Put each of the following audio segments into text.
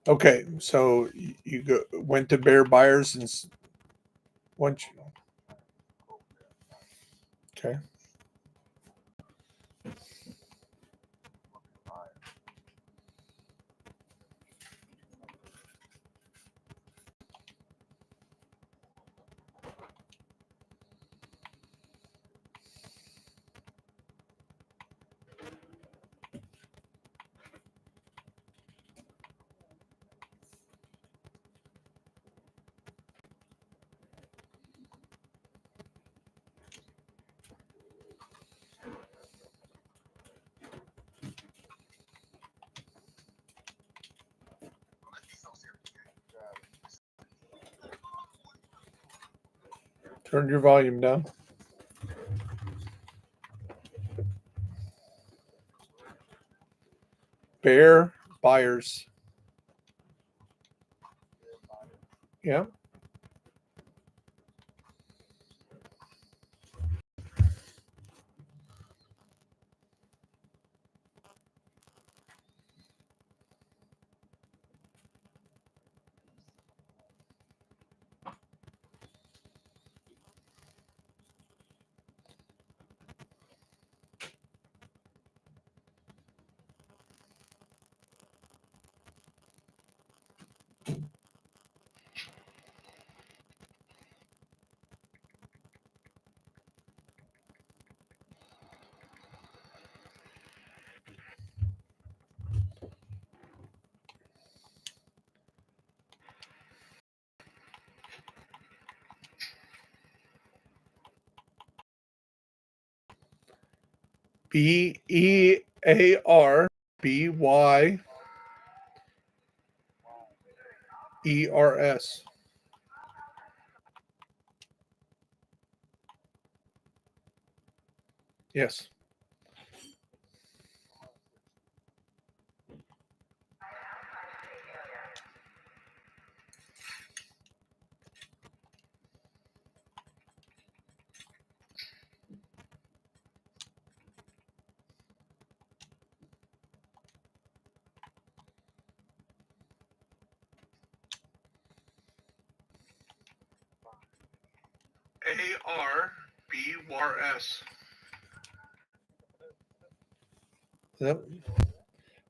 Okay, so you went to Bear Buyers and once you, okay. Turn your volume down. Bear Buyers. Yeah. BEARBYERS. Yes. ARBYRS. Yep.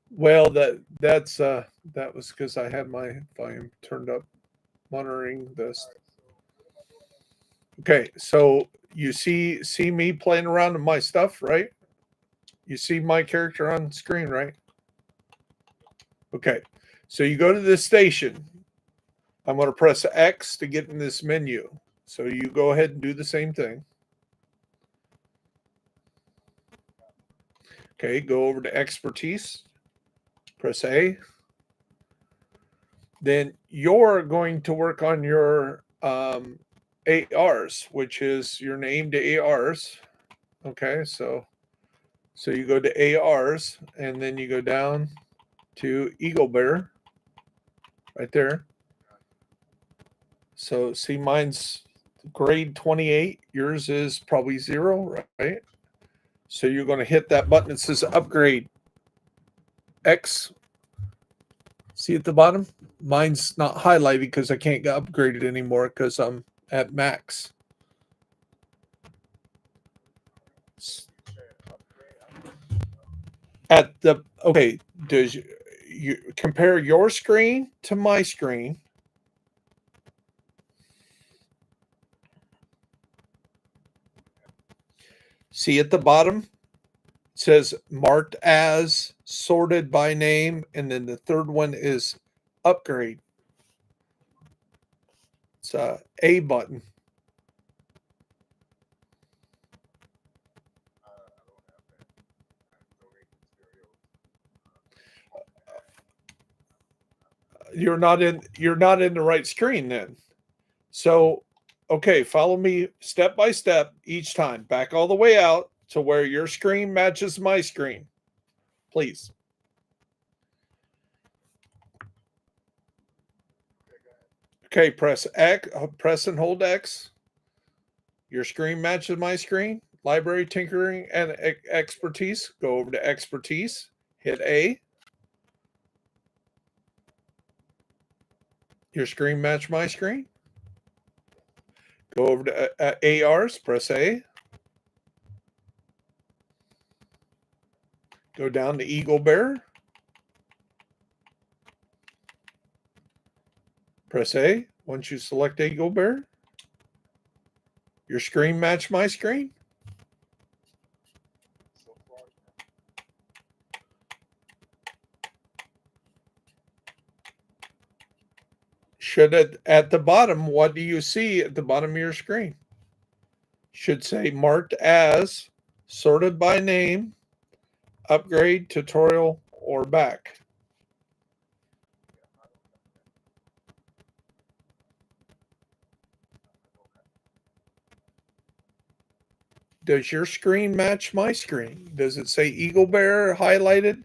Well, that was because I had my volume turned up, monitoring this. Okay, so you see me playing around with my stuff, right? You see my character on screen, right? Okay, so you go to this station. I'm going to press X to get in this menu. So you go ahead and do the same thing. Okay, go over to expertise, press A. Then you're going to work on your ARs, which is your name to ARs. Okay, so you go to ARs and then you go down to Eagle Bear right there. So see, mine's grade 28. Yours is probably 0, right? So you're going to hit that button that says upgrade X. See at the bottom? Mine's not highlighted because I can't get upgraded anymore because I'm at max. At the okay, does you compare your screen to my screen? See at the bottom? It says marked as, sorted by name, and then the third one is upgrade. It's a button. You're not in the right screen then. So okay, follow me step by step each time. Back all the way out to where your screen matches my screen. Please. Okay, press X, press and hold X. Your screen matches my screen. Library, tinkering, and expertise. Go over to expertise. Hit A. Your screen match my screen? Go over to ARs, press A. Go down to Eagle Bear. Press A. Once you select Eagle Bear, your screen match my screen? Should at the bottom, what do you see at the bottom of your screen? Should say marked as, sorted by name, upgrade, tutorial, or back. Does your screen match my screen? Does it say Eagle Bear highlighted?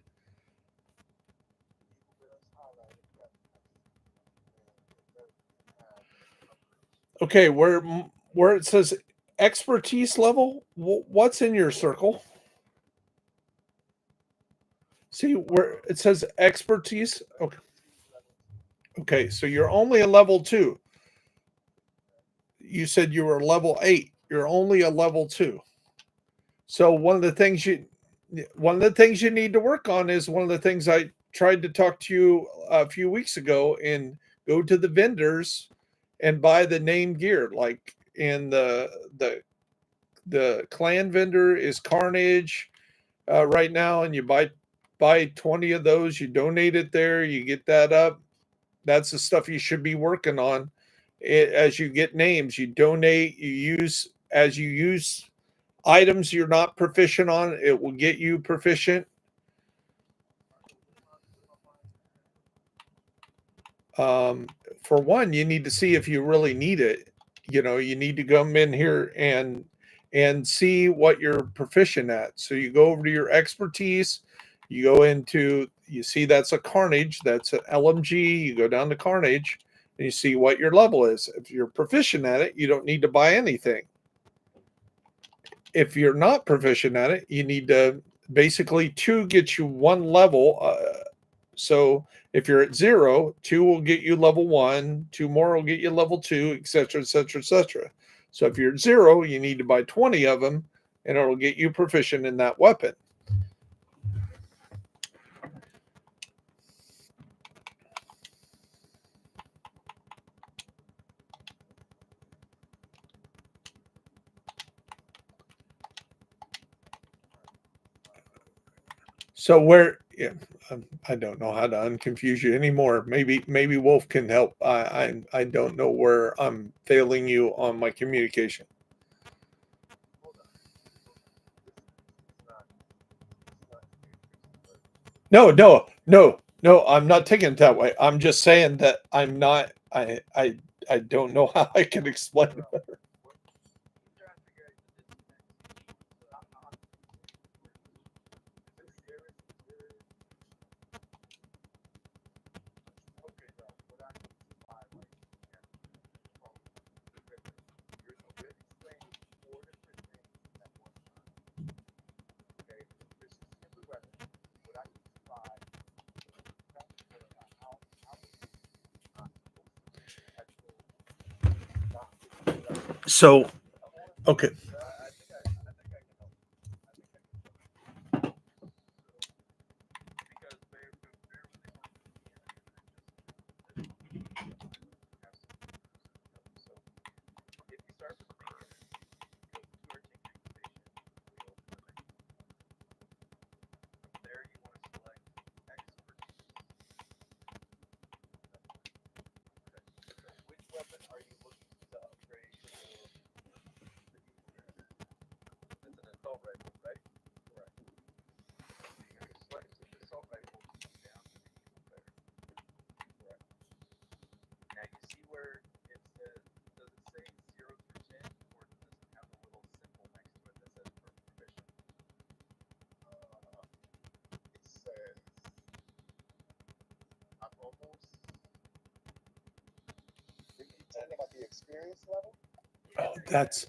Okay, where it says expertise level, what's in your circle? See where it says expertise? Okay. Okay, so you're only a level 2. You said you were level 8. You're only a level 2. So one of the things you need to work on is one of the things I tried to talk to you a few weeks ago, and go to the vendors and buy the name gear. Like in the clan vendor is Carnage right now, and you buy 20 of those, you donate it there, you get that up. That's the stuff you should be working on. As you get names, you donate, as you use items you're not proficient on, it will get you proficient. For one, you need to see if you really need it. You need to come in here and see what you're proficient at. So you go over to your expertise, you see that's a Carnage, that's an LMG, you go down to Carnage and you see what your level is. If you're proficient at it, you don't need to buy anything. If you're not proficient at it, you need to basically 2 get you 1 level. So if you're at 0, 2 will get you level 1, 2 more will get you level 2, etc., etc., etc. So if you're at 0, you need to buy 20 of them, and it'll get you proficient in that weapon. So I don't know how to unconfuse you anymore. Maybe Wolf can help. I don't know where I'm failing you on my communication. No. I'm not taking it that way. I'm just saying that I'm not. I don't know how I can explain it better. So, okay. Oh, that's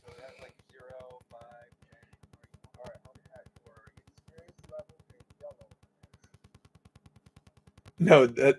no that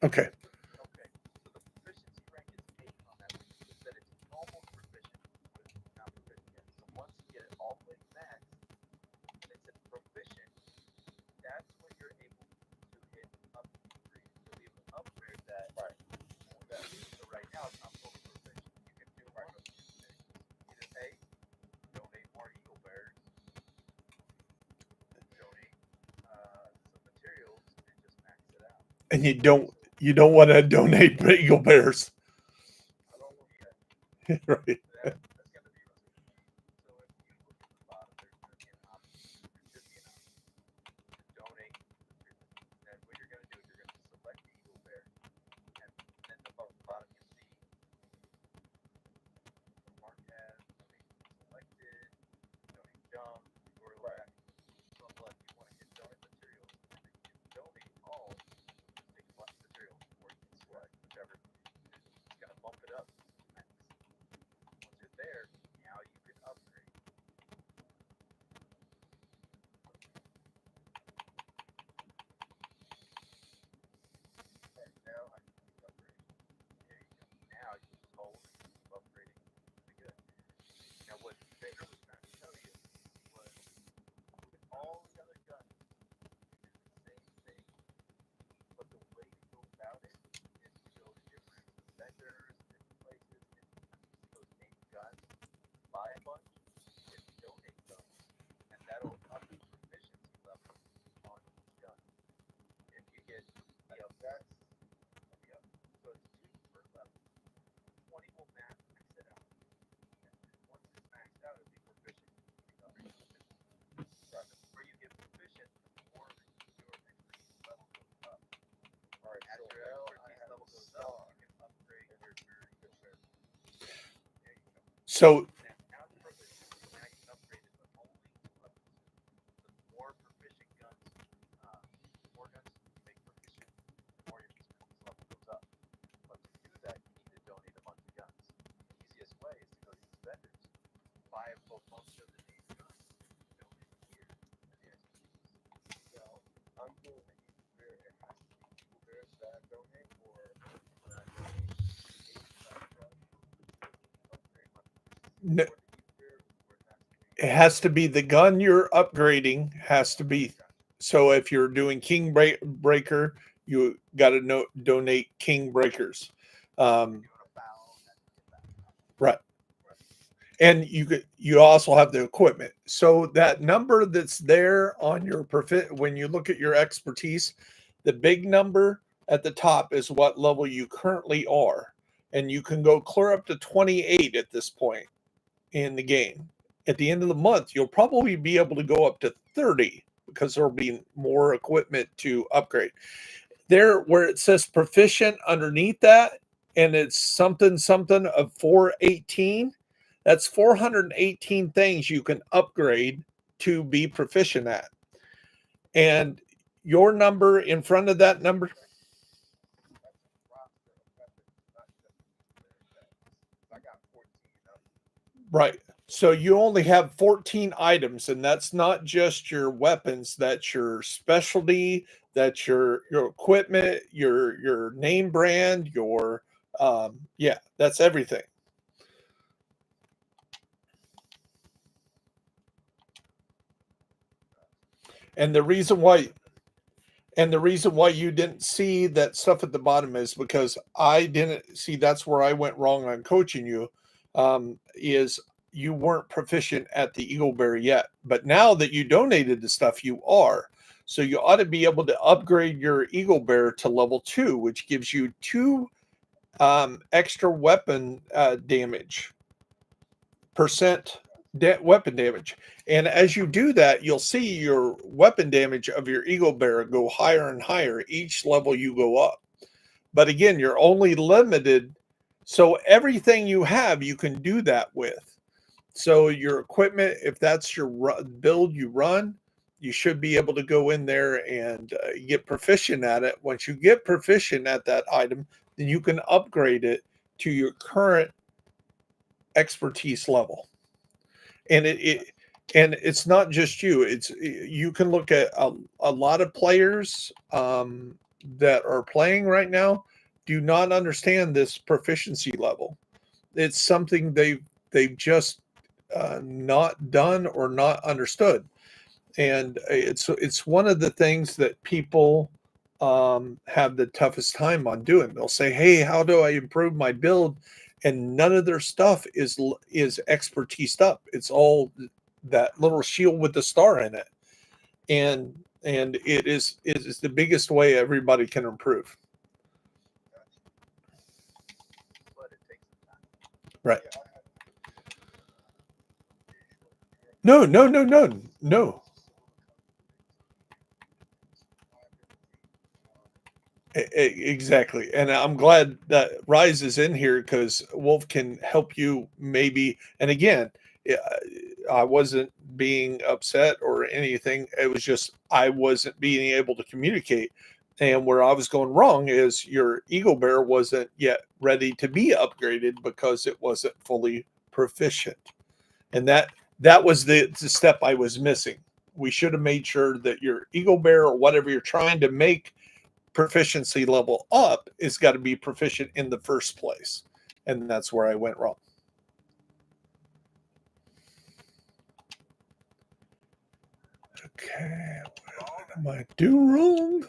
Okay. Okay, so the proficiency rank is 8 on that, which means that it's almost proficient, but it's not proficient yet. So once you get it all the way max, and it's at proficient, that's when you're able to hit upgrade. You'll be able to upgrade that. Right. That. So right now it's not fully proficient. You can do one of two things. Either A, donate more Eagle Bears, donate some materials, and just max it out. And you don't want to donate Eagle Bears. I don't know yet. Right. That's going to be so if you look at the bottom, there's going to be an option. There should be an option to donate materials. And what you're going to do is you're going to select the Eagle Bear, and then above the bottom you'll see mark as donate selected, donate jump, or left. So on the left you want to hit donate materials, and then you can donate all. Just take a bunch of materials, or you can select whichever. It's going to bump it up to max. Once you're there, now you can upgrade. And now I can keep upgrading. There you go. Now you just hold and keep upgrading. Pretty good. Now what Baker was trying to tell you was with all the other guns, you do the same thing, but the way to go about it is to go to different vendors, different places, and use those same guns, buy a bunch, and donate those. And that'll up the proficiency level on each gun. If you get That's yep. So it's 2 per level. 20 will max it out. And once it's maxed out, it'll be proficient. You can upgrade proficient. right. The more you get proficient, the more your expertise level goes up. All right. As So your now I expertise have level a goes star. up, you can upgrade your Eagle Bear. There you go. So Now it's proficient. Now you can upgrade it, but only to level 2. So the more proficient guns, the more guns you make proficient, the more your expertise level goes up. But to do that, you need to donate a bunch of guns. The easiest way is to go to these vendors, buy a bunch of the name guns, donate them here as the expertise. So I'm doing the Eagle Bear. It has to be Eagle Bears that I donate, or when I donate 8 upgrade my proficiency n- for the Eagle Bear, or it has to be the gun you're upgrading has to be. gotcha. So if you're doing Breaker, you got to donate King Breakers. If you're Um, doing a bow, it has to be a bow. right. Right. And you also have the equipment. So that number that's there on your when you look at your expertise, the big number at the top is what level you currently are, and you can go clear up to 28 at this point in the game. At the end of the month, you'll probably be able to go up to 30 because there'll be more equipment to upgrade. There, where it says proficient underneath that, and it's something something of 418, that's 418 things you can upgrade to be proficient at. And your number in front of that number, That's a roster of weapons, not just the Eagle Bear effects. I got 14 of them. right? So you only have 14 items, and that's not just your weapons, that's your specialty, that's your equipment, your name brand, your yeah, that's everything. And the reason why you didn't see that stuff at the bottom is because I didn't see. That's where I went wrong on coaching you. Is you weren't proficient at the Eagle Bear yet, but now that you donated the stuff, you are. So you ought to be able to upgrade your Eagle Bear to level 2, which gives you 2 extra weapon damage percent weapon damage. And as you do that, you'll see your weapon damage of your Eagle Bear go higher and higher each level you go up. But again, you're only limited. So everything you have, you can do that with. So your equipment, if that's your build you run, you should be able to go in there and get proficient at it. Once you get proficient at that item, then you can upgrade it to your current expertise level. And it's not just you. It's you can look at a lot of players. that are playing right now do not understand this proficiency level. It's something they've just not done or not understood, and it's one of the things that people have the toughest time on doing. They'll say, "Hey, how do I improve my build?" And none of their stuff is expertised up. It's all that little shield with the star in it, and it is the biggest way everybody can improve. But it takes some time. Right? Yeah, I No, no, no, no, no. Exactly. And I'm glad that Rise is in here because Wolf can help you maybe. And again, I wasn't being upset or anything. It was just I wasn't being able to communicate. And where I was going wrong is your Eagle Bear wasn't yet ready to be upgraded because it wasn't fully proficient. And that was the step I was missing. We should have made sure that your Eagle Bear or whatever you're trying to make proficiency level up is got to be proficient in the first place. And that's where I went wrong. Okay, what am I do wrong?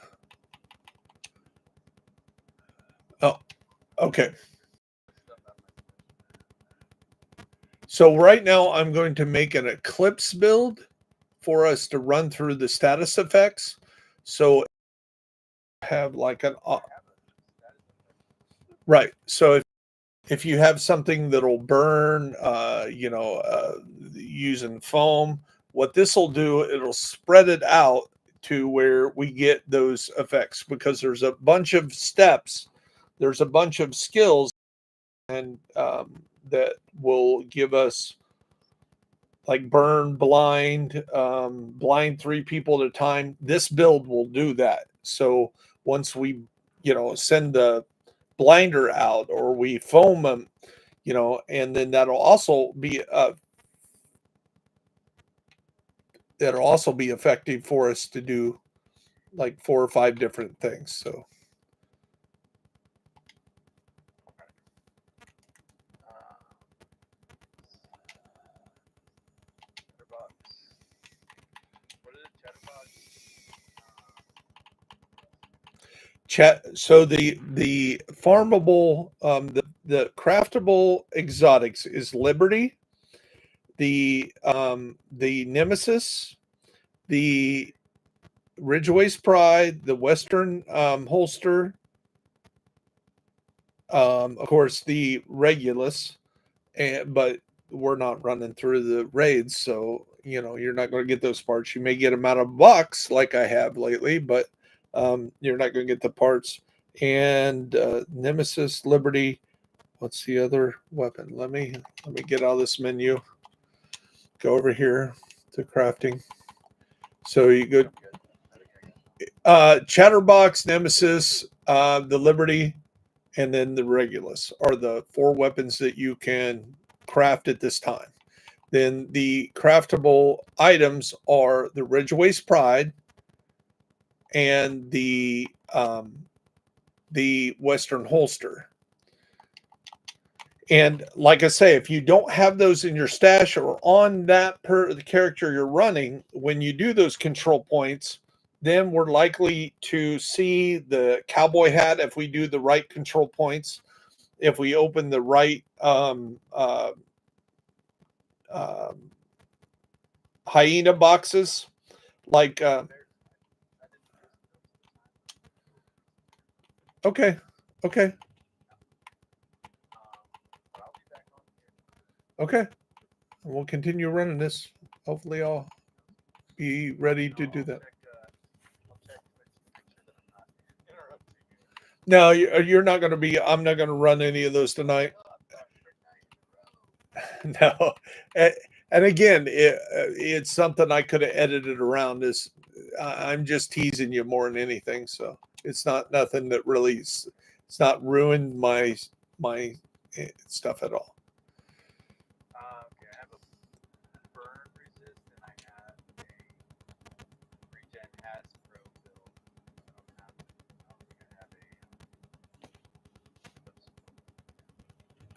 Oh, okay. So right now I'm going to make an Eclipse build for us to run through the status effects. So have like an right. So if you have something that'll burn, using foam, what this will do, it'll spread it out to where we get those effects because there's a bunch of steps, there's a bunch of skills, and that will give us like burn, blind, blind three people at a time. This build will do that. So once we, send the blinder out or we foam them, and then that'll also be effective for us to do like 4 or 5 different things. So What is it, Chatterbox? chat. So the farmable, the craftable exotics is Liberty, the Nemesis, the Ridgeway's Pride, the Western holster, of course the Regulus, but we're not running through the raids, so you're not going to get those parts. You may get them out of box like I have lately, but you're not going to get the parts. And Nemesis, Liberty. What's the other weapon? Let me get out of this menu. Go over here to crafting. So you go Chatterbox, Nemesis, the Liberty, and then the Regulus are the 4 weapons that you can craft at this time. Then the craftable items are the Ridgeway's Pride and the Western holster. And like I say, if you don't have those in your stash or on the character you're running, when you do those control points, then we're likely to see the cowboy hat if we do the right control points. If we open the right hyena boxes, like okay, okay, okay. We'll continue running this. Hopefully, I'll be ready to do that. No, you're not going to be. I'm not going to run any of those tonight. No, and again, it's something I could have edited around. This, I'm just teasing you more than anything. So it's not nothing that really. It's not ruined my stuff at all. Okay, I have a burn resist and I have a regen Hasbro build. I don't have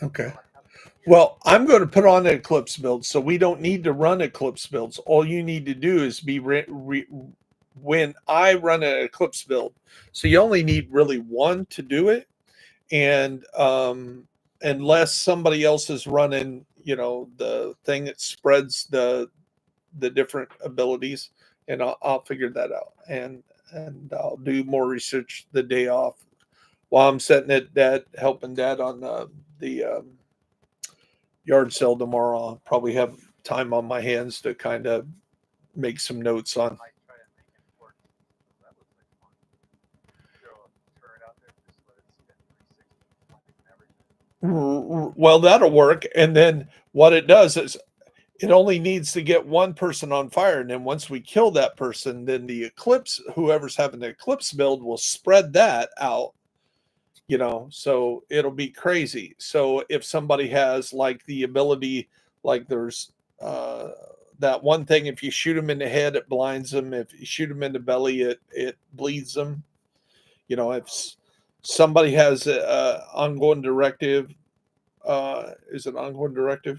Okay. So I have to Well, I'm going to put on an Eclipse build, so we don't need to run Eclipse builds. All you need to do is be when I run an Eclipse build. So you only need really one to do it, and unless somebody else is running, the thing that spreads the different abilities, and I'll figure that out, and I'll do more research the day off while I'm sitting at dad helping dad on the yard sale tomorrow. I'll probably have time on my hands to kind of make some notes on. might try to make it work. That looks like fun. Throw a turret out there, just let it spin 360 like everything. Well, that'll work. And then what it does is it only needs to get one person on fire. And then once we kill that person, then the eclipse, whoever's having the eclipse build, will spread that out, so it'll be crazy. So if somebody has like the ability, like there's that one thing, if you shoot them in the head, it blinds them. If you shoot them in the belly, it bleeds them. If somebody has a ongoing directive, is it ongoing directive?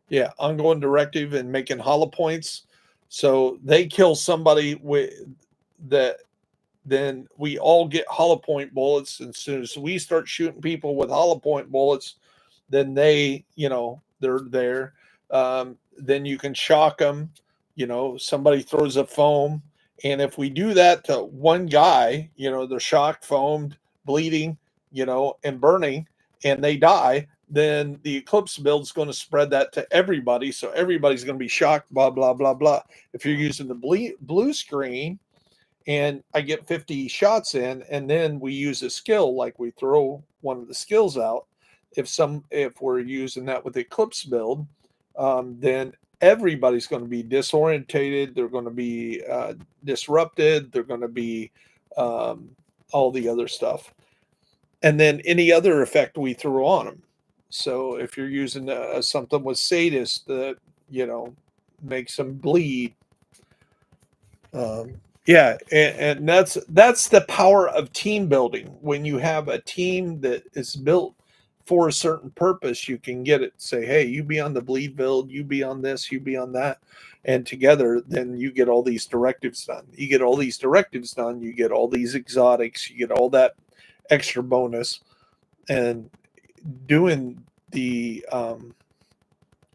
Yeah, ongoing directive and making hollow points. So they kill somebody with that, then we all get hollow point bullets. And as soon as we start shooting people with hollow point bullets, then they're there. Then you can shock them. Somebody throws a foam. And if we do that to one guy, they're shocked, foamed, bleeding, and burning, and they die, then the eclipse build is going to spread that to everybody. So everybody's going to be shocked, blah, blah, blah, blah. If you're using the blue screen and I get 50 shots in, and then we use a skill, like we throw one of the skills out. If we're using that with the eclipse build, then everybody's going to be disorientated. They're going to be disrupted. They're going to be all the other stuff. And then any other effect we throw on them. So if you're using something with sadist that, makes them bleed. Yeah, and that's the power of team building. When you have a team that is built for a certain purpose, you can get it. Say, hey, you be on the bleed build, you be on this, you be on that, and together, then you get all these directives done. You get all these directives done. You get all these exotics. You get all that extra bonus, and doing the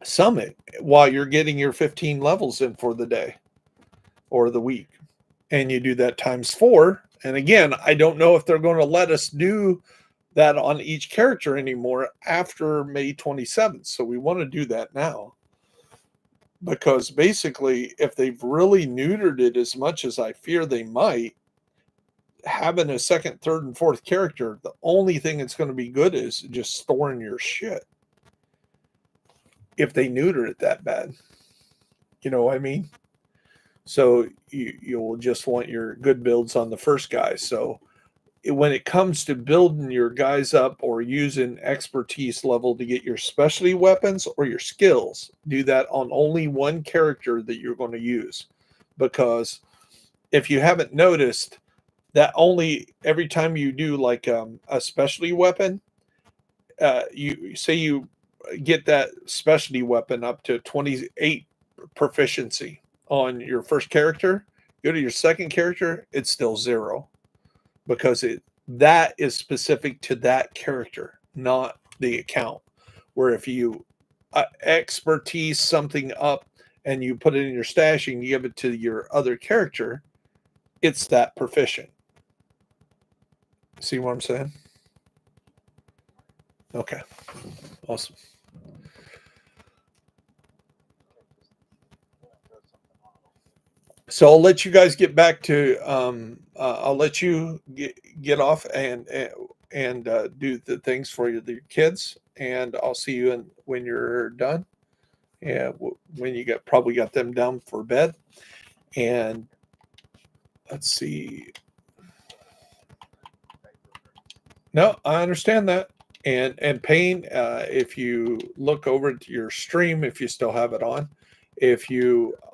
summit while you're getting your 15 levels in for the day or the week. And you do that times 4. And again, I don't know if they're going to let us do that on each character anymore after May 27th. So we want to do that now. Because basically, if they've really neutered it as much as I fear they might, having a second, third, and fourth character, the only thing that's going to be good is just storing your shit. If they neuter it that bad. You know what I mean? So you'll just want your good builds on the first guy. So when it comes to building your guys up or using expertise level to get your specialty weapons or your skills, do that on only one character that you're going to use. Because if you haven't noticed, that only every time you do like a specialty weapon, you say you get that specialty weapon up to 28 proficiency on your first character, go to your second character, it's still 0 because that is specific to that character, not the account. Where if you expertise something up and you put it in your stash and you give it to your other character, it's that proficient. See what I'm saying? Okay. Awesome. So I'll let you guys get back to. I'll let you get off and do the things for your kids, and I'll see you when you're done. Yeah, when you probably got them down for bed, and let's see. No, I understand that. And Payne, if you look over at your stream, if you still have it on,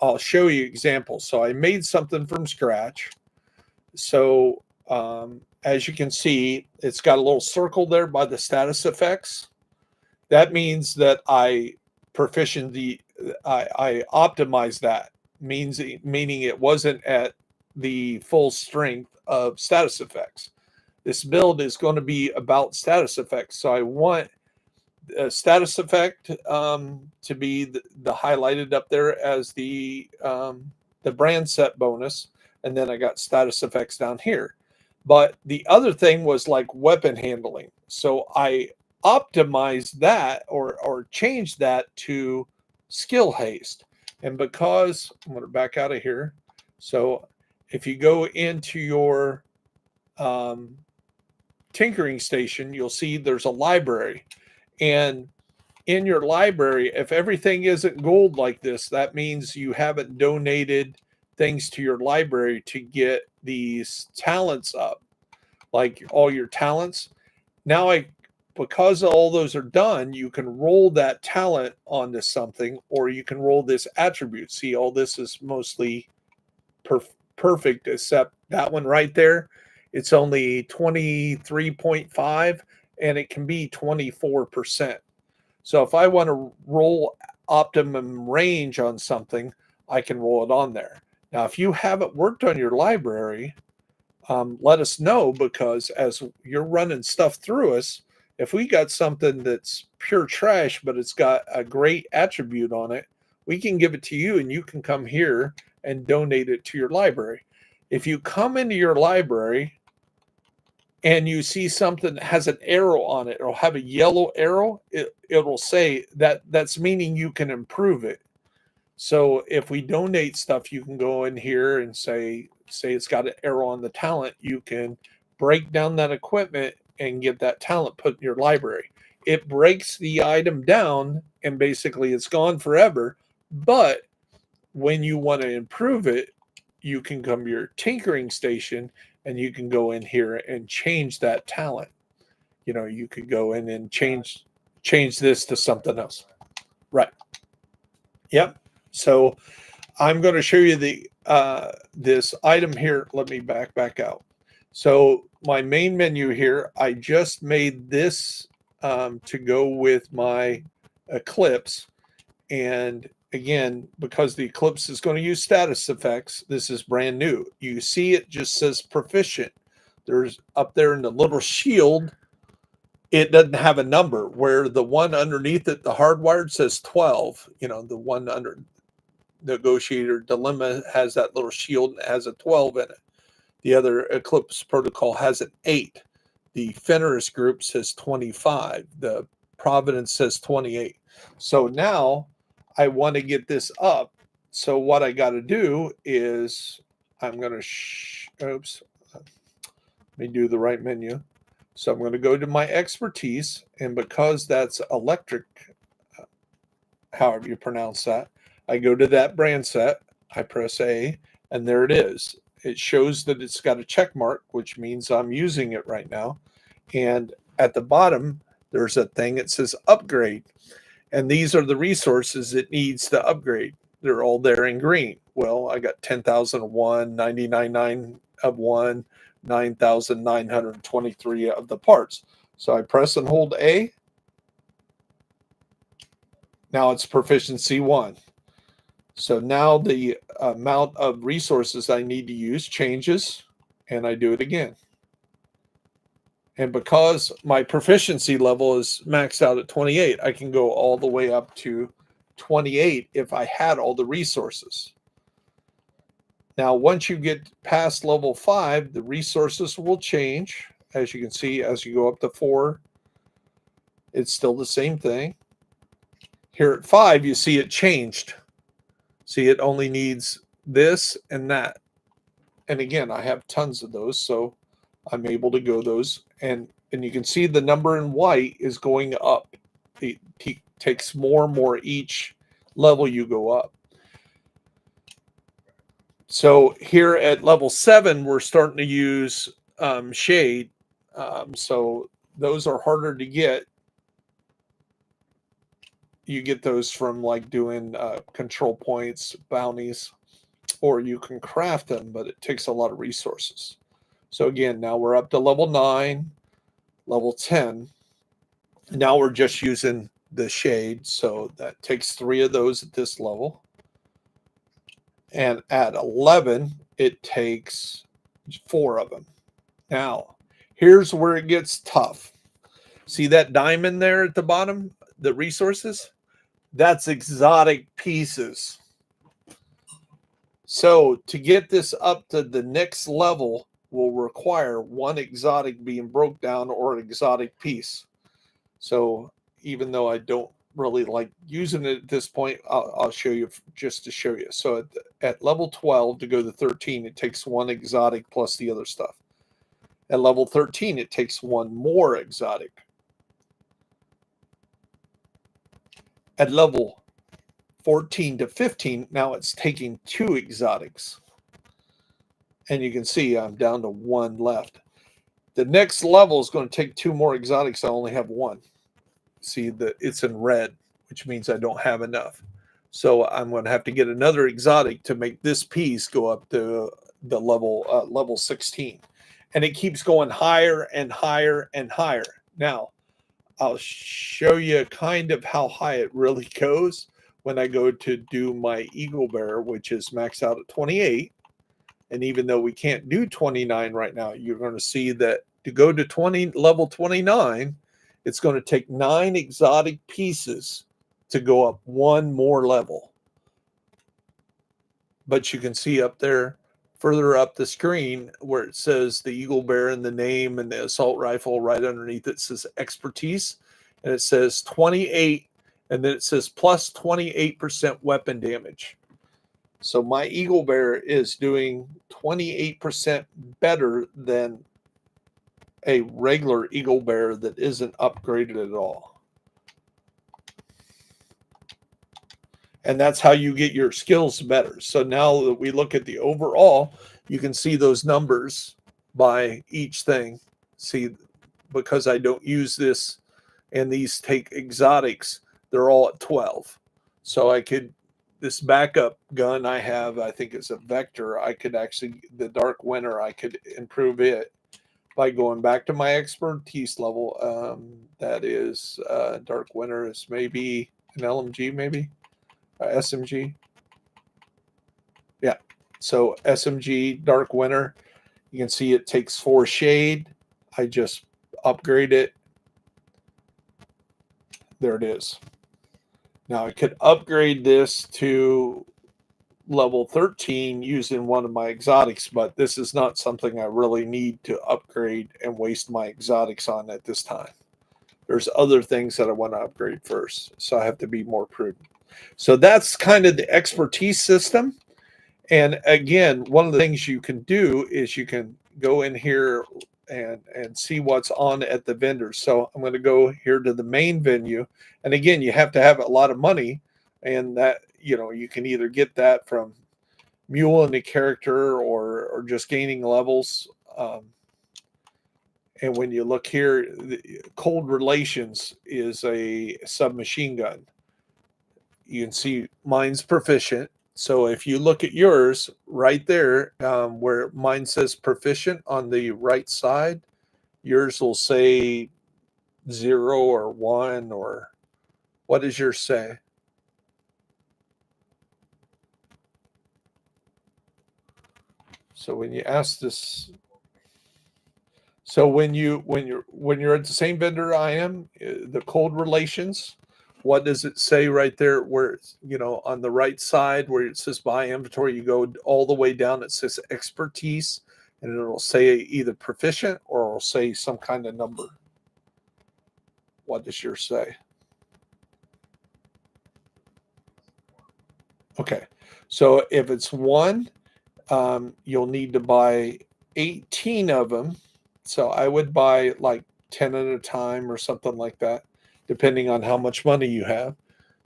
I'll show you examples. So I made something from scratch. So as you can see, it's got a little circle there by the status effects. That means that I optimized that, meaning it wasn't at the full strength of status effects. This build is going to be about status effects. So I want a status effect to be the highlighted up there as the brand set bonus. And then I got status effects down here. But the other thing was like weapon handling. So I optimized that or changed that to skill haste. And because I'm going to back out of here. So if you go into your tinkering station, you'll see there's a library. And in your library, if everything isn't gold like this, that means you haven't donated things to your library to get these talents up, like all your talents. Now because all those are done, you can roll that talent onto something, or you can roll this attribute. See, all this is mostly perfect except that one right there. It's only 23.5 and it can be 24%. So if I want to roll optimum range on something, I can roll it on there. Now, if you haven't worked on your library, let us know, because as you're running stuff through us, if we got something that's pure trash, but it's got a great attribute on it, we can give it to you and you can come here and donate it to your library. If you come into your library and you see something that has an arrow on it, or have a yellow arrow, it'll say that's meaning you can improve it. So if we donate stuff, you can go in here and say it's got an arrow on the talent. You can break down that equipment and get that talent put in your library. It breaks the item down and basically it's gone forever. But when you want to improve it, you can come to your tinkering station and you can go in here and change that talent. You know, you could go in and change this to something else. Right. Yep. So I'm going to show you the this item here. Let me back out. So my main menu here, I just made this to go with my Eclipse. And again, because the Eclipse is going to use status effects, this is brand new. You see it just says proficient. There's up there in the little shield, it doesn't have a number, where the one underneath it, the hardwired, says 12. You know, the one under Negotiator Dilemma has that little shield and it has a 12 in it. The other Eclipse protocol has an 8. The Fenris group says 25. The Providence says 28. So now I want to get this up. So what I got to do is I'm going to, let me do the right menu. So I'm going to go to my expertise, and because that's electric, however you pronounce that, I go to that brand set, I press A, and there it is. It shows that it's got a check mark, which means I'm using it right now. And at the bottom, there's a thing that says upgrade. And these are the resources it needs to upgrade. They're all there in green. Well, I got 10,000 of one, 99 of one, 9,923 of the parts. So I press and hold A. Now it's proficiency 1. So now the amount of resources I need to use changes, and I do it again. And because my proficiency level is maxed out at 28, I can go all the way up to 28 if I had all the resources. Now, once you get past level 5, the resources will change. As you can see, as you go up to 4, it's still the same thing. Here at 5, you see it changed. See, it only needs this and that. And again, I have tons of those, so I'm able to go those. And you can see the number in white is going up. It takes more and more each level you go up. So here at level 7, we're starting to use shade. So those are harder to get. You get those from like doing control points, bounties, or you can craft them, but it takes a lot of resources. So again, now we're up to level 9, level 10. Now we're just using the shade. So that takes 3 of those at this level. And at 11, it takes 4 of them. Now, here's where it gets tough. See that diamond there at the bottom, the resources? That's exotic pieces. So to get this up to the next level will require 1 exotic being broke down or an exotic piece. So even though I don't really like using it at this point, I'll show you just to show you. So at level 12 to go to 13, it takes 1 exotic plus the other stuff. At level 13, it takes 1 more exotic. At level 14 to 15, now it's taking 2 exotics. And you can see I'm down to 1 left. The next level is going to take 2 more exotics. I only have 1. See that it's in red, which means I don't have enough. So I'm going to have to get another exotic to make this piece go up to the level 16. And it keeps going higher and higher and higher. Now, I'll show you kind of how high it really goes when I go to do my Eagle Bear, which is maxed out at 28. And even though we can't do 29 right now, you're going to see that to go to level 29, it's going to take 9 exotic pieces to go up 1 more level. But you can see up there, further up the screen, where it says the Eagle Bear and the name and the assault rifle, right underneath it says expertise. And it says 28, and then it says plus 28% weapon damage. So my Eagle Bear is doing 28% better than a regular Eagle Bear that isn't upgraded at all. And that's how you get your skills better. So now that we look at the overall, you can see those numbers by each thing. See, because I don't use this and these take exotics, they're all at 12. So I could, this backup gun I have, I think it's a Vector. I could actually, the Dark Winter, I could improve it by going back to my expertise level. That is Dark Winter is maybe an LMG, maybe SMG. Yeah. So SMG Dark Winter, you can see it takes 4 shade. I just upgrade it. There it is. Now I could upgrade this to level 13 using one of my exotics, but this is not something I really need to upgrade and waste my exotics on at this time. There's other things that I want to upgrade first, so I have to be more prudent. So that's kind of the expertise system. And again, one of the things you can do is you can go in here and see what's on at the vendors. So I'm going to go here to the main venue. And again, you have to have a lot of money, and that, you know, you can either get that from muling the character or just gaining levels. And when you look here, the Cold Relations is a submachine gun. You can see mine's proficient. So if you look at yours right there, where mine says proficient on the right side, yours will say 0 or 1, or what does yours say? So when you ask this, so when you're at the same vendor I am, the Cold Relations, what does it say right there where it's, you know, on the right side where it says buy inventory, you go all the way down, it says expertise, and it'll say either proficient or it'll say some kind of number. What does yours say? Okay. So if it's 1, you'll need to buy 18 of them. So I would buy like 10 at a time or something like that, depending on how much money you have.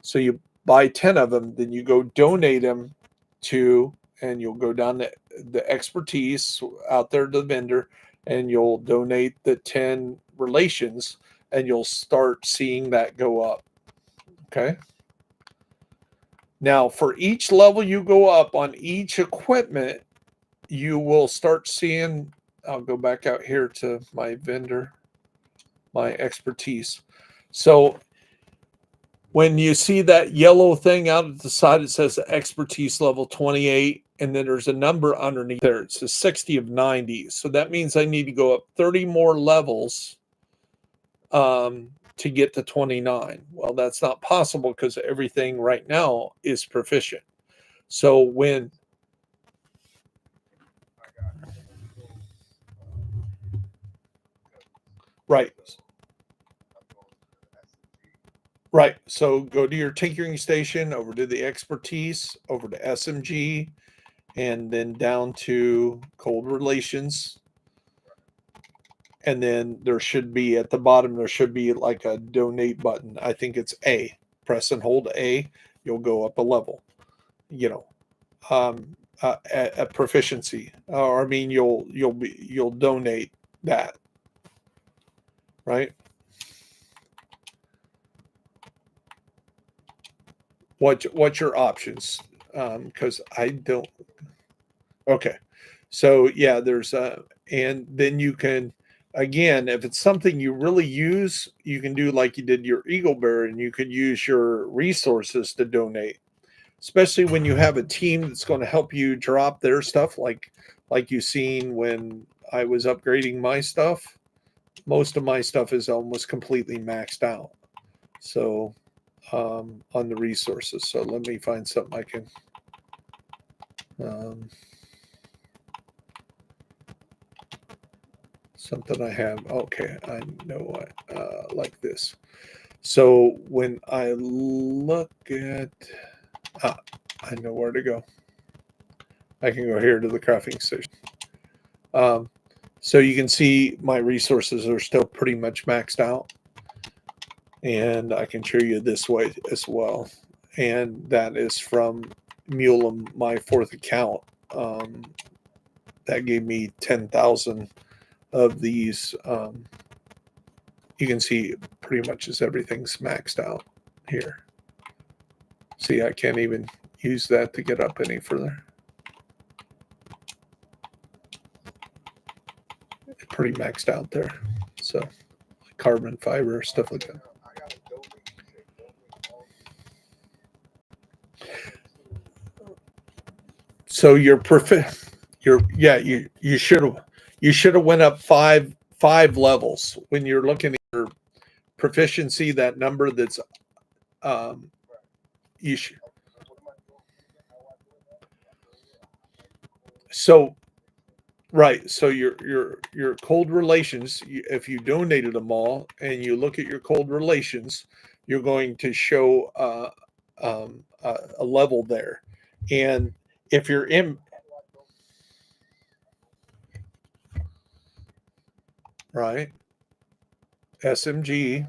So you buy 10 of them, then you go donate them to, and you'll go down the expertise out there to the vendor, and you'll donate the 10 relations, and you'll start seeing that go up. Okay. Now, for each level you go up on each equipment, you will start seeing, I'll go back out here to my vendor, my expertise. So when you see that yellow thing out at the side, it says expertise level 28, and then there's a number underneath there. It says 60 of 90. So that means I need to go up 30 more levels to get to 29. Well, that's not possible because everything right now is proficient. So when right, right. So go to your tinkering station, over to the expertise, over to SMG, and then down to cold relations. And then there should be at the bottom, there should be like a donate button. I think it's A. Press and hold A. You'll go up a level. You know, at proficiency. Or I mean, you'll donate that, right? What's your options? Because I don't. Okay, so yeah, there's and then you can, again, if it's something you really use, you can do like you did your Eagle Bear, and you could use your resources to donate, especially when you have a team that's going to help you drop their stuff, like you seen when I was upgrading my stuff. Most of my stuff is almost completely maxed out. So on the resources. So let me find something I can. Something I have. Okay, I know what. Like this. So when I look at, I know where to go. I can go here to the crafting station. So you can see my resources are still pretty much maxed out. And I can show you this way as well. And that is from Mulum, my fourth account. That gave me 10,000 of these. You can see pretty much as everything's maxed out here. See, I can't even use that to get up any further. Pretty maxed out there. So carbon fiber, stuff like that. So you should have went up five levels when you're looking at your proficiency, that number that's you should. So right, so your cold relations, if you donated them all and you look at your cold relations, you're going to show a level there. And if you're in, right, SMG,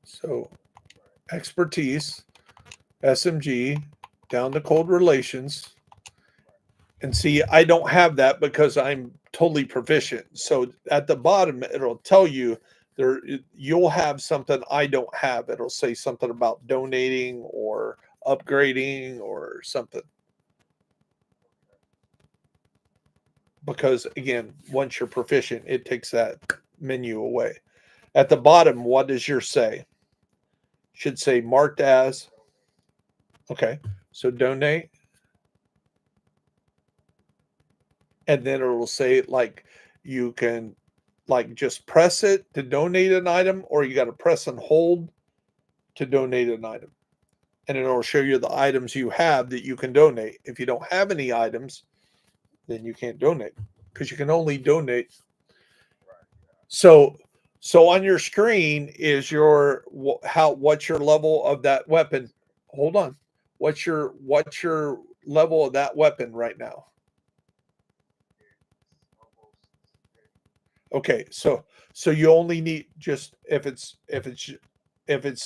so expertise, SMG, down to cold relations. And see, I don't have that because I'm totally proficient. So at the bottom, it'll tell you there you'll have something I don't have. It'll say something about donating or upgrading or something. Because again, once you're proficient, it takes that menu away. At the bottom, what does your say? Should say marked as. Okay, so donate. And then it will say like you can like just press it to donate an item, or you got to press and hold to donate an item. And it'll show you the items you have that you can donate. If you don't have any items, then you can't donate because you can only donate. So on your screen is your what's your level of that weapon? Hold on. What's your level of that weapon right now? Okay, so you only need just if it's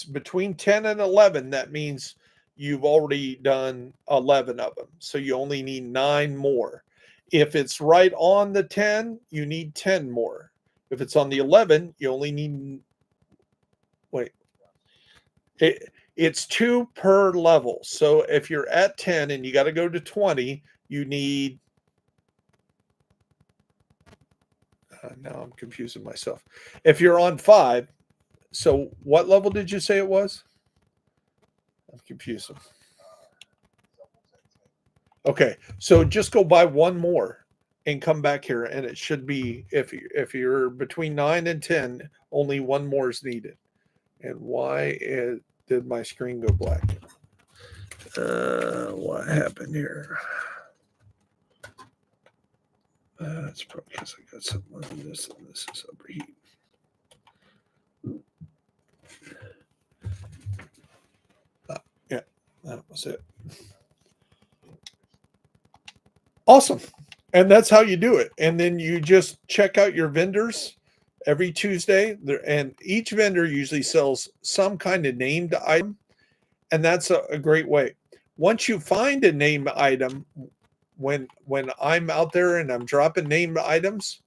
between 10 and 11, that means you've already done 11 of them. So you only need 9 more. If it's right on the 10, you need 10 more. If it's on the 11, you only need it's 2 per level. So if you're at 10 and you got to go to 20, you need now I'm confusing myself. If you're on 5, So what level did you say it was? I'm confused. Okay, so just go buy one more and come back here, and it should be if you're between 9 and 10, only one more is needed. And why did my screen go black? What happened here? It's probably because I got something on this, and this is overheat. Yeah, that was it. Awesome. And that's how you do it. And then you just check out your vendors every Tuesday. And each vendor usually sells some kind of named item. And that's a great way. Once you find a named item, when I'm out there and I'm dropping named items,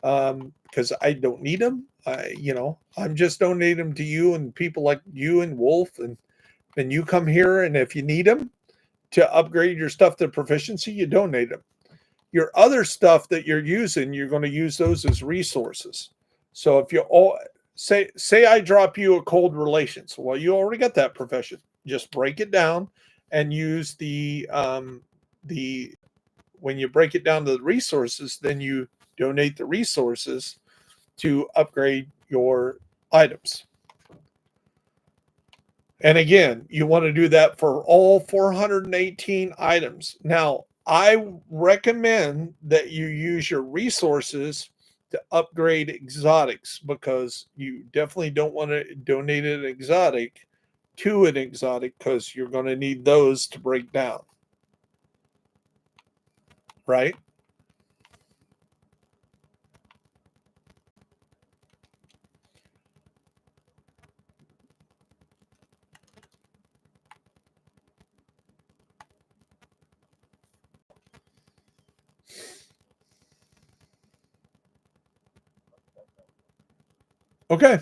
because I don't need them, I'm just donating them to you and people like you and Wolf. And then you come here, and if you need them to upgrade your stuff to proficiency, you donate them. Your other stuff that you're using, you're going to use those as resources. So if you all say I drop you a cold relations, well, you already got that profession. Just break it down and use the when you break it down to the resources, then you donate the resources to upgrade your items. And again, you want to do that for all 418 items. Now, I recommend that you use your resources to upgrade exotics, because you definitely don't want to donate an exotic to an exotic, because you're going to need those to break down. Right? Okay.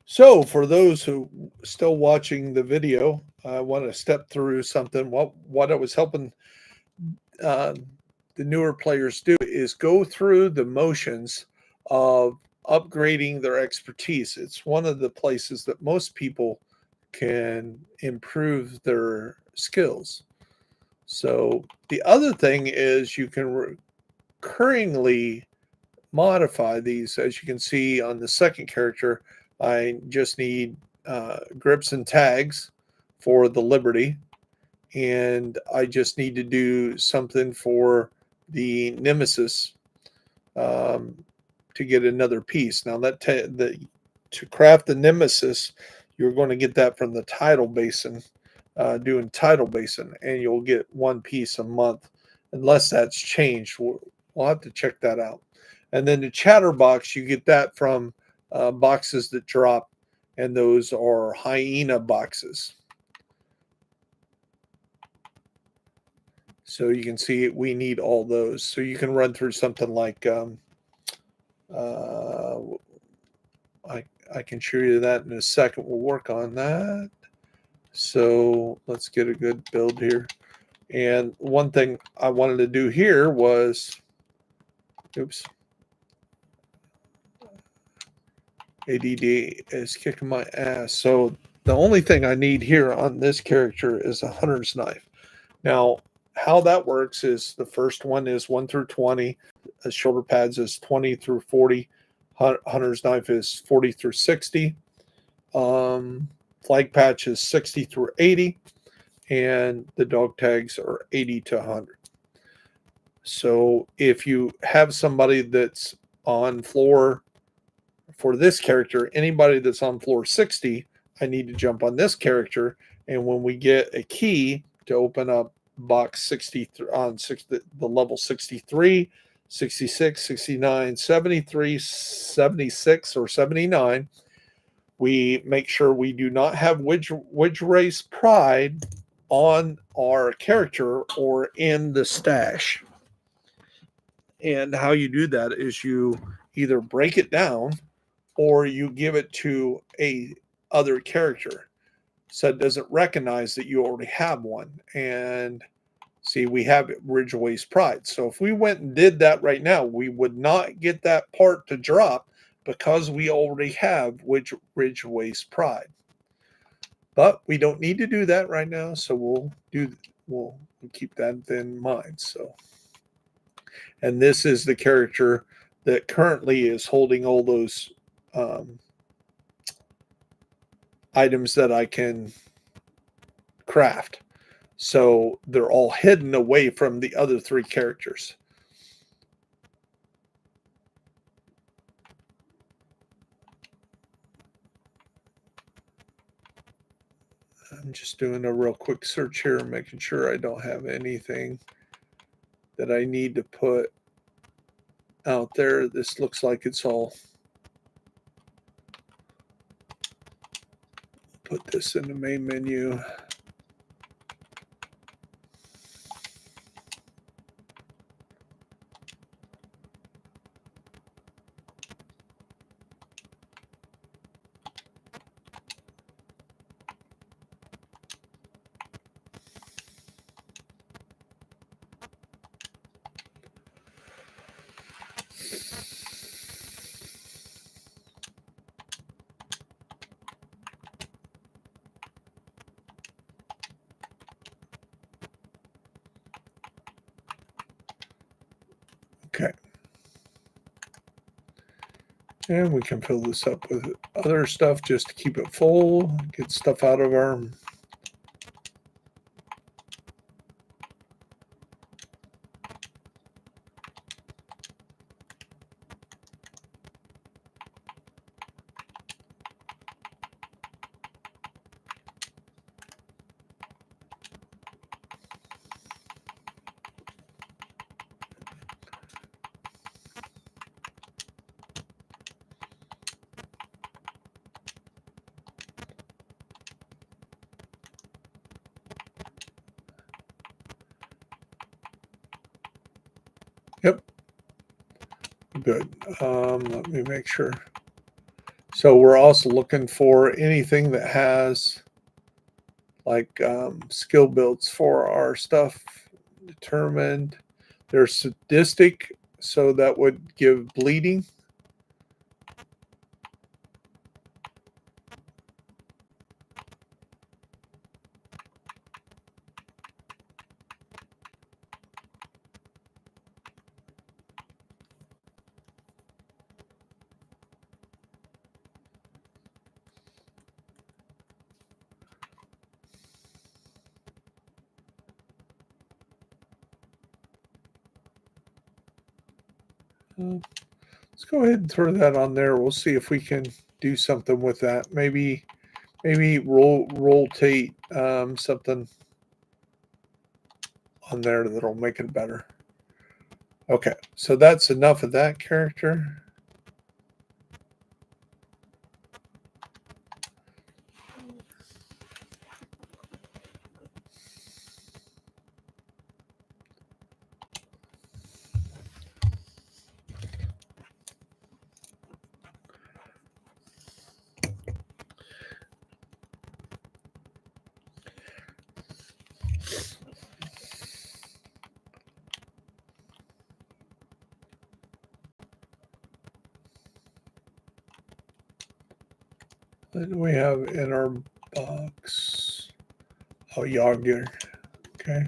So, for those who still watching the video, I want to step through something. What I was helping uh, the newer players do is go through the motions of upgrading their expertise. It's one of the places that most people can improve their skills. So, the other thing is you can recurringly modify these. As you can see on the second character, I just need grips and tags for the Liberty, and I just need to do something for the Nemesis to get another piece. Now to craft the Nemesis, you're going to get that from the tidal basin, doing tidal basin, and you'll get one piece a month, unless that's changed. We'll have to check that out. And then the chatterbox, you get that from boxes that drop, and those are hyena boxes. So you can see we need all those. So you can run through something like I can show you that in a second. We'll work on that. So let's get a good build here. And one thing I wanted to do here was, oops, ADD is kicking my ass. So the only thing I need here on this character is a hunter's knife. Now, how that works is the first one is 1 through 20. Shoulder pads is 20 through 40. Hunter's knife is 40 through 60. Flag patch is 60 through 80. And the dog tags are 80 to 100. So if you have somebody that's on floor, for this character, anybody that's on floor 60, I need to jump on this character. And when we get a key to open up box 63 on the level 63, 66, 69, 73, 76, or 79, we make sure we do not have Wedge Race Pride on our character or in the stash. And how you do that is you either break it down or you give it to a other character, so it doesn't recognize that you already have one. And see, we have Ridgeway's Pride. So if we went and did that right now, we would not get that part to drop because we already have Ridgeway's Pride. But we don't need to do that right now, so we'll keep that in mind. So, and this is the character that currently is holding all those items that I can craft. So they're all hidden away from the other three characters. I'm just doing a real quick search here, making sure I don't have anything that I need to put out there. This looks like it's all. Put this in the main menu. Okay. And we can fill this up with other stuff just to keep it full, get stuff out of our. Yep. Good. Let me make sure. So we're also looking for anything that has like skill builds for our stuff determined. There's sadistic, so that would give bleeding. Let's go ahead and throw that on there. We'll see if we can do something with that. Maybe Maybe rotate something on there that'll make it better. Okay, so that's enough of that character. What do we have in our box? Oh, Yager. Okay.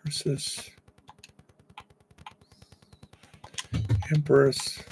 Versus Empress.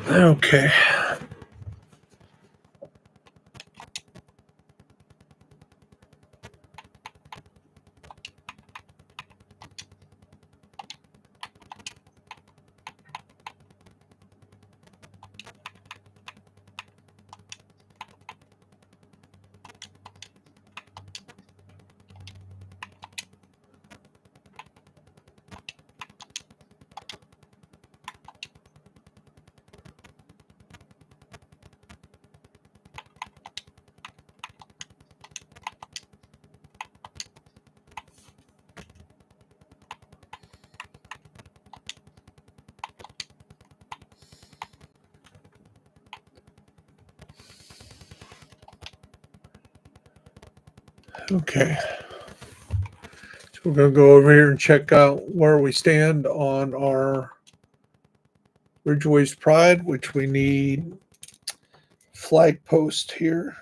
Okay. Okay. So we're going to go over here and check out where we stand on our Ridgeway's Pride, which we need flag post here.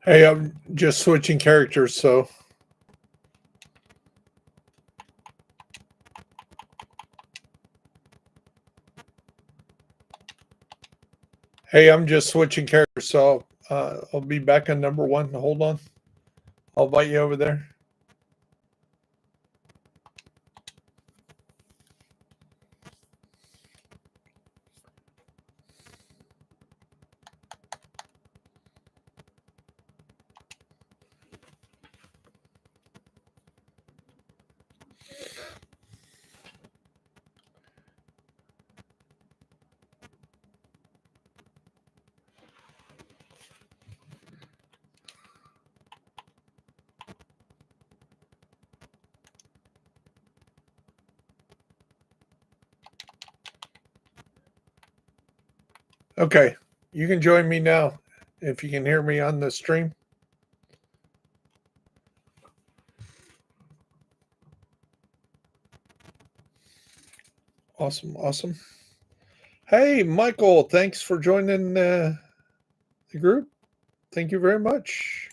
Hey, I'm just switching characters, so. Hey, I'm just switching characters, so I'll be back on number one. Hold on. I'll invite you over there. Okay, you can join me now if you can hear me on the stream. Awesome, awesome. Hey, Michael, thanks for joining the group. Thank you very much.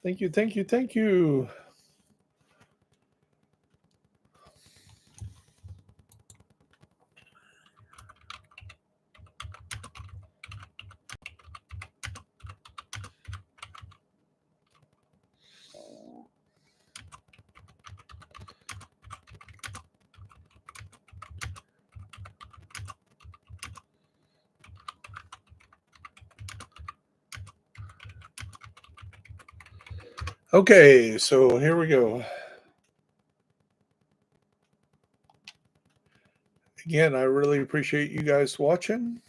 Thank you, thank you, thank you. Okay, so here we go. Again, I really appreciate you guys watching.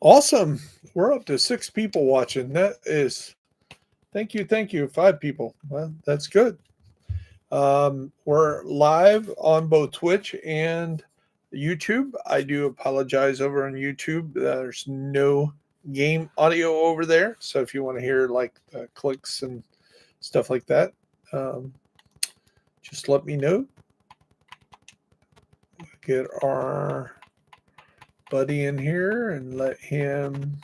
Awesome. We're up to 6 people watching. That is, thank you, thank you. 5 people. Well, that's good. We're live on both Twitch and YouTube. I do apologize over on YouTube. There's no game audio over there. So if you want to hear like the clicks and stuff like that, just let me know. Get our buddy in here and let him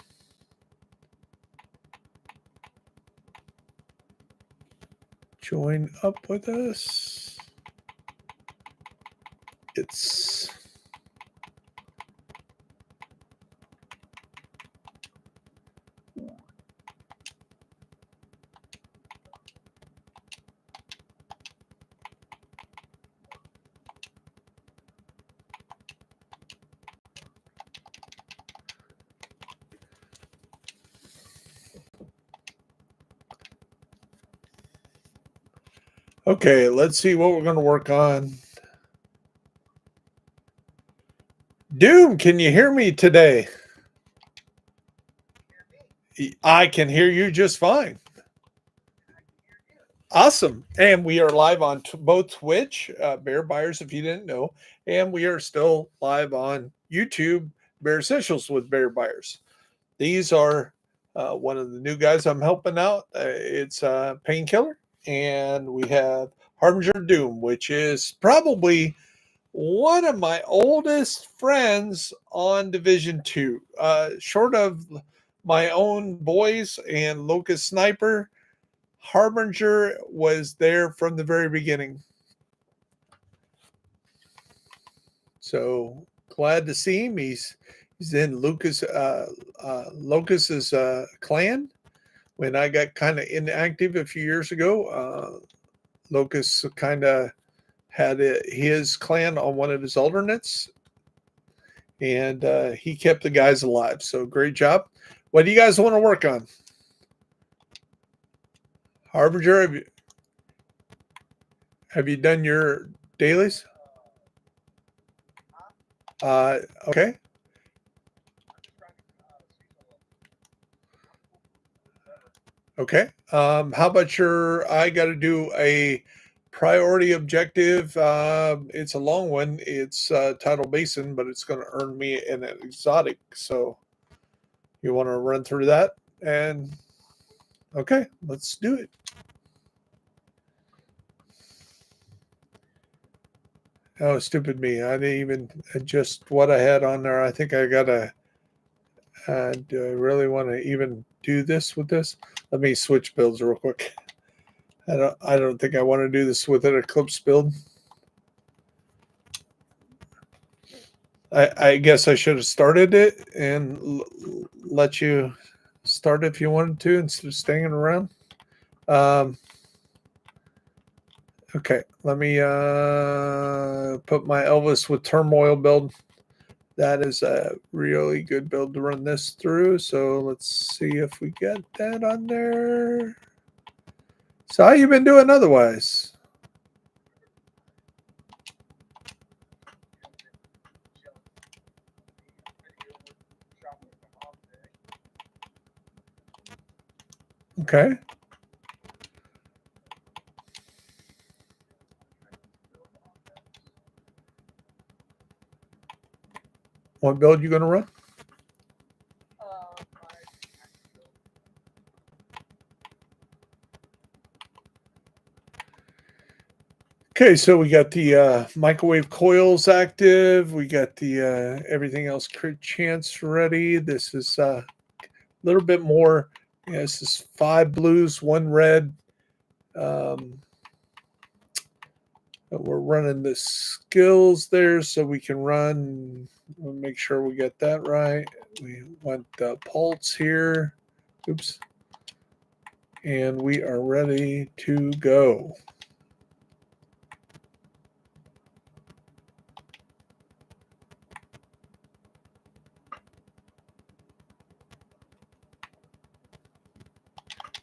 join up with us. It's okay. Let's see what we're going to work on. Doom, can you hear me today? I can hear you just fine. Awesome. And we are live on both Twitch, Bear Buyers, if you didn't know, and we are still live on YouTube, Bear Essentials with Bear Buyers. These are one of the new guys I'm helping out. It's Painkiller, and we have Harbinger Doom, which is probably one of my oldest friends on Division 2. Short of my own boys and Locust Sniper, Harbinger was there from the very beginning. So glad to see him. He's in Locust's clan. When I got kind of inactive a few years ago, Locust kind of had his clan on one of his alternates, and he kept the guys alive. So great job. What do you guys want to work on? Harbinger, have you done your dailies? Okay. Okay. How about I got to do a priority objective. It's a long one. It's Tidal Basin, but it's going to earn me an exotic. So you want to run through that? And okay, let's do it. Oh, stupid me. I didn't even adjust what I had on there. I think I got to, do I really want to even do this with this? Let me switch builds real quick. I don't think I want to do this with an Eclipse build. I guess I should have started it and let you start if you wanted to instead of staying around. Okay, let me put my Elvis with Turmoil build. That is a really good build to run this through. So let's see if we get that on there. So how you been doing otherwise? Okay. What build you going to run? Okay, so we got the microwave coils active. We got the everything else crit chance ready. This is a little bit more. Yeah, this is 5 blues, 1 red. We're running the skills there so we can run. We'll make sure we get that right. We want the pulse here. Oops. And we are ready to go.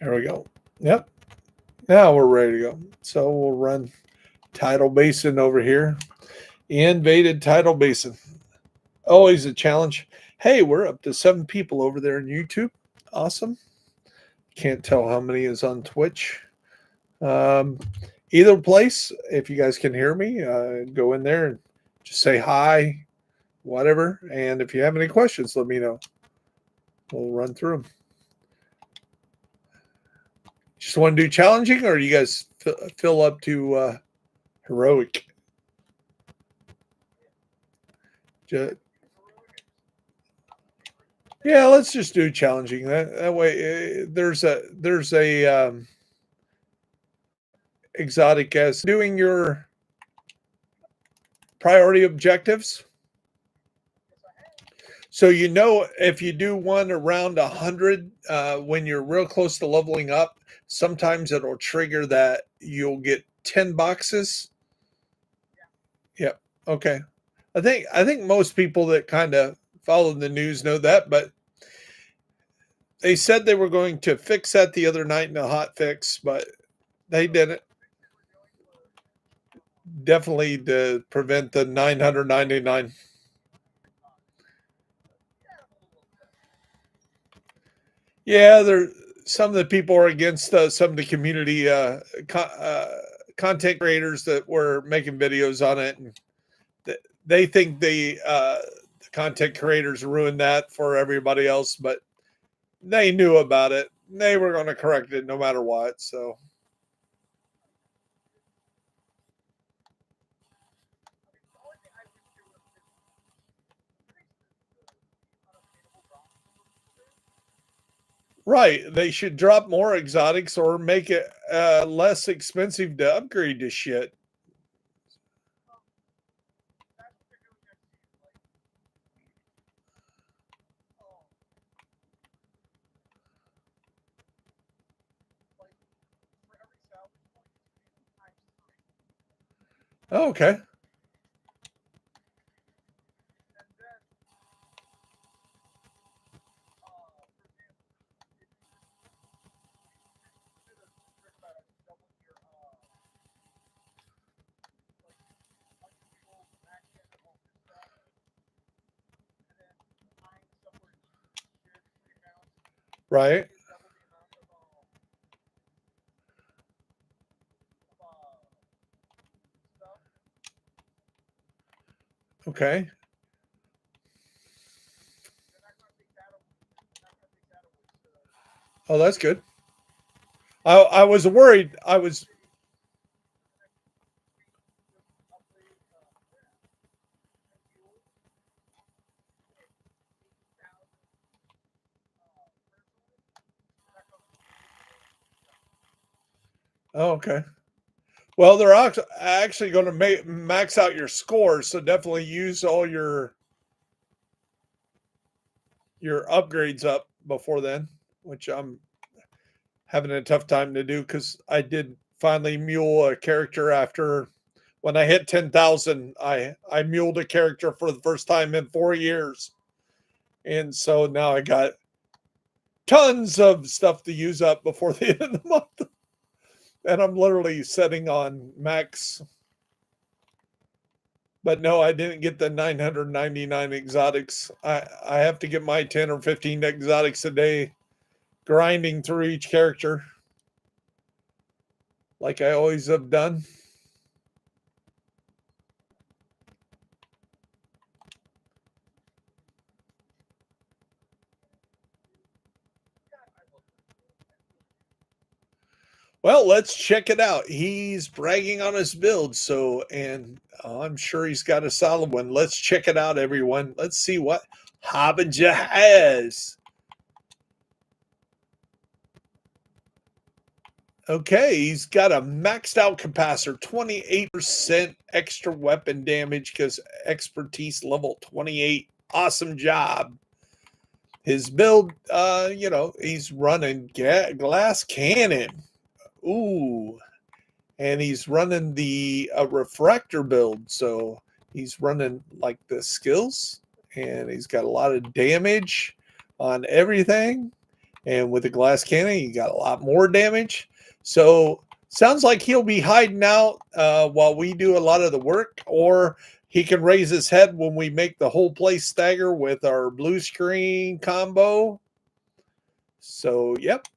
There we go. Yep. Now we're ready to go. So we'll run Tidal Basin over here. Invaded Tidal Basin. Always a challenge. Hey, we're up to 7 people over there on YouTube. Awesome. Can't tell how many is on Twitch. Either place, if you guys can hear me, go in there and just say hi, whatever. And if you have any questions, let me know. We'll run through them. Just want to do challenging, or you guys fill up to heroic? Yeah, let's just do challenging. That way, there's a exotic as doing your priority objectives. So you know, if you do one around 100, when you're real close to leveling up, sometimes it'll trigger that you'll get 10 boxes. Yep. Okay. I think most people that kind of follow the news know that, but they said they were going to fix that the other night in a hot fix, but they didn't. Definitely to prevent the 999. Yeah, there. Some of the people are against some of the community content creators that were making videos on it, and they think the content creators ruined that for everybody else, but they knew about it. They were going to correct it no matter what. So The only thing I wish they would have did increase the unobtainable bonuses. right, they should drop more exotics or make it less expensive to upgrade this shit. That's what they're doing next season. Oh, like for every salvage point, it's times 3. Oh, okay. And then, for example, if you did a trick about doubling your, like, unusual max hit and all this stuff, and then find somewhere shared between accounts, Right. you double the amount of stuff, Okay. they're not going to take that away. They're not going to take that away. So, Oh, that's good. I was worried. I was upgrade, fuel, 8,000, personally, they're not going to oh, okay. Well, they're actually going to max out your scores, so definitely use all your upgrades up before then, which I'm having a tough time to do because I did finally mule a character after when I hit 10,000. I muled a character for the first time in 4 years, and so now I got tons of stuff to use up before the end of the month, and I'm literally setting on max. But no, I didn't get the 999 exotics. I have to get my 10 or 15 exotics a day, grinding through each character like I always have done. Well, let's check it out. He's bragging on his build, so and I'm sure he's got a solid one. Let's check it out, everyone. Let's see what Hobbinger has. Okay, he's got a maxed out capacitor, 28% extra weapon damage because expertise level 28. Awesome job. His build, he's running glass cannon. Ooh, and he's running the refractor build. So he's running like the skills, and he's got a lot of damage on everything. And with the glass cannon, you got a lot more damage. So sounds like he'll be hiding out while we do a lot of the work, or he can raise his head when we make the whole place stagger with our blue screen combo. So, yep,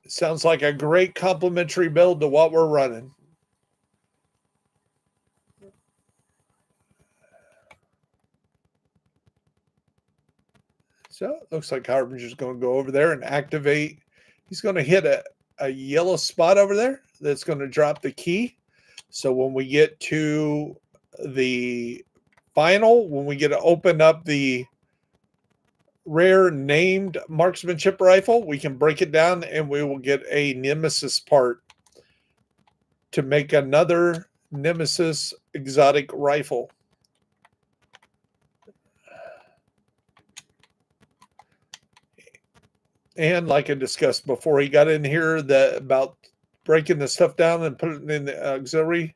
sounds like a great complementary build to what we're running. So it looks like Harbinger's going to go over there and activate. He's going to hit a yellow spot over there that's going to drop the key. So when we get to the final, when we get to open up the rare named marksmanship rifle, we can break it down and we will get a Nemesis part to make another Nemesis exotic rifle. And like I discussed before he got in here, that about breaking the stuff down and putting it in the auxiliary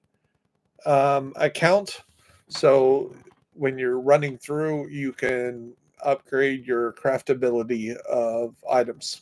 account. So when you're running through, you can upgrade your craftability of items.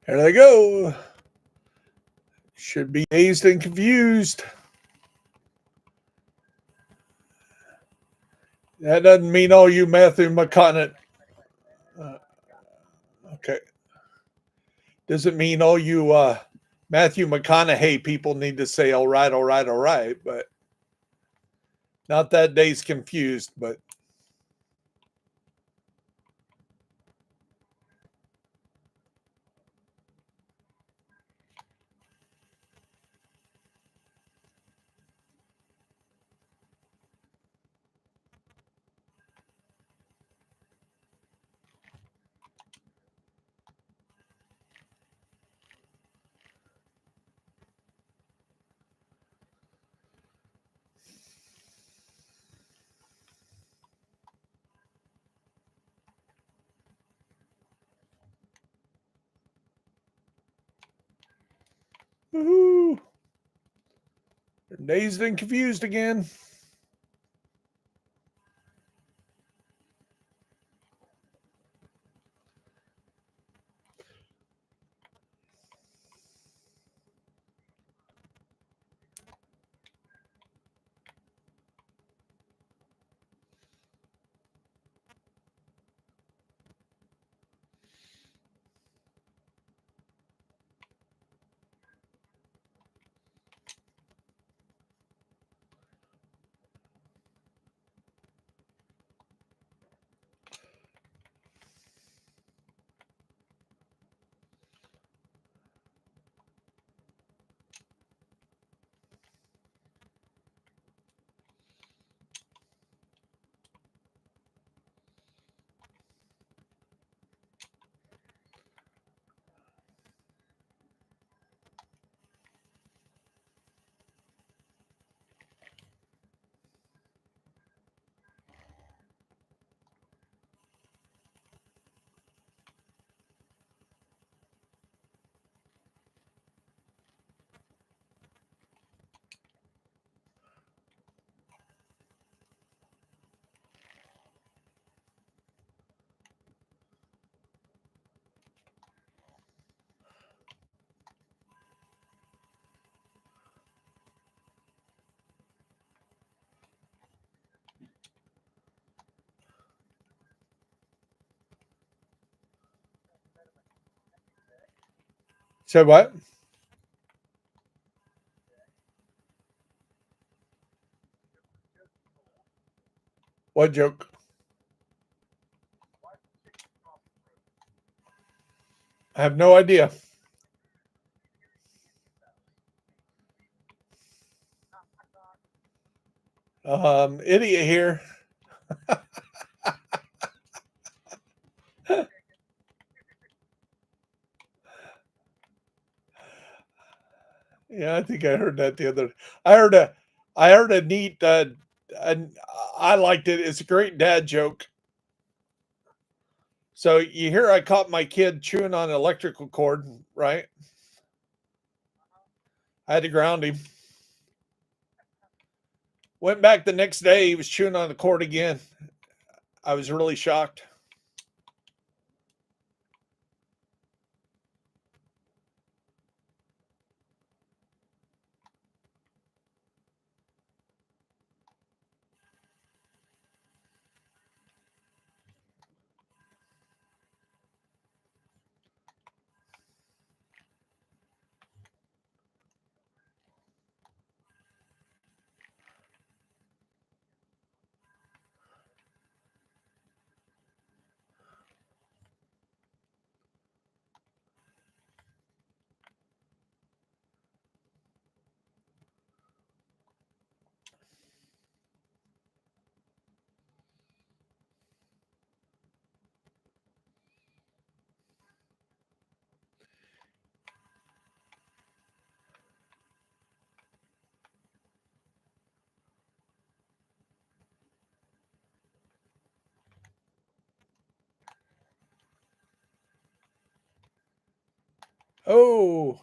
Here they go. Should be dazed and confused. That doesn't mean all you Matthew McConaughey. Okay. Doesn't mean all you Matthew McConaughey people need to say all right, all right, all right, but not that day's confused, but woohoo. They're dazed and confused again. Say what? What joke? I have no idea. Idiot here. Yeah, I think I heard that the other. I heard a neat. And I liked it. It's a great dad joke. So you hear I caught my kid chewing on an electrical cord, right? I had to ground him. Went back the next day. He was chewing on the cord again. I was really shocked. Oh,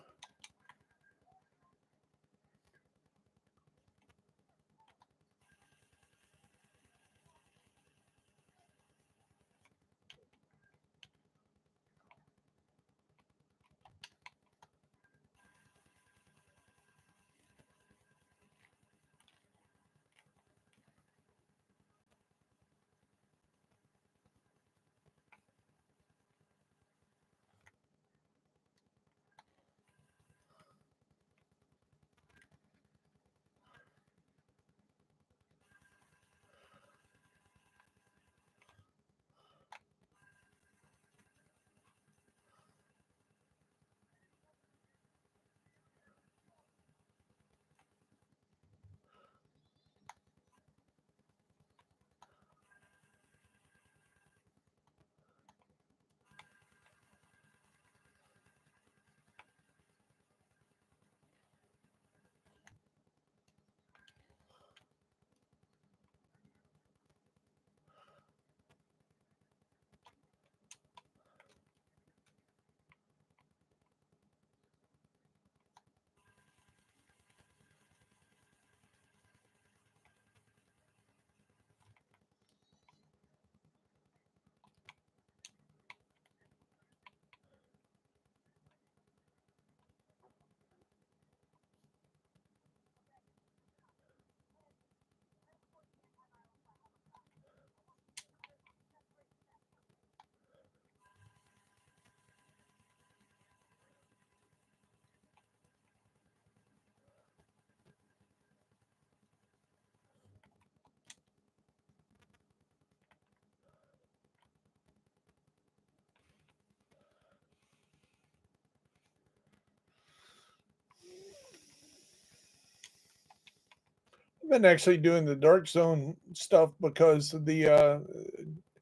been actually doing the dark zone stuff because of the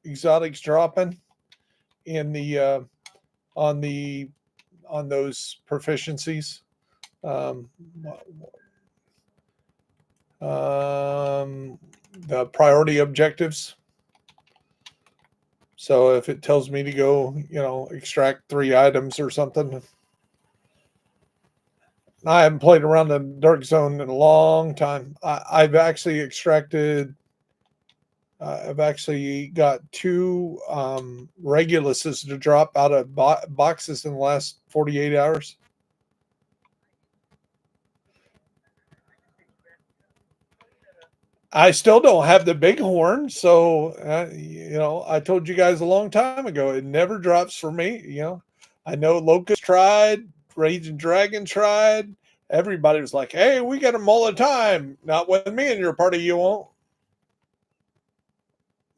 exotics dropping in the on the on those proficiencies. Um, the priority objectives. So if it tells me to go, extract 3 items or something, I haven't played around the dark zone in a long time. I've actually extracted. I've actually got 2 Reguluses to drop out of boxes in the last 48 hours. I still don't have the bighorn, so I told you guys a long time ago it never drops for me. I know Locust tried, Raging Dragon tried. Everybody was like, "Hey, we get them all the time." Not with me in your party, you won't.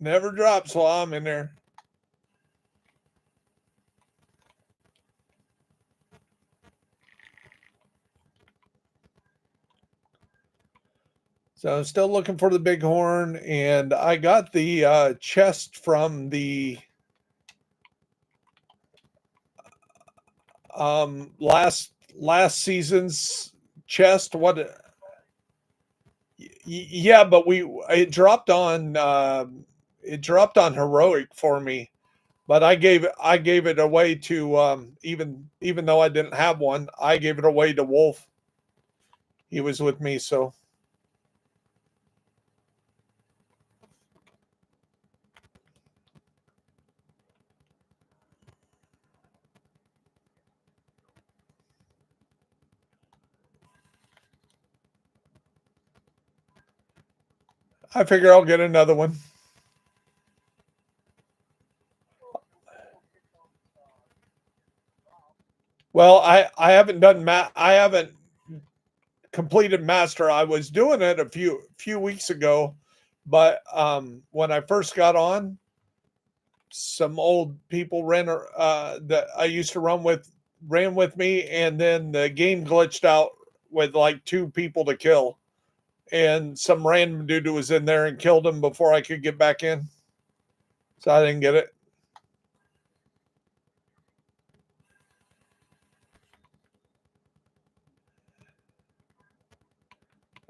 Never drops while I'm in there. So I'm still looking for the bighorn, and I got the chest from the last season's chest. Yeah, but it dropped on heroic for me, but I gave it away to even though I didn't have one, I gave it away to Wolf. He was with me, so I figure I'll get another one. Well, I haven't I haven't completed master. I was doing it a few weeks ago, but when I first got on, some old people that I used to ran with me, and then the game glitched out with like 2 people to kill, and some random dude was in there and killed him before I could get back in, so I didn't get it.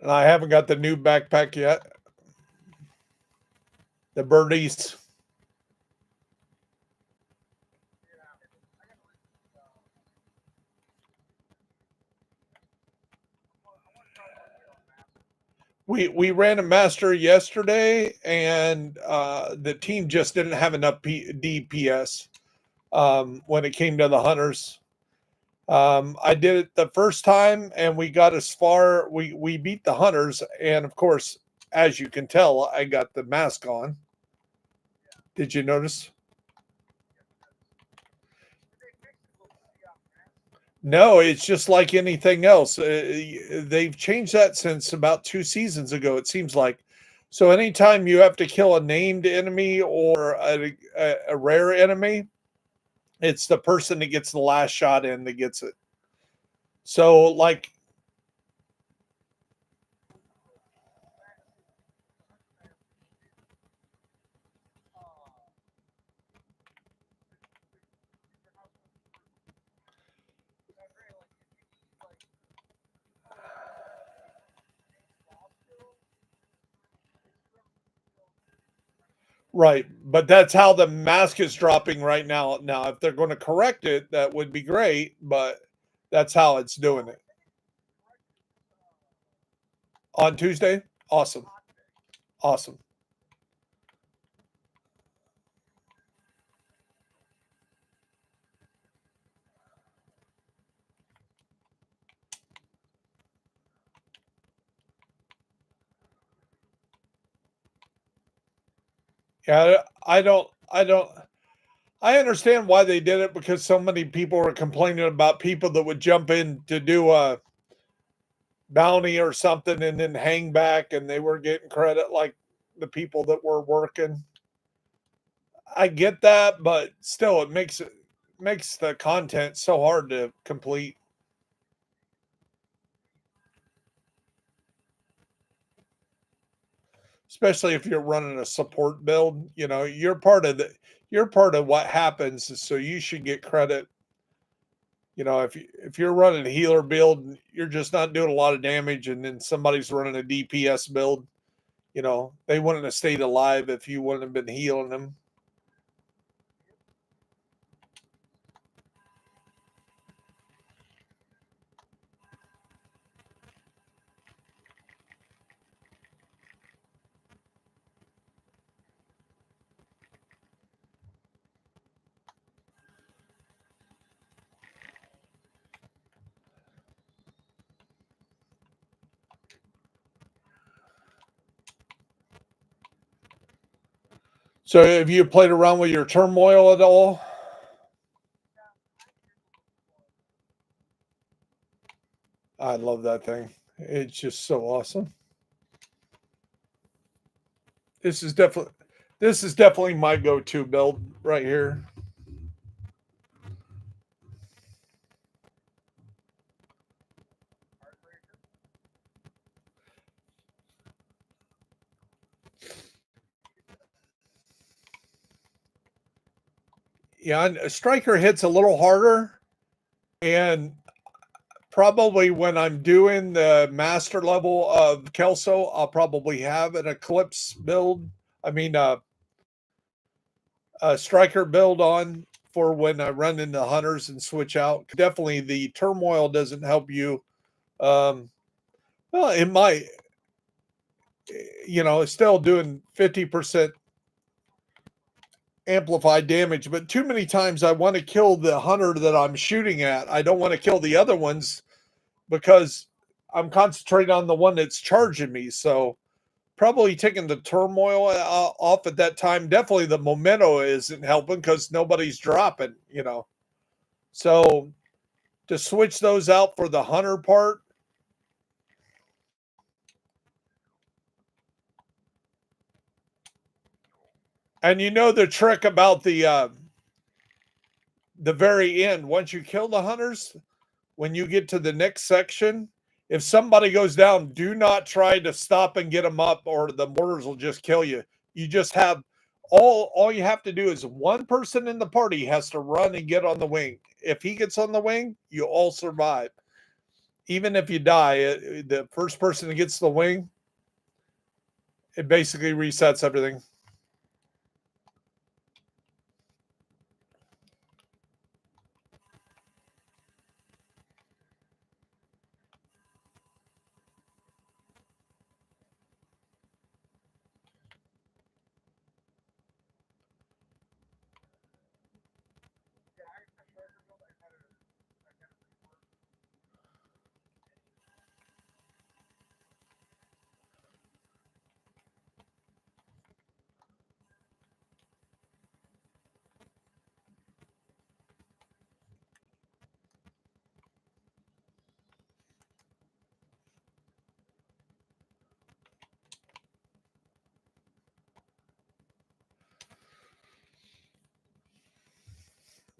And I haven't got the new backpack yet. The birdies. We ran a master yesterday, and the team just didn't have enough DPS when it came to the hunters. I did it the first time, and we got as far. We beat the hunters, and of course, as you can tell, I got the mask on. Did you notice? No, it's just like anything else. They've changed that since about 2 seasons ago, it seems like. So anytime you have to kill a named enemy or a rare enemy, it's the person that gets the last shot in that gets it. So, like, right, but that's how the mask is dropping right now. Now, if they're going to correct it, that would be great, but that's how it's doing it. On Tuesday? Awesome. Awesome. Yeah, I understand why they did it, because so many people were complaining about people that would jump in to do a bounty or something and then hang back, and they were getting credit like the people that were working. I get that, but still it makes the content so hard to complete. especially if you're running a support build. You know, you're part of what happens, so you should get credit. You know, if you're running a healer build, you're just not doing a lot of damage, and then somebody's running a DPS build. You know, they wouldn't have stayed alive if you wouldn't have been healing them. So have you played around with your turmoil at all? I love that thing. It's just so awesome. This is definitely my go-to build right here. Yeah, and a striker hits a little harder, and probably when I'm doing the master level of Kelso, I'll probably have an Eclipse build. I mean, a striker build on for when I run into hunters and switch out. Definitely, the turmoil doesn't help you. Well, it might. You know, it's still doing 50% amplified damage, but too many times I want to kill the hunter that I'm shooting at. I don't want to kill the other ones because I'm concentrating on the one that's charging me. So probably taking the turmoil off at that time. Definitely the memento isn't helping because nobody's dropping, you know. So to switch those out for the hunter part. And you know the trick about the very end, once you kill the hunters, when you get to the next section, if somebody goes down, do not try to stop and get them up, or the mortars will just kill you. You just have all you have to do is one person in the party has to run and get on the wing. If he gets on the wing, you all survive. Even if you die, the first person that gets the wing, it basically resets everything.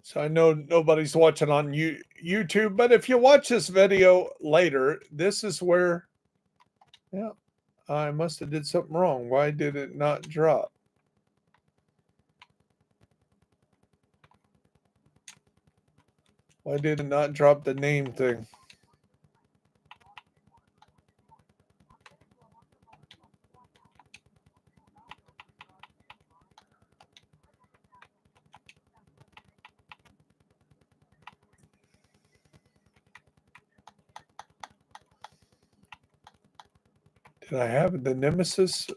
So I know nobody's watching on YouTube, but if you watch this video later, this is where, yeah, I must have did something wrong. Why did it not drop? Why did it not drop the name thing? Did I have the Nemesis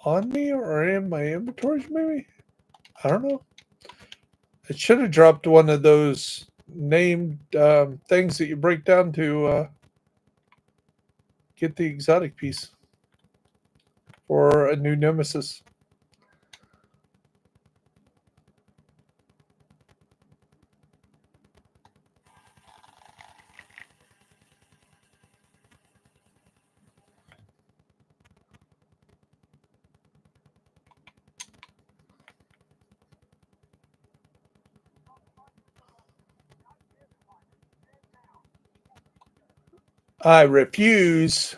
on me or in my inventories maybe? I don't know. It should have dropped one of those named things that you break down to get the exotic piece for a new Nemesis. I refuse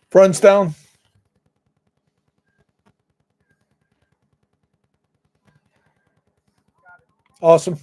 Front's down. Awesome.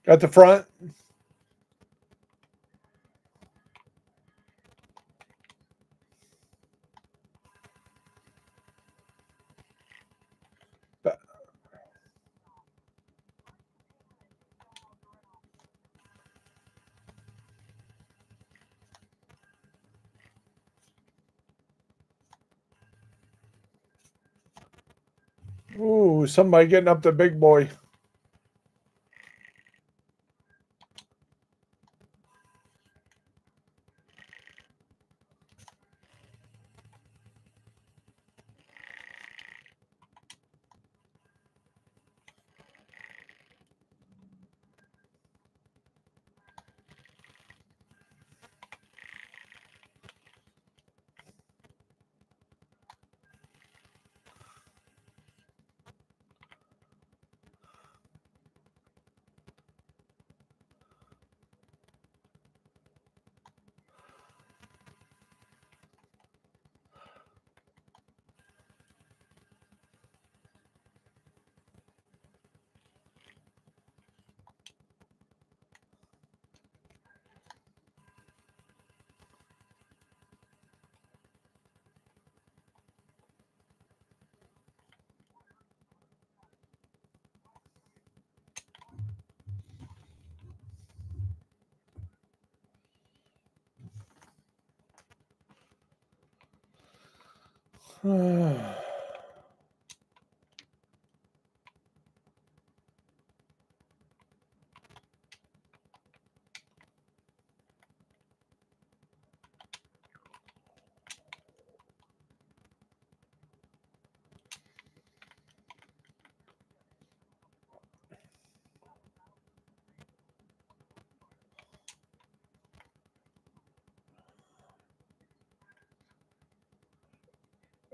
Got the front. Ooh, somebody getting up the big boy.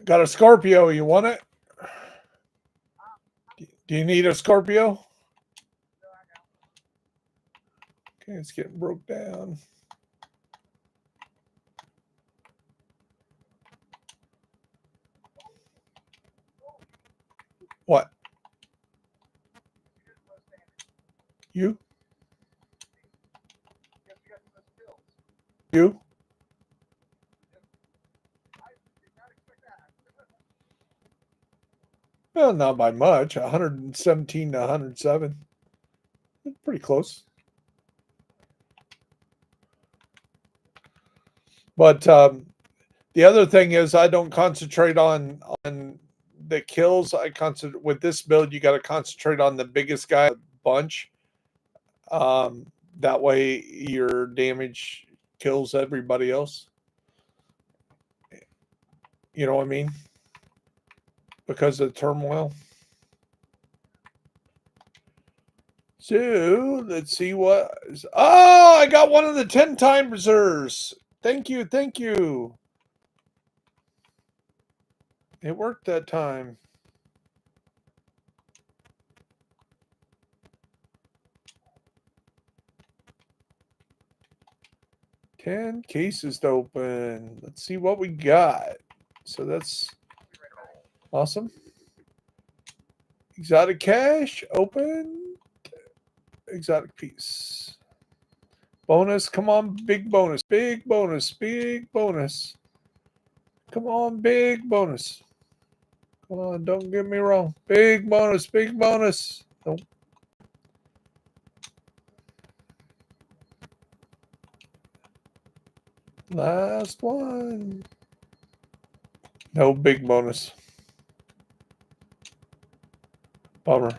Got a Scorpio. You want it? Do you need a Scorpio? Okay, it's getting broke down. What? You? You? Well, not by much. 117 to 107. Pretty close. But the other thing is, I don't concentrate on the kills. I concentrate with this build. You got to concentrate on the biggest guy bunch. That way, your damage kills everybody else. You know what I mean? Because of the turmoil. So let's see what. Oh, I got one of the 10 time reserves. Thank you. Thank you. It worked that time. Ten cases to open. Let's see what we got. So that's awesome. Exotic cash open. Exotic piece. Bonus. Come on, big bonus. Big bonus. Big bonus. Come on, big bonus. Come on, don't get me wrong. Big bonus, big bonus. Nope. Last one. No big bonus. Bummer.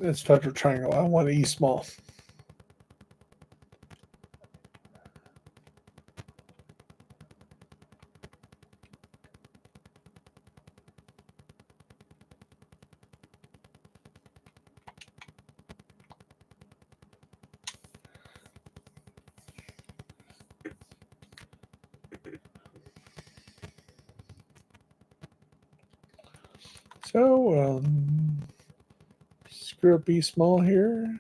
It's Federal Triangle. I want E small. So, screw up E small here.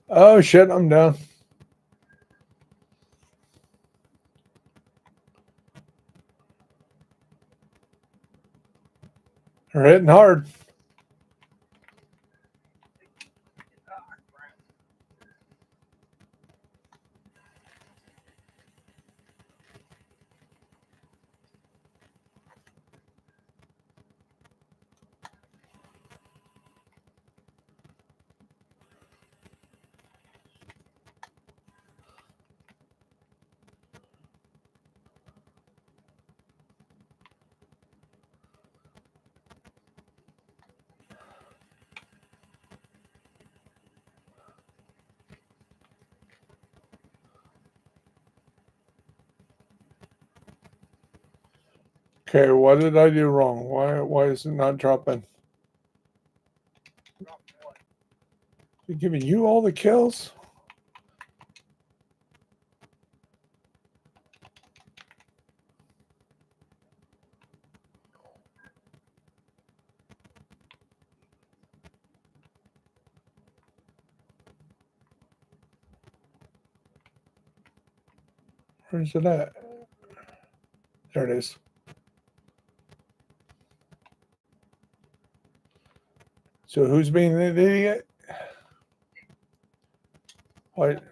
Oh shit, I'm down. They're hitting hard. Okay, what did I do wrong? Why is it not dropping? They're giving you all the kills? Where's it at? There it is. So who's being an idiot? What?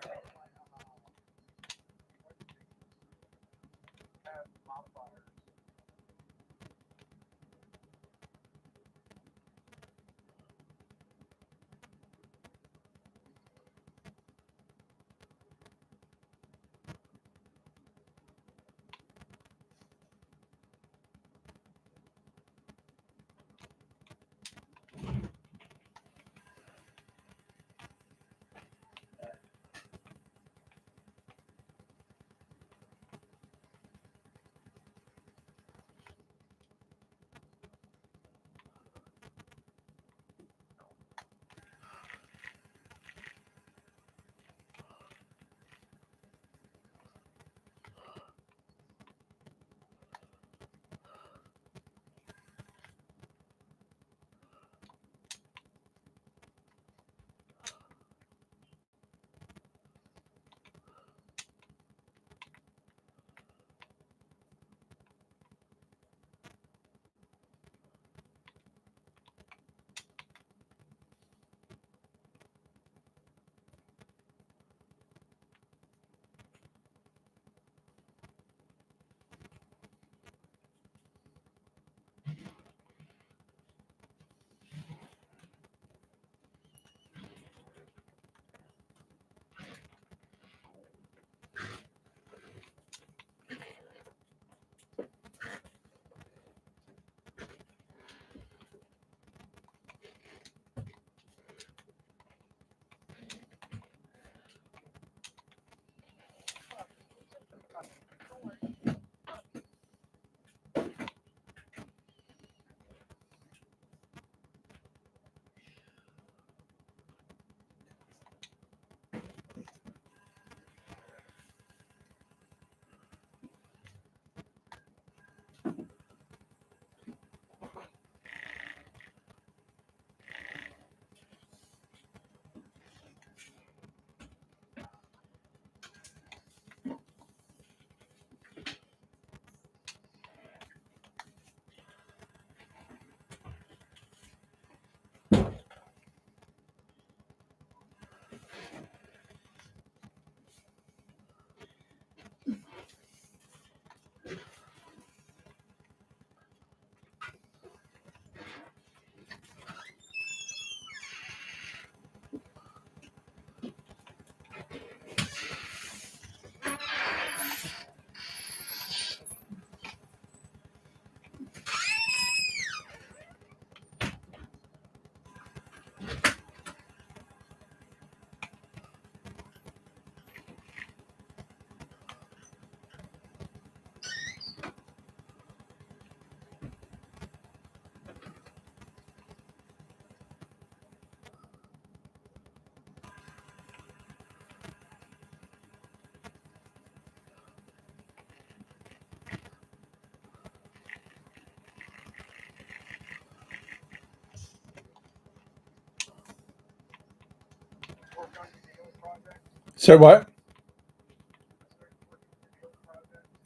Say what?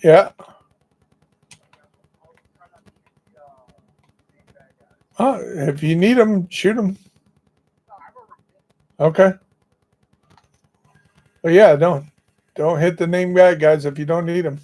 Yeah. Oh, if you need them, shoot them. Okay. Well, yeah, don't hit the name bad guys if you don't need them.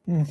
Hmm.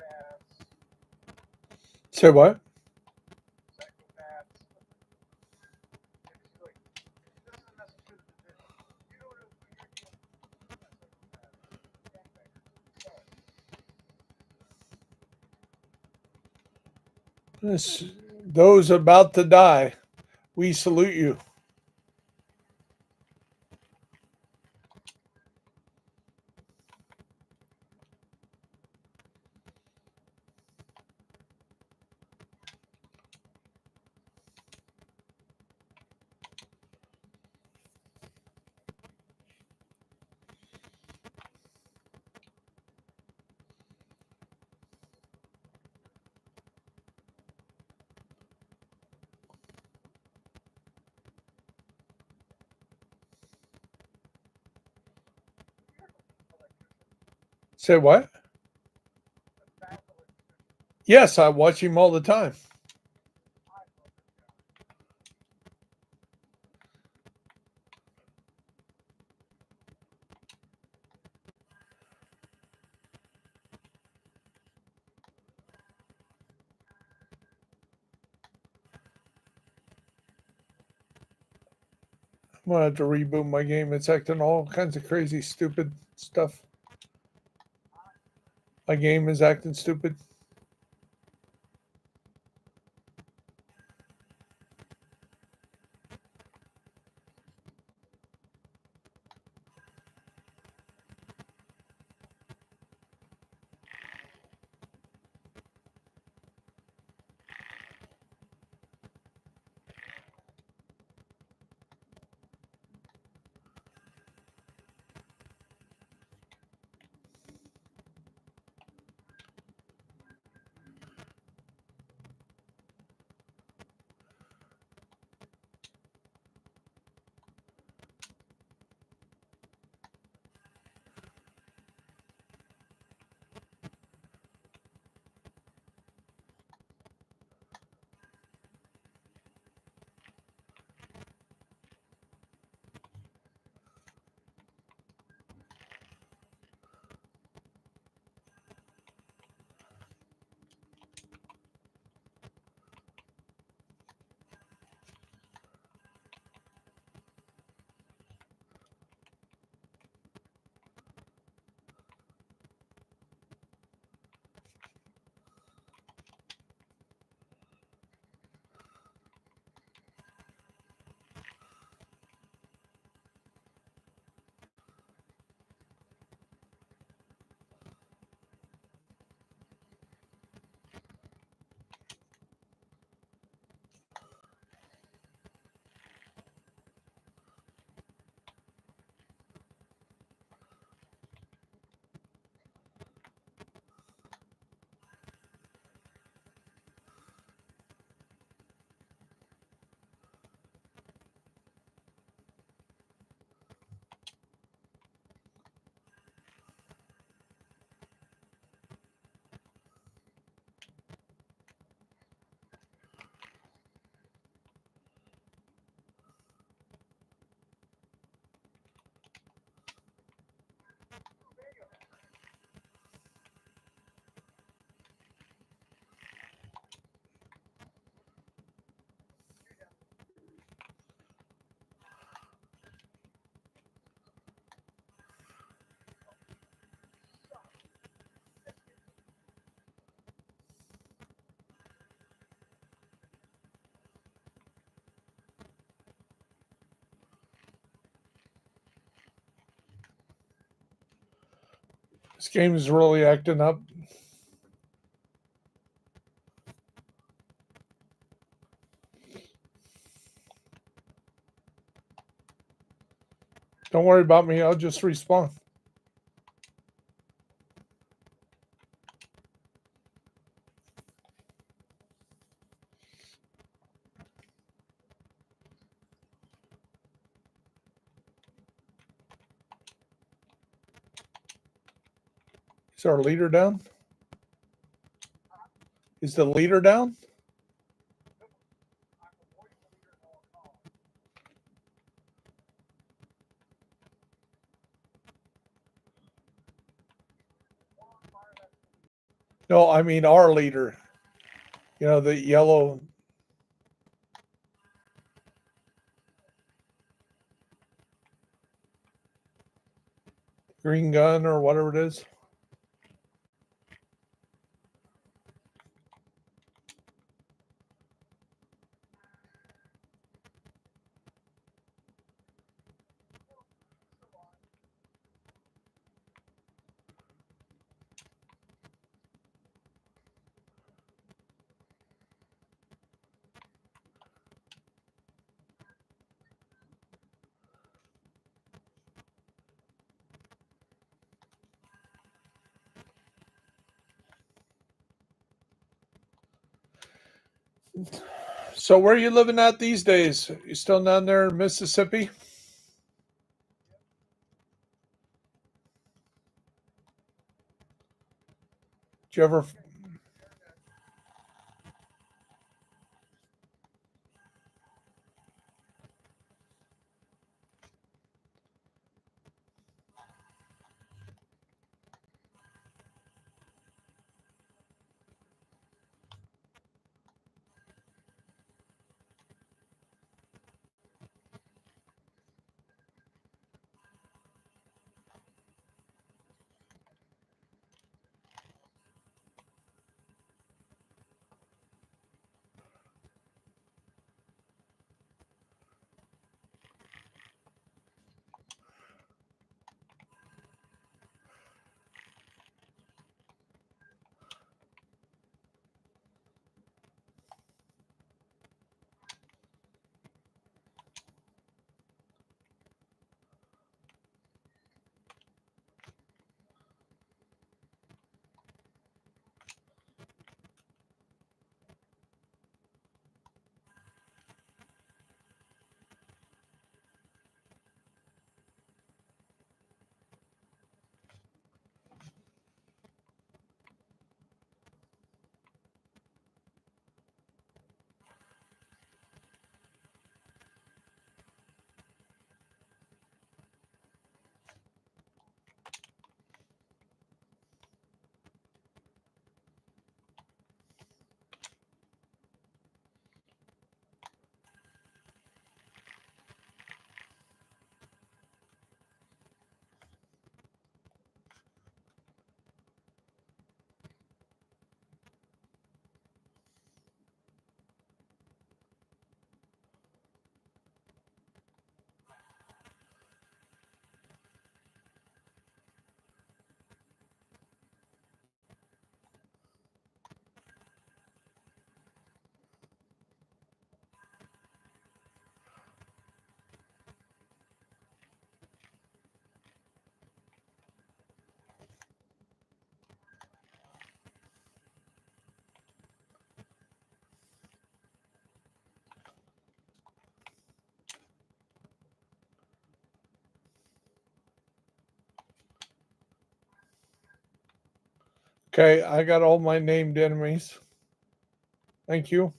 psychopaths, Say what? psychopaths. And it's like, this is a message to the division. You don't know who you're dealing with. Psychopaths, gangbangers, son. Those about to die, we salute you. Say what? Yes, I watch him all the time. I'm gonna have to reboot my game. It's acting all kinds of crazy, stupid stuff. My game is acting stupid. This game is really acting up. Don't worry about me. I'll just respawn. Is our leader down? Is the leader down? No, I mean our leader. You know, the yellow. Green gun or whatever it is. So where are you living at these days? You still down there in Mississippi? Did you ever? Okay, I got all my named enemies. Thank you.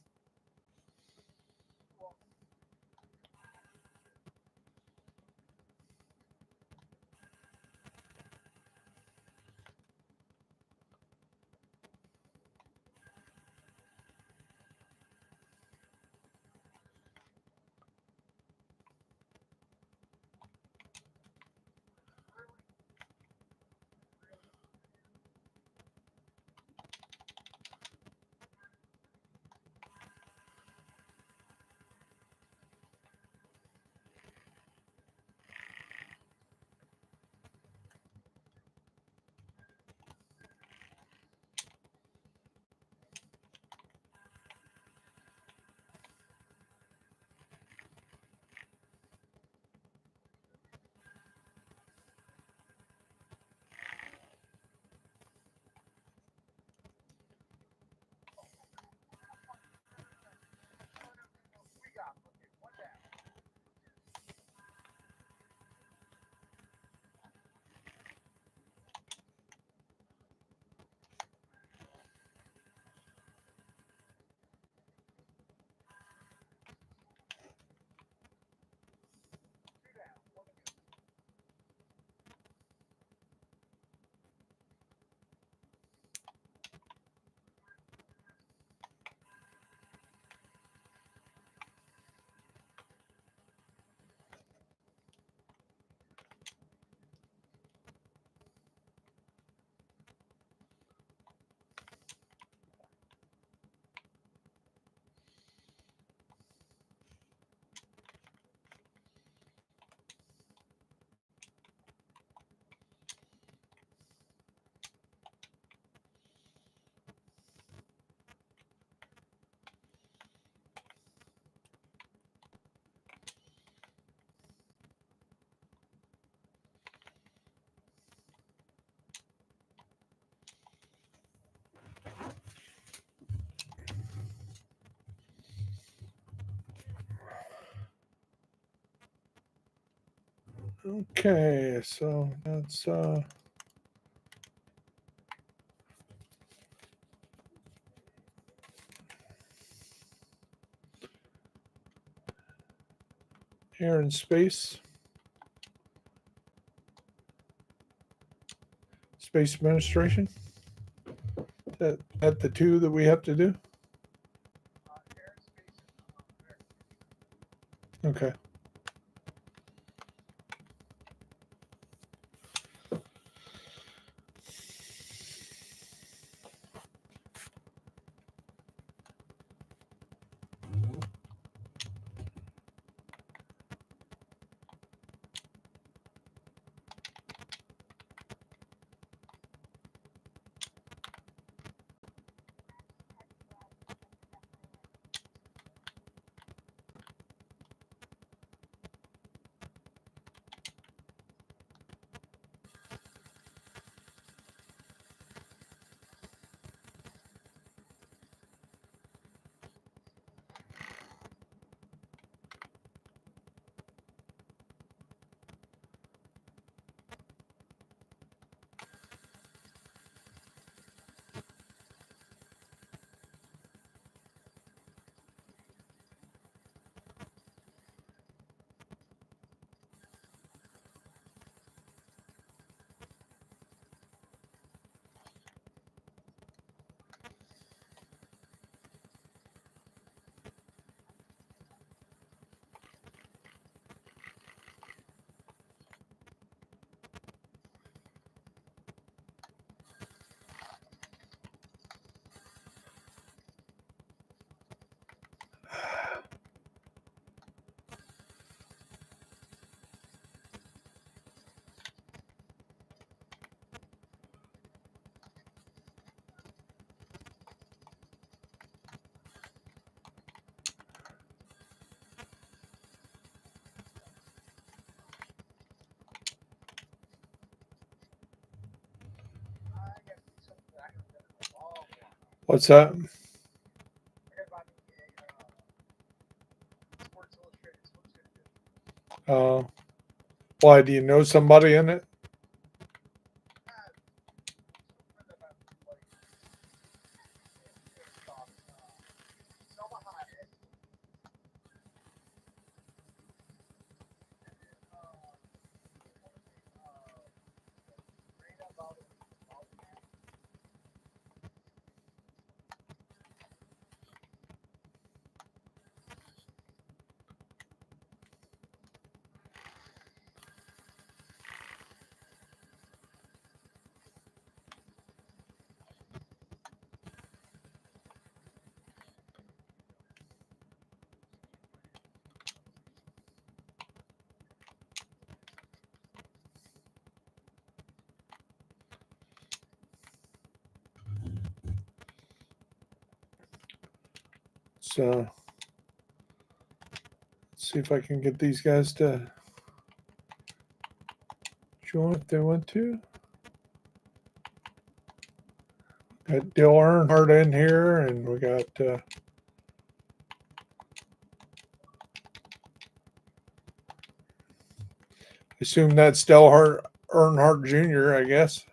Okay, so that's air and space. Space administration. That the two that we have to do? Aerospace and American. Okay. I got something that I haven't done in a long while. What's that? I got about a Sports Illustrated swimsuit. Why do you know somebody in it? Selma Hayek. Rena Baldwin. So let's see if I can get these guys to join if they want to. Got Dale Earnhardt in here, and we got assume that's Dale Earnhardt Jr., I guess.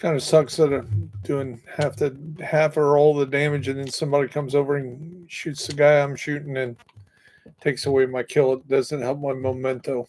Kind of sucks that I'm doing half or all the damage, and then somebody comes over and shoots the guy I'm shooting and takes away my kill. It doesn't help my memento.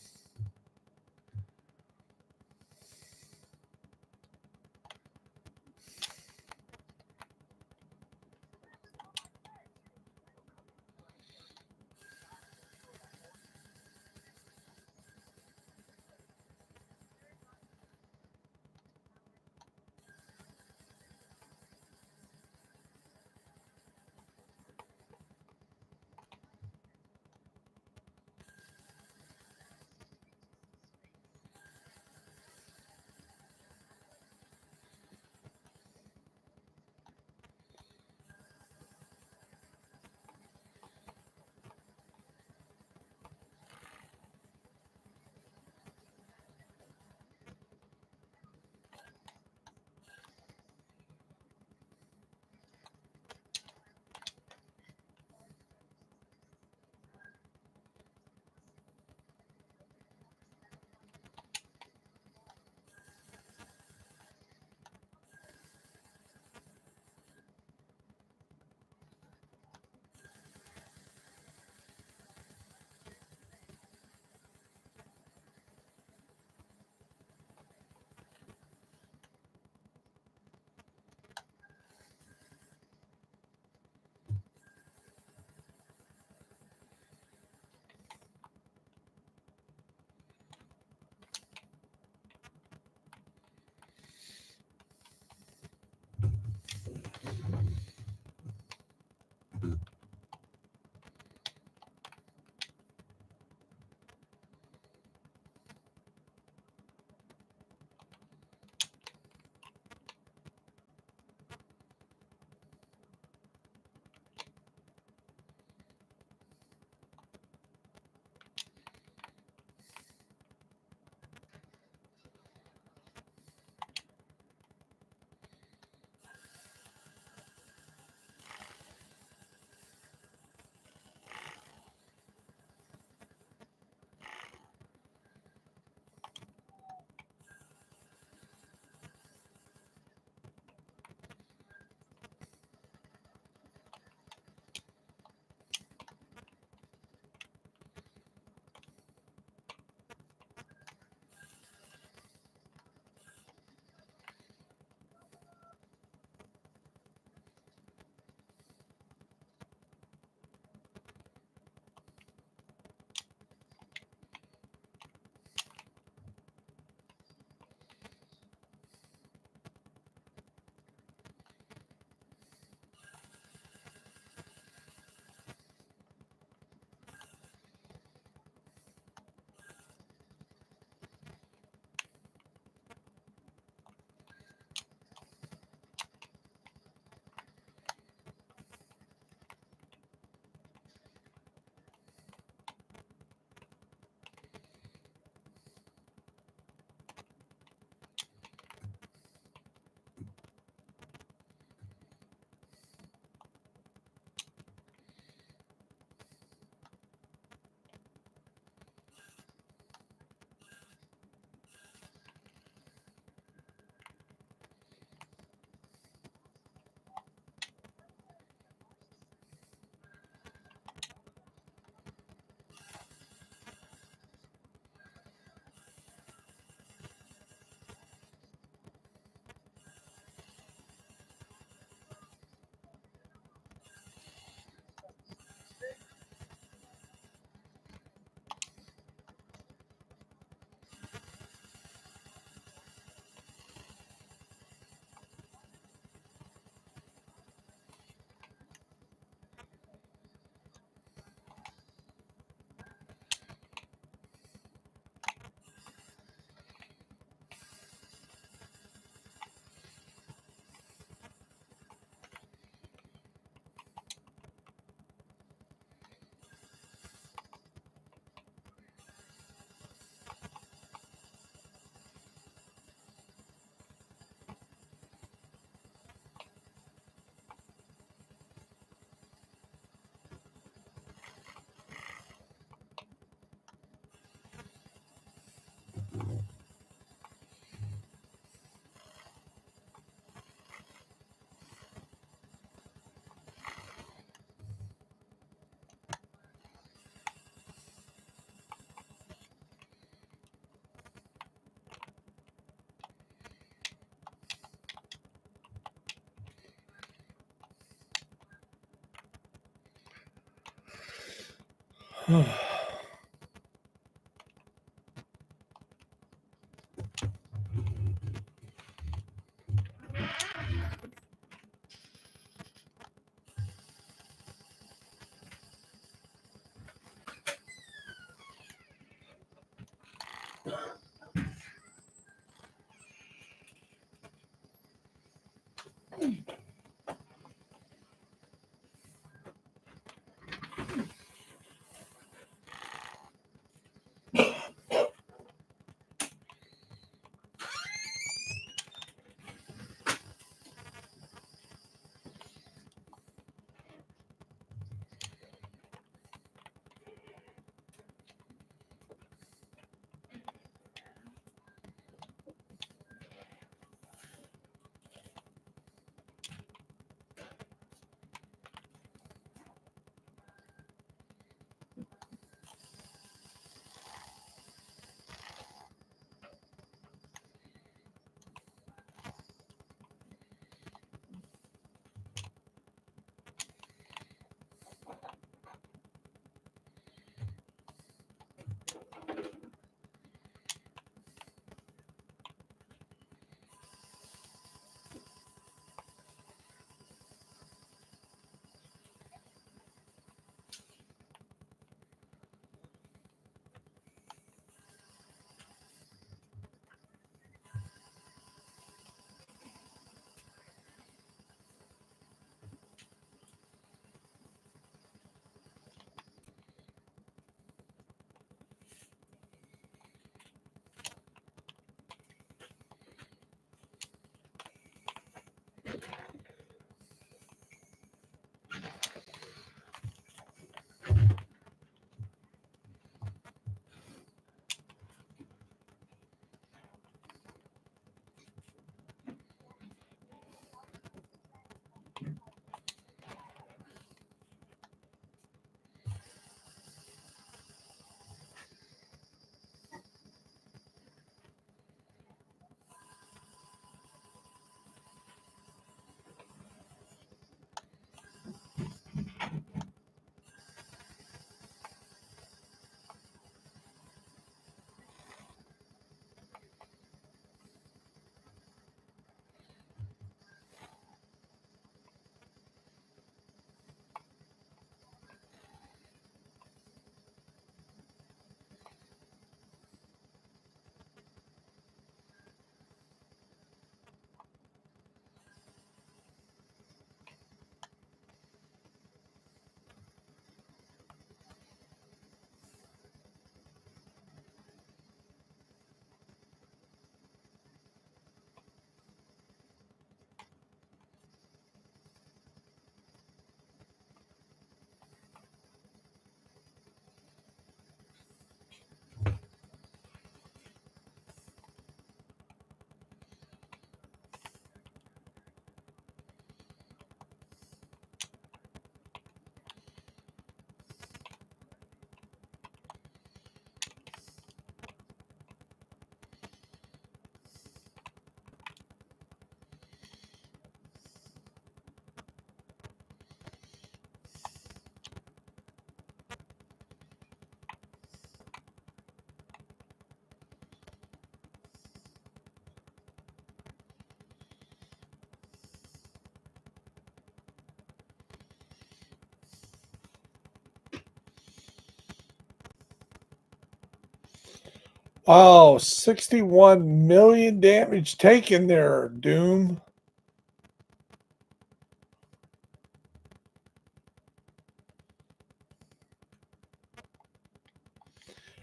Wow, 61 million damage taken there, Doom.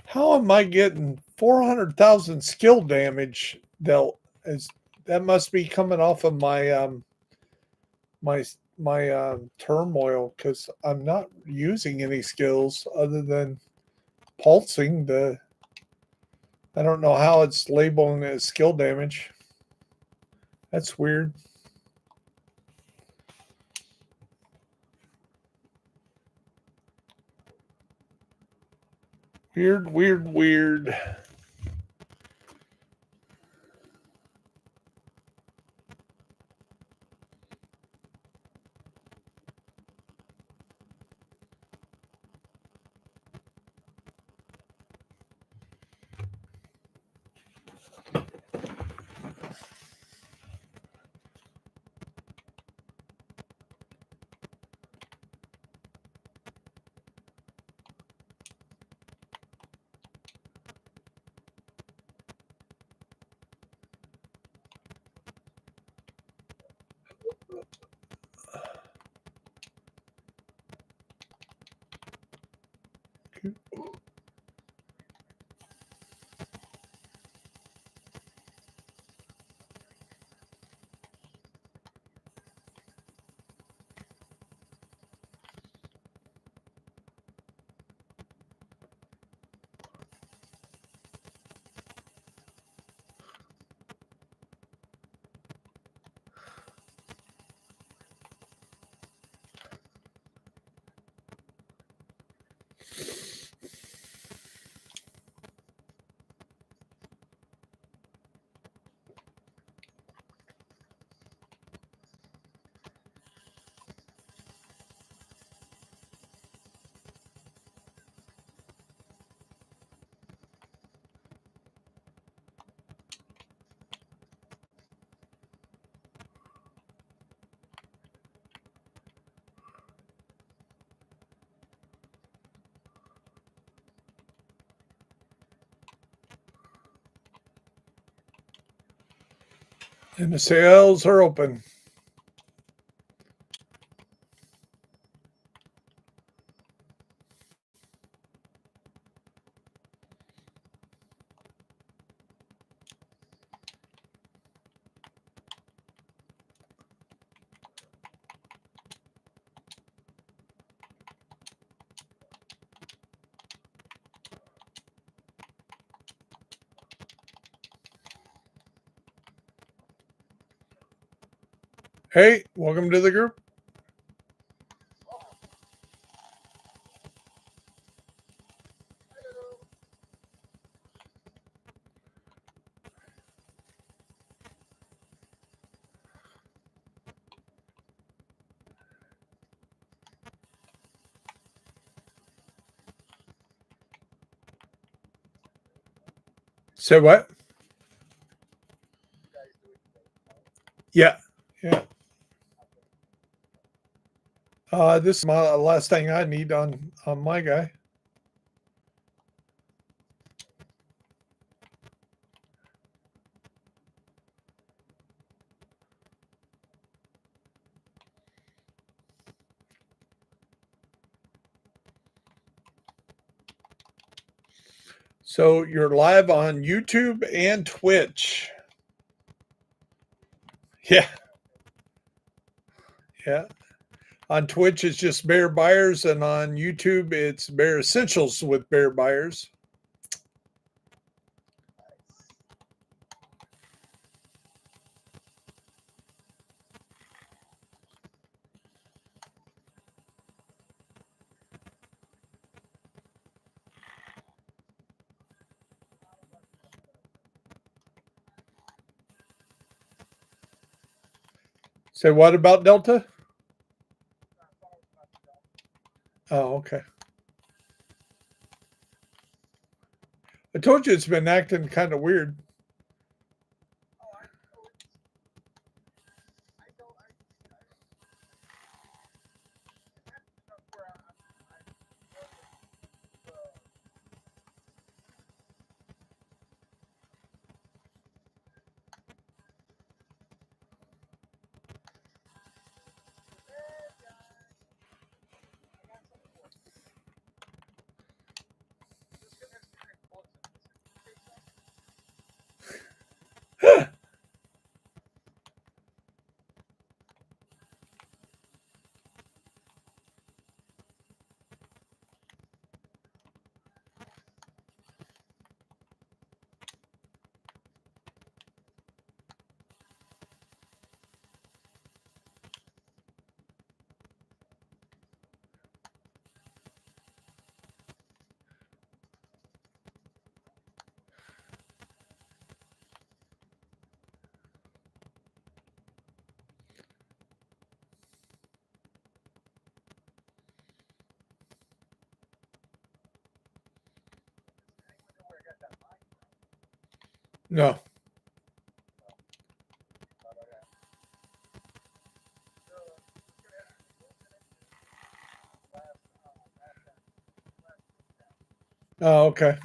How am I getting 400,000 skill damage dealt? That must be coming off of my turmoil, because I'm not using any skills other than pulsing. I don't know how it's labeling it as skill damage. That's weird. Weird, weird, weird. Okay. And the sales are open. Hey, welcome to the group. Say what? Yeah. Yeah. This is my last thing I need on my guy. So you're live on YouTube and Twitch. Yeah. Yeah. On Twitch, it's just Bear Buyers, and on YouTube, it's Bear Essentials with Bear Buyers. So what about Delta? Oh, okay. I told you it's been acting kind of weird. No. Oh, okay.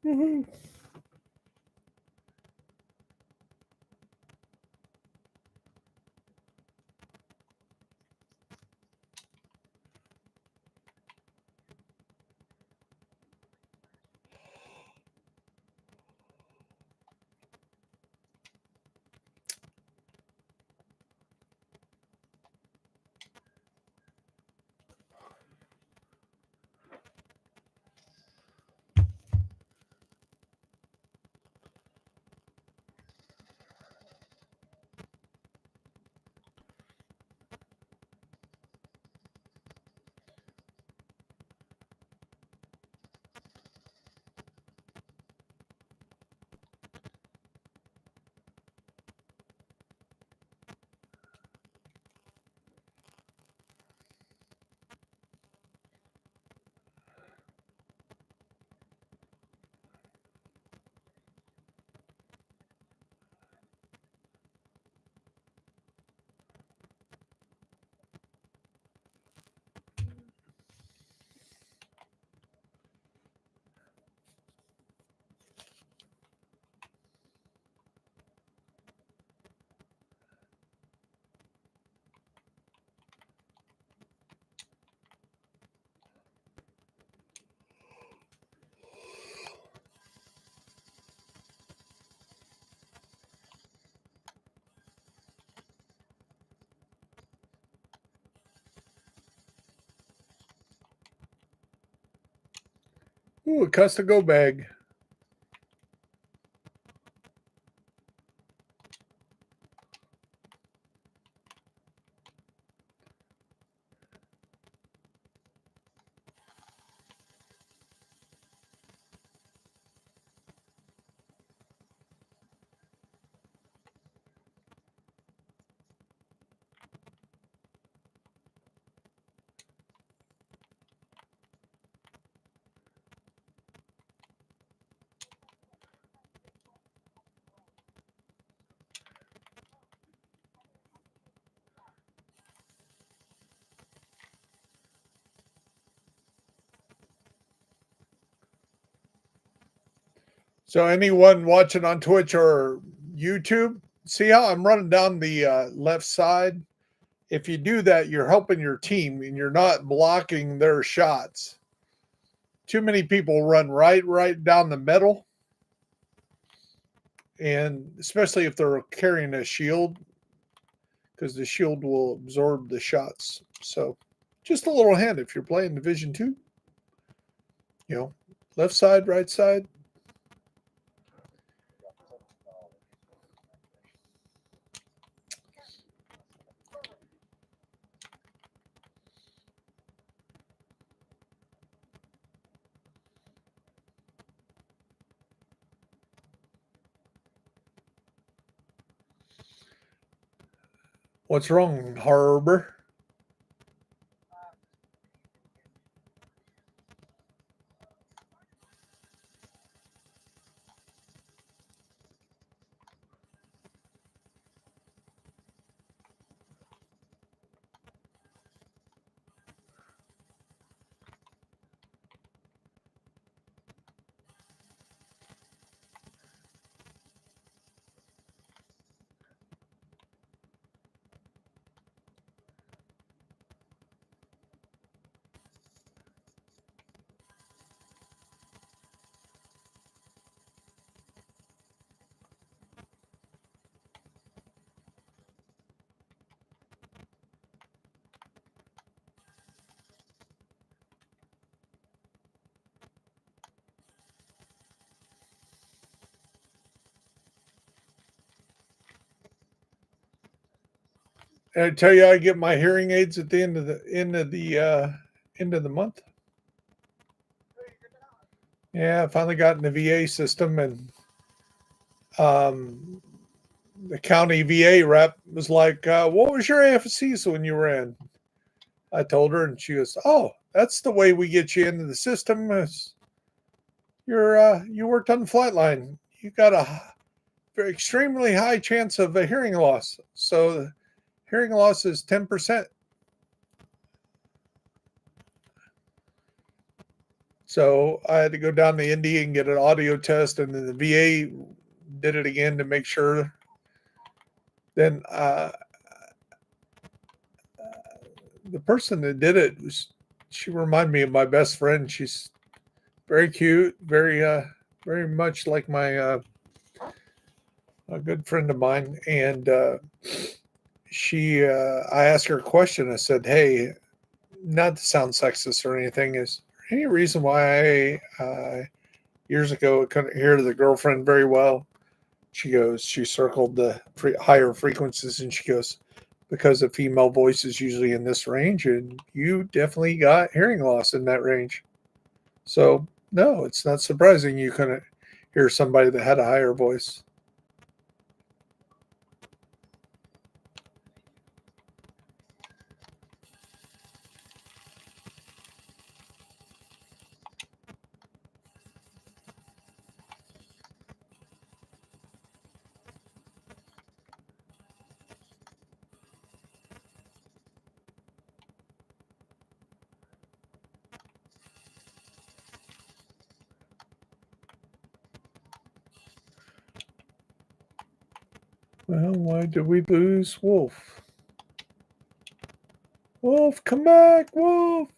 Woohoo. Ooh, a custom go bag. So anyone watching on Twitch or YouTube, see how I'm running down the left side? If you do that, you're helping your team and you're not blocking their shots. Too many people run right down the middle. And especially if they're carrying a shield, because the shield will absorb the shots. So just a little hint if you're playing Division 2, left side, right side. What's wrong, Harbor? And I tell you, I get my hearing aids at the end of the month. Yeah, I finally got in the VA system, and the county VA rep was like, "What was your AFCs when you were in?" I told her, and she goes, "Oh, that's the way we get you into the system. Is you worked on the flight line. You got a very extremely high chance of a hearing loss. So hearing loss is 10%. So I had to go down to Indy and get an audio test, and then the VA did it again to make sure. Then the person that did it was, she reminded me of my best friend. She's very cute, very much like my a good friend of mine, and I asked her a question. I said, "Hey, not to sound sexist or anything, is there any reason why I years ago couldn't hear the girlfriend very well?" She goes, she circled the higher frequencies, and she goes, because the female voice is usually in this range, and you definitely got hearing loss in that range. So no, it's not surprising you couldn't hear somebody that had a higher voice. Well, why did we lose Wolf? Wolf, come back, Wolf.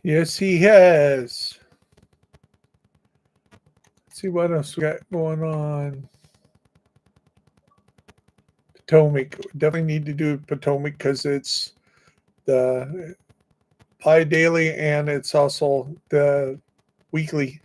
Yes, he has. Let's see what else we got going on. Potomac. Definitely need to do Potomac because it's the Pi Daily and it's also the weekly.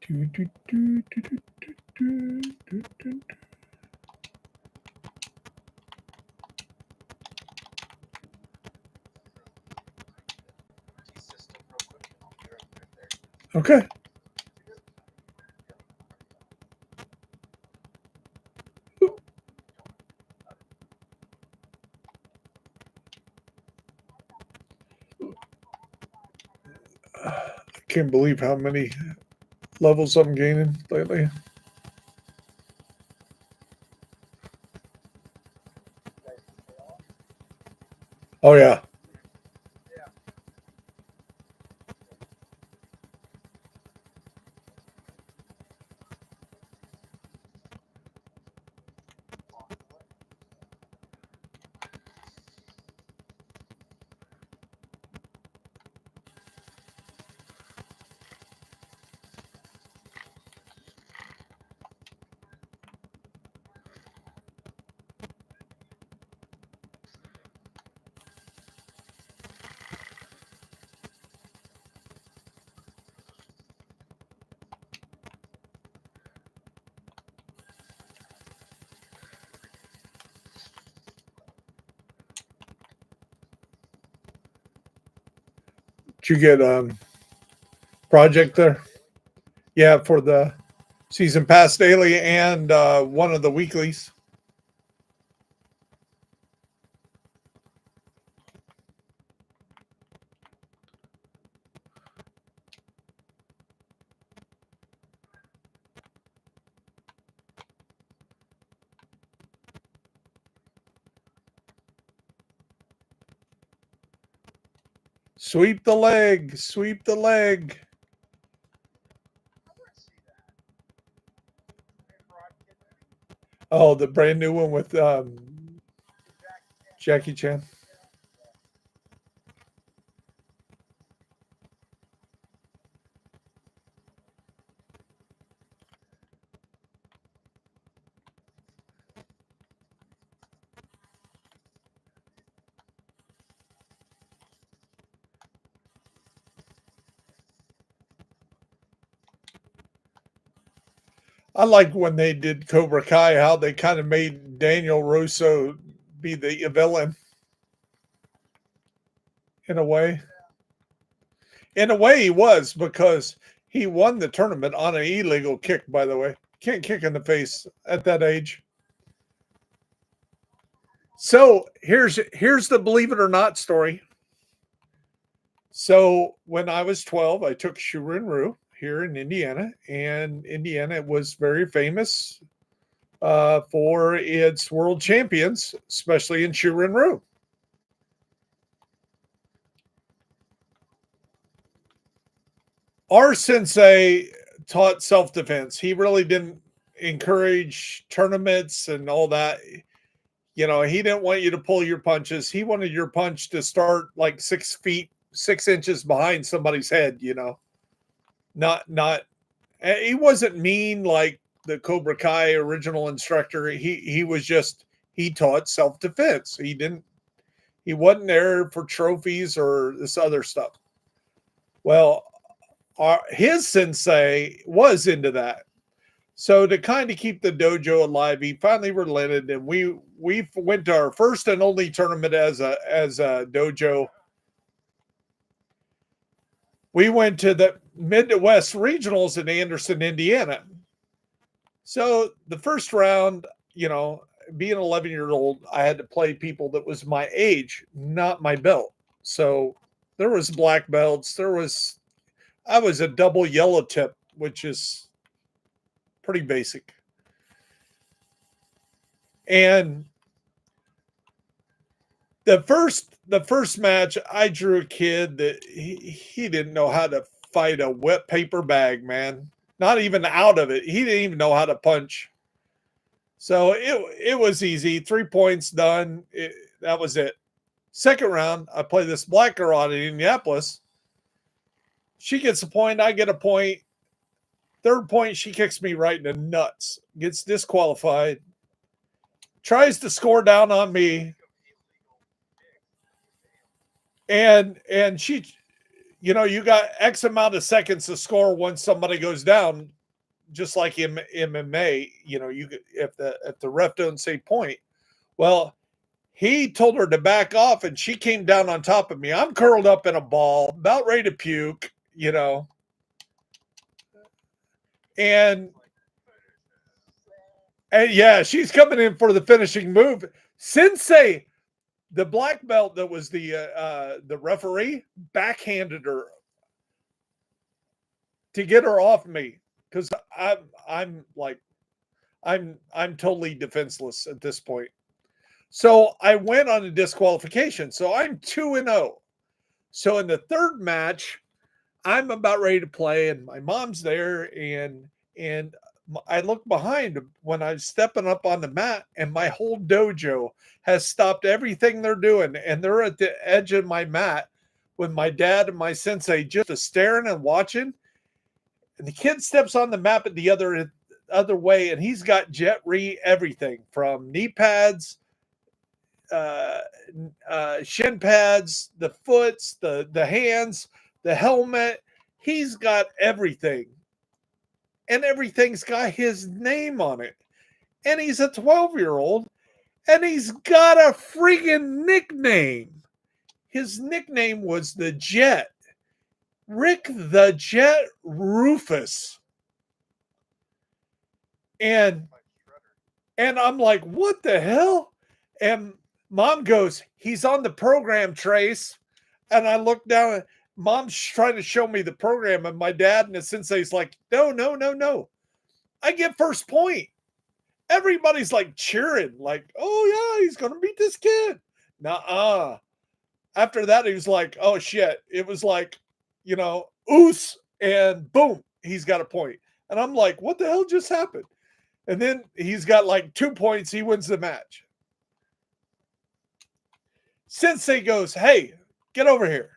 Do, do, do, do, do, do, do, do. T-system real quick, and I'll be right there. Okay. I can't believe how many levels I'm gaining lately. Oh yeah. Did you get project there? Yeah, for the season pass daily and one of the weeklies. Sweep the leg, sweep the leg. Oh, the brand new one with Jackie Chan. I like when they did Cobra Kai, how they kind of made Daniel Russo be the villain in a way. In a way, he was because he won the tournament on an illegal kick, by the way. Can't kick in the face at that age. So here's the believe it or not story. So when I was 12, I took Shurin Ryu here in Indiana, and Indiana was very famous for its world champions, especially in Shurin Ryu. Our sensei taught self-defense. He really didn't encourage tournaments and all that. You know, he didn't want you to pull your punches. He wanted your punch to start like 6 feet, 6 inches behind somebody's head, you know. Not he wasn't mean like the Cobra Kai original instructor. He was just, he taught self-defense. He wasn't there for trophies or this other stuff. Well, his sensei was into that. So to kind of keep the dojo alive, he finally relented, and we went to our first and only tournament as a dojo. We went to the Midwest Regionals in Anderson, Indiana. So the first round, you know, being an 11-year-old, I had to play people that was my age, not my belt. So there was black belts. I was a double yellow tip, which is pretty basic. And the first match, I drew a kid that he didn't know how to fight a wet paper bag, man. Not even out of it. He didn't even know how to punch. So it was easy. 3 points done. That was it. Second round, I play this black girl out of Indianapolis. She gets a point. I get a point. Third point, she kicks me right in the nuts. Gets disqualified. Tries to score down on me. And she, you know, you got X amount of seconds to score once somebody goes down, just like in MMA, you know, if the ref don't say point. Well, he told her to back off, and she came down on top of me. I'm curled up in a ball, about ready to puke, you know. And yeah, she's coming in for the finishing move. Sensei, the black belt that was the referee, backhanded her to get her off me, because I'm totally defenseless at this point. So I went on a disqualification. So I'm 2-0. So in the third match, I'm about ready to play, and my mom's there, and I look behind when I'm stepping up on the mat, and my whole dojo has stopped everything they're doing, and they're at the edge of my mat with my dad and my sensei just staring and watching. And the kid steps on the mat at the other way, and he's got Jet Re everything from knee pads, shin pads, the foots, the hands, the helmet. He's got everything, and everything's got his name on it. And he's a 12-year-old, and he's got a freaking nickname. His nickname was the Jet, Rick the Jet Rufus. And I'm like, what the hell? And Mom goes, he's on the program, Trace. And I look down, and Mom's trying to show me the program, and my dad and the sensei's like, no. I get first point. Everybody's like cheering, like, oh yeah, he's gonna beat this kid. Nuh-uh. After that, he was like, oh shit. It was like, you know, oos, and boom, he's got a point. And I'm like, what the hell just happened? And then he's got like 2 points. He wins the match. Sensei goes, hey, get over here.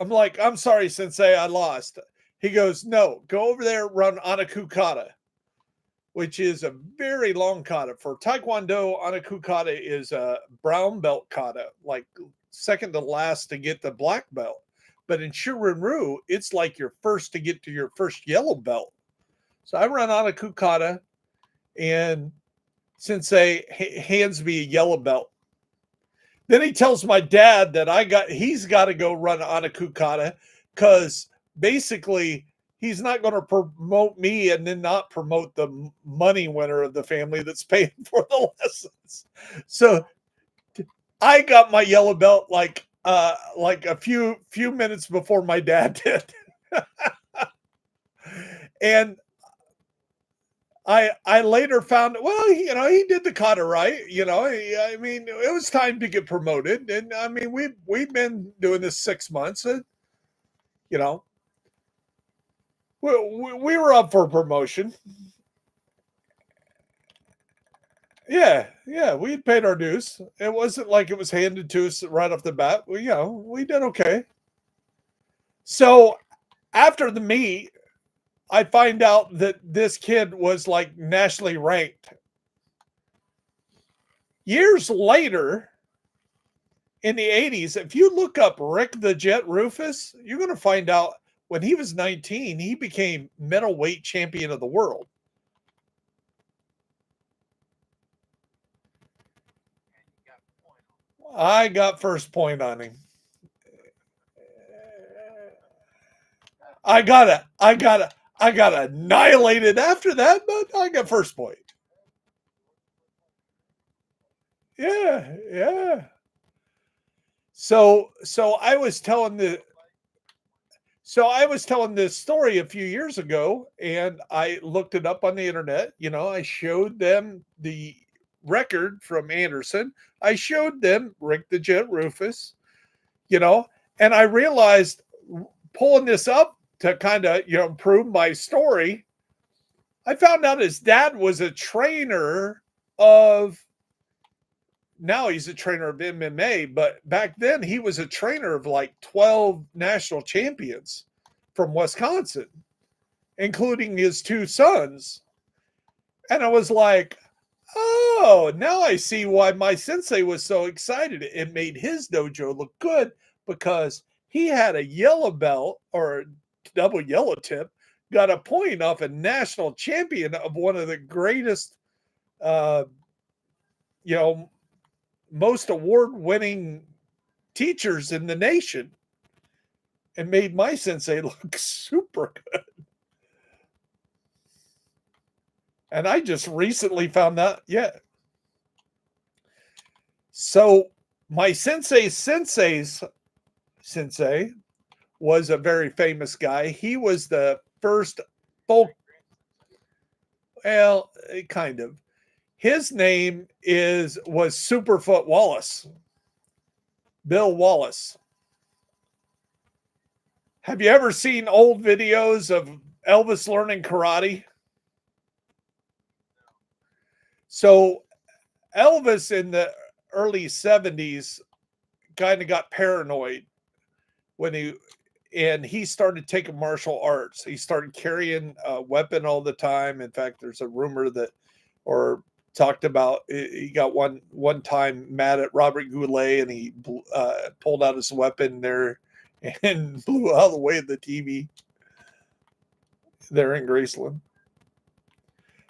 I'm like, I'm sorry, Sensei, I lost. He goes, no, go over there, run Anaku Kata, which is a very long kata. For Taekwondo, Anaku Kata is a brown belt kata, like second to last to get the black belt. But in Shurin Ryu, it's like you're first to get to your first yellow belt. So I run Anaku Kata. and Sensei hands me a yellow belt. Then he tells my dad that he's got to go run Anakukata because basically he's not going to promote me and then not promote the money winner of the family that's paying for the lessons. So I got my yellow belt like a few minutes before my dad did. And I later found, well, he did the kata right. I mean, it was time to get promoted, and I mean, we've been doing this 6 months, and you know, we were up for promotion. Yeah, we had paid our dues. It wasn't like it was handed to us right off the bat. We did okay. So after the meet, I find out that this kid was like nationally ranked. Years later, in the 80s, if you look up Rick the Jet Rufus, you're going to find out when he was 19, he became middleweight champion of the world. I got first point on him. I got annihilated after that, but I got first point. Yeah. So I was telling this story a few years ago, and I looked it up on the internet. I showed them the record from Anderson. I showed them Rick the Jet Rufus, and I realized pulling this up to kind of, prove my story. I found out his dad was a trainer now he's a trainer of MMA, but back then he was a trainer of like 12 national champions from Wisconsin, including his two sons. And I was like, oh, now I see why my sensei was so excited. It made his dojo look good because he had a yellow belt or a double yellow tip, got a point off a national champion of one of the greatest, most award-winning teachers in the nation, and made my sensei look super good. And I just recently found out, yeah. So my sensei's sensei was a very famous guy. He was the first folk, well, kind of. His name was Superfoot Wallace, Bill Wallace. Have you ever seen old videos of Elvis learning karate? So Elvis in the early 70s kind of got paranoid when he started taking martial arts. He started carrying a weapon all the time. In fact, there's a rumor or talked about he got one time mad at Robert Goulet, and he pulled out his weapon there and blew out of the way of the TV there in Graceland.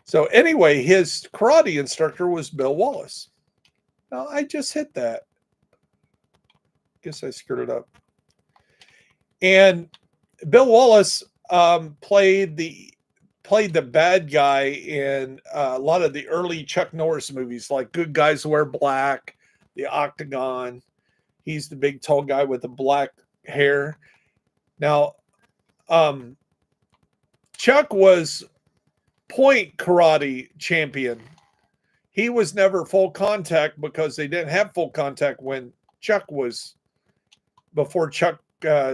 So anyway, his karate instructor was Bill Wallace. Now I just hit that. Guess I screwed it up. And Bill Wallace played the bad guy in a lot of the early Chuck Norris movies, like Good Guys Wear Black, The Octagon. He's the big tall guy with the black hair. Now, Chuck was point karate champion. He was never full contact because they didn't have full contact before Chuck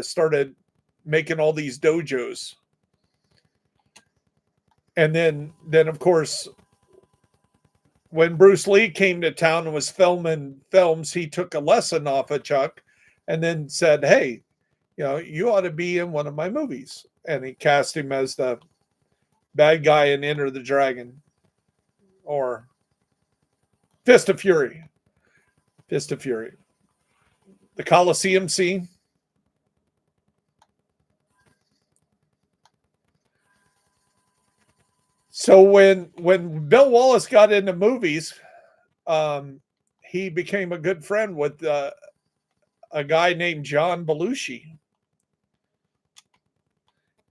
started making all these dojos. And then of course, when Bruce Lee came to town and was filming films, he took a lesson off of Chuck and then said, hey, you ought to be in one of my movies. And he cast him as the bad guy in Enter the Dragon, or Fist of Fury. The Coliseum scene. So when Bill Wallace got into movies, he became a good friend with a guy named John Belushi.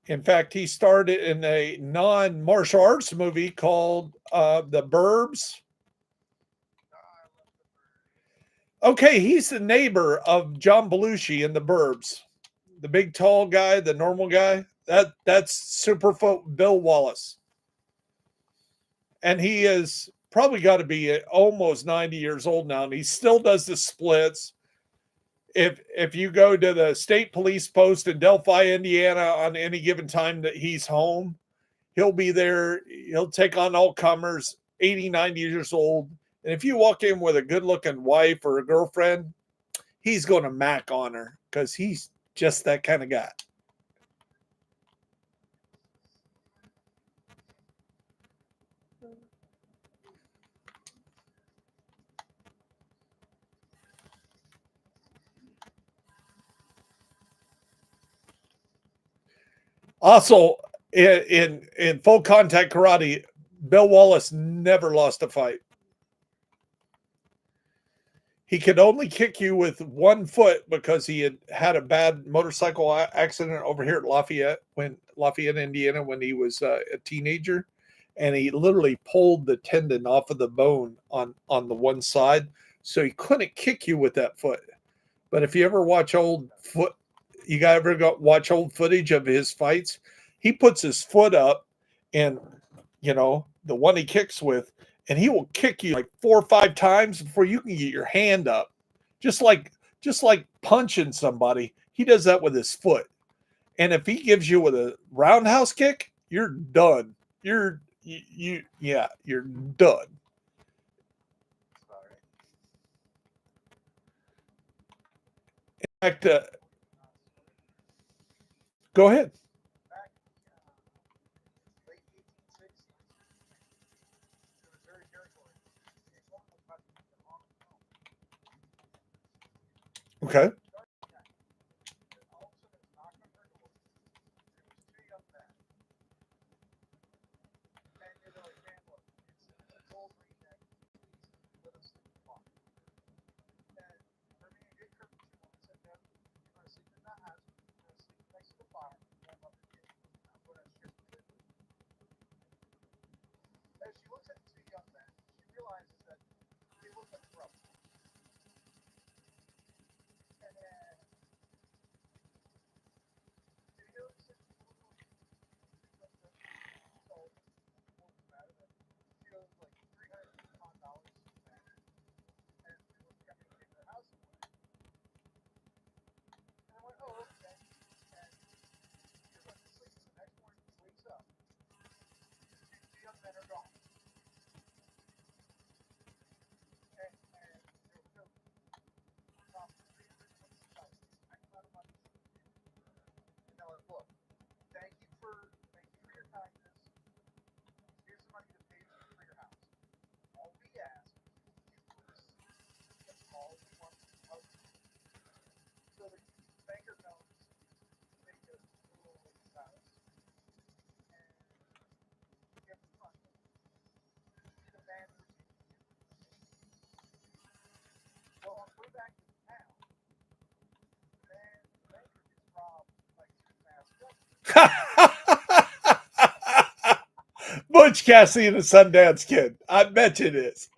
In fact, he starred in a non-martial arts movie called The Burbs. Okay, he's the neighbor of John Belushi in The Burbs. The big tall guy, the normal guy. That's Superfoot Bill Wallace. And he is probably got to be almost 90 years old now, and he still does the splits. If you go to the state police post in Delphi, Indiana, on any given time that he's home, he'll be there. He'll take on all comers, 80, 90 years old. And if you walk in with a good looking wife or a girlfriend, he's going to mac on her because he's just that kind of guy. Also, in full contact karate, Bill Wallace never lost a fight. He could only kick you with one foot because he had a bad motorcycle accident over here at Lafayette, Indiana, when he was a teenager, and he literally pulled the tendon off of the bone on the one side, so he couldn't kick you with that foot. But if you ever watch watch old footage of his fights, he puts his foot up, and the one he kicks with, and he will kick you like 4 or 5 times before you can get your hand up. Just like punching somebody, he does that with his foot. And if he gives you with a roundhouse kick, you're done. You're done. In fact, go ahead. Okay. As she looks at the two young men, she realizes that they look like brothers. And then she goes to the she owes like $300 back, and it was coming to the house away. And I went, oh, okay. And she went to sleep. The next morning she wakes up. The young men are gone. And there was no and they're like, look, thank you for your kindness. Here's some money to pay for your house. All we ask is that's all we want to help you. So the banker comes, they just a little bit about us, and give the money. The man receives it. Well, on the way back to town, then the banker gets robbed like 2 masked Butch Cassidy and the Sundance Kid. I bet you it is.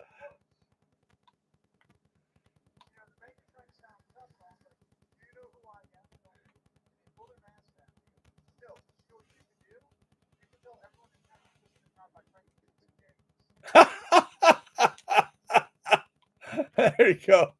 There you go.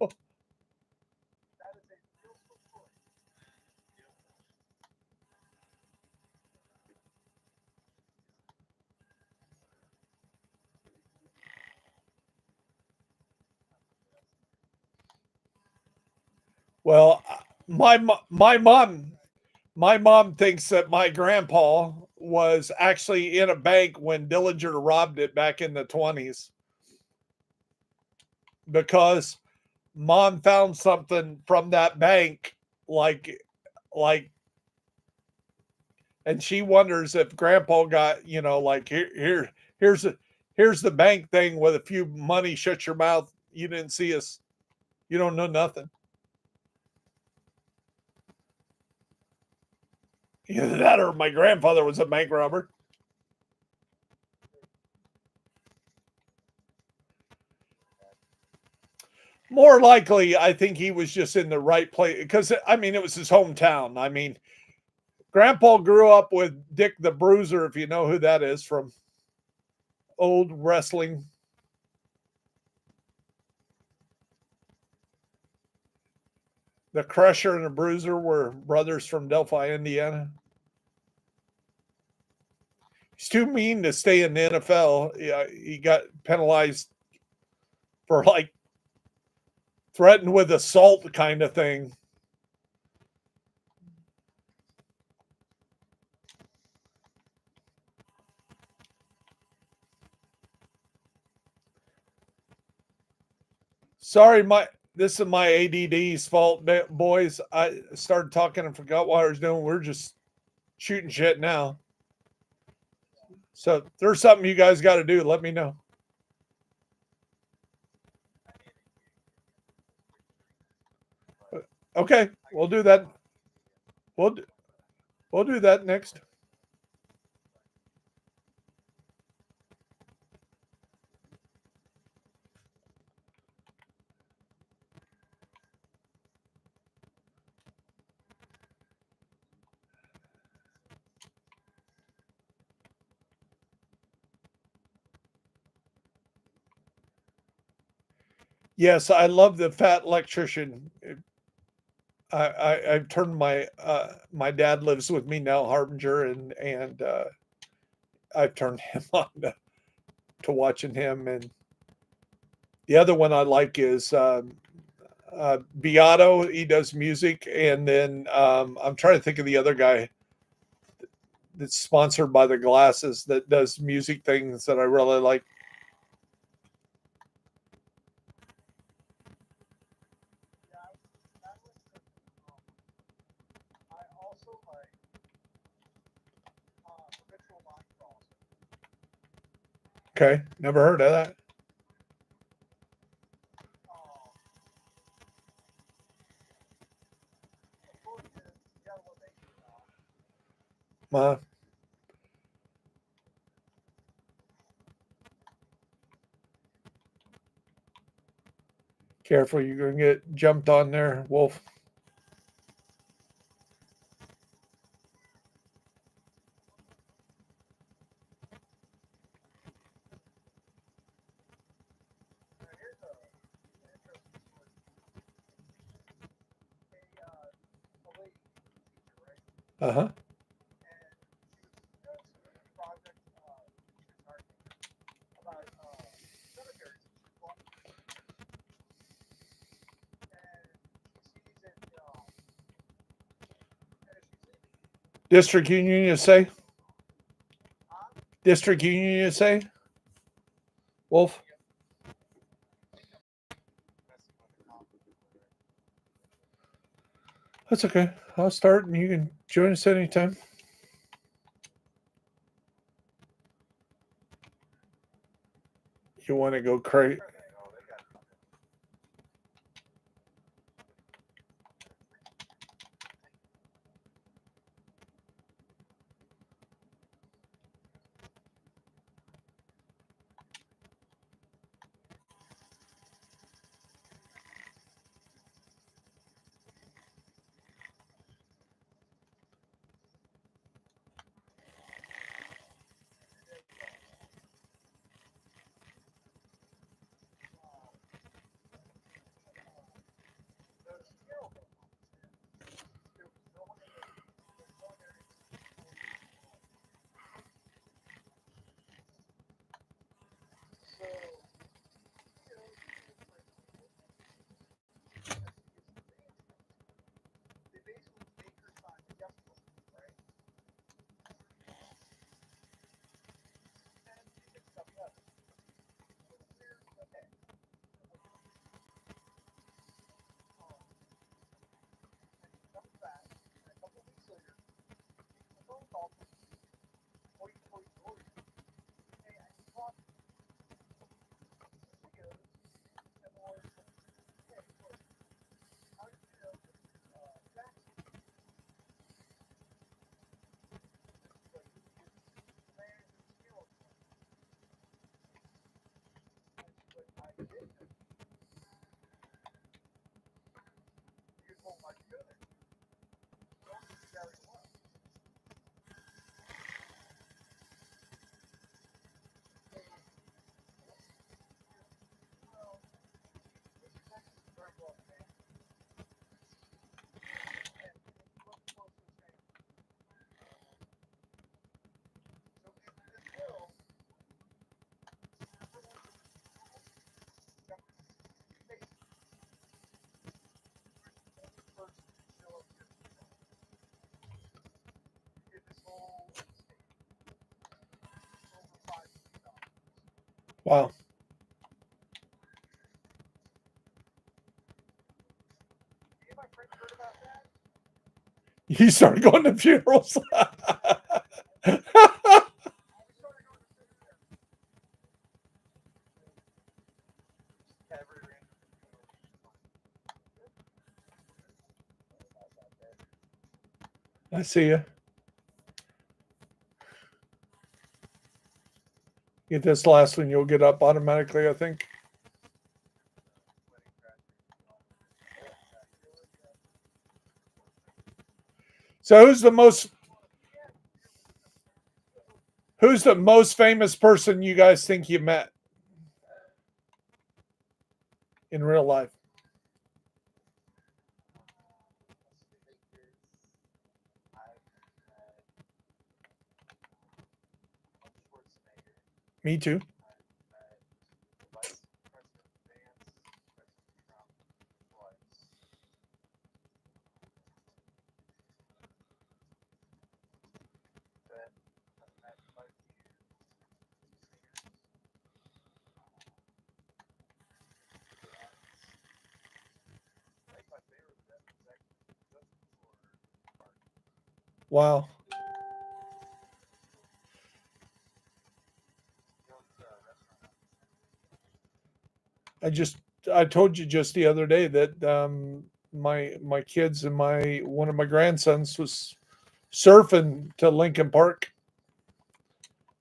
Well, my mom thinks that my grandpa was actually in a bank when Dillinger robbed it back in the 20s, because mom found something from that bank, like, and she wonders if grandpa got, like, Here's the bank thing with a few money. Shut your mouth. You didn't see us. You don't know nothing. Either that or my grandfather was a bank robber. More likely, I think he was just in the right place because I mean it was his hometown. I mean, Grandpa grew up with Dick the Bruiser, if you know who that is from old wrestling. The Crusher and the Bruiser were brothers from Delphi, Indiana. He's too mean to stay in the NFL. Yeah, he got penalized for like threatened with assault kind of thing. Sorry, this is my ADD's fault, boys. I started talking and forgot what I was doing. We're just shooting shit now. So if there's something you guys got to do, let me know. Okay, we'll do that. We'll do that next. Yes, I love the fat electrician. I've turned my dad lives with me now, Harbinger, and I've turned him on to watching him. And the other one I like is Beato. He does music, and then I'm trying to think of the other guy that's sponsored by the glasses that does music things that I really like. Okay, never heard of that. Careful, you're going to get jumped on there, Wolf. Uh-huh. District Union, you say? District Union, you say? Wolf? That's okay. I'll start and you can join us anytime. You want to go crazy? You oh my goodness. Don't you carry one. Well, this is very well made. And look close to the same. So in this hill, Wow. You started going to funerals. I see you. Get this last one, you'll get up automatically, I think. So who's the most famous person you guys think you met in real life? Me too. Wow. I told you just the other day that my kids and one of my grandsons was surfing to Lincoln Park.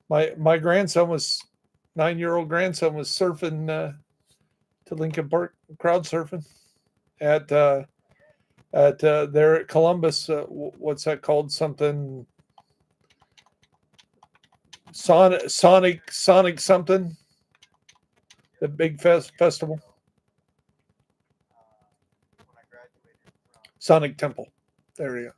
My grandson was 9-year-old grandson was surfing to Lincoln Park, crowd surfing at there at Columbus. What's that called? Something Sonic something. The big festival. Sonic Temple. There you go.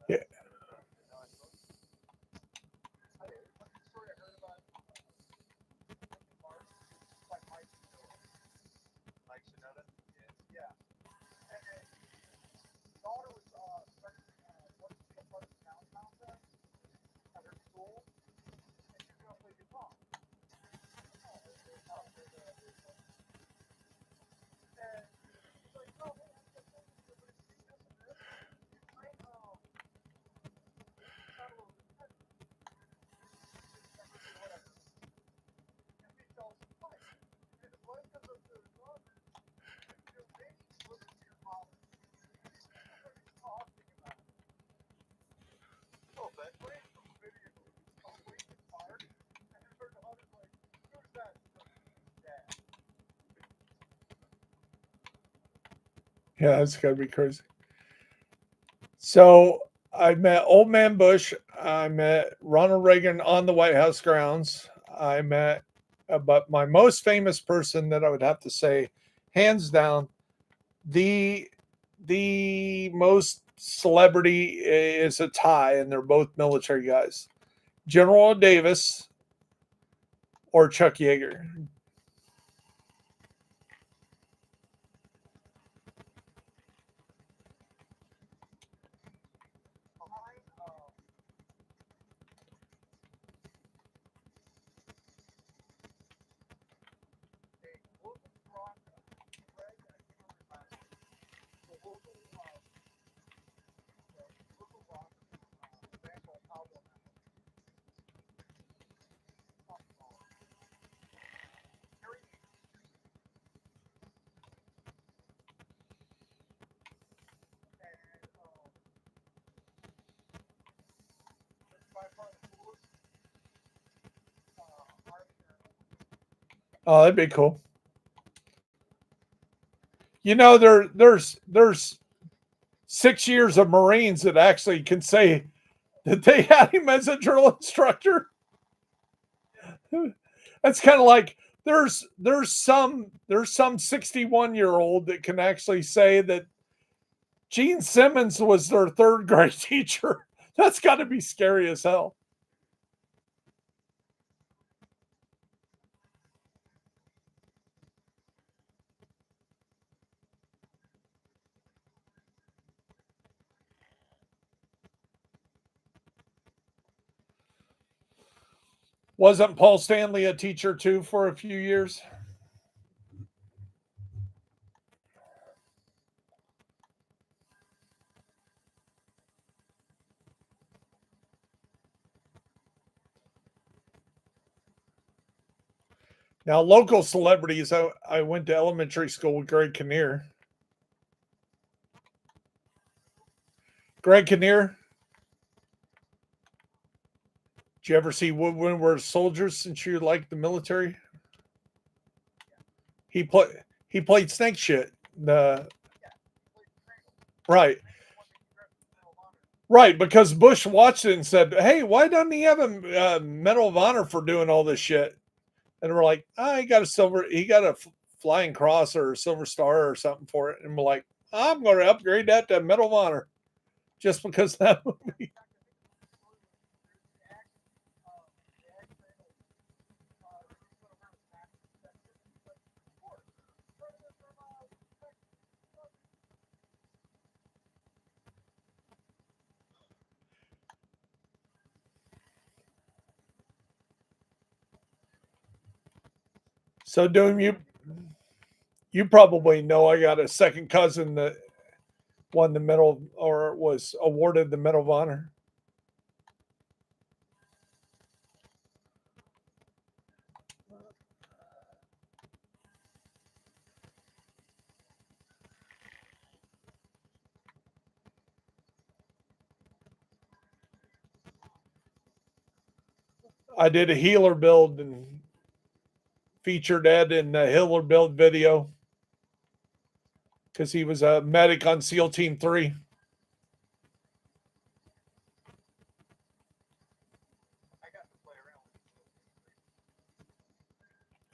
Yeah. Yeah, that's gotta be crazy. So I met Old Man Bush. I met Ronald Reagan on the White House grounds. I met, but my most famous person that I would have to say, hands down, the most celebrity is a tie, and they're both military guys. General Davis or Chuck Yeager. Oh, that'd be cool. You know, there's 6 years of Marines that actually can say that they had him as a drill instructor. That's kind of like there's some 61-year-old that can actually say that Gene Simmons was their third grade teacher. That's got to be scary as hell. Wasn't Paul Stanley a teacher too for a few years? Now, local celebrities, I went to elementary school with Greg Kinnear. Greg Kinnear, did you ever see When We're Soldiers since you like the military? He played he played Snake Shit. The right. Right, because Bush watched it and said, "Hey, why doesn't he have a Medal of Honor for doing all this shit?" And we're like, "Oh, he got a flying cross or a silver star or something for it." And we're like, "I'm going to upgrade that to Medal of Honor just because of that movie." So, Doom, you probably know I got a second cousin that won the medal or was awarded the Medal of Honor. I did a healer build and featured Ed in the healer build video because he was a medic on SEAL Team 3.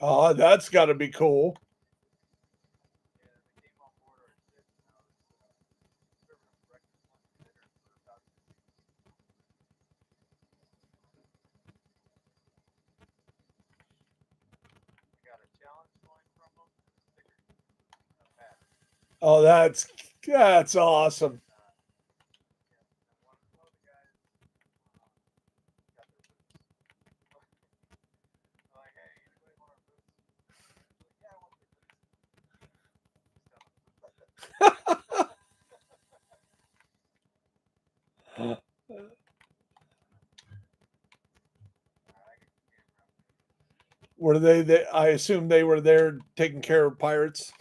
Oh, that's got to be cool. Oh, that's awesome. Were they I assume they were there taking care of pirates.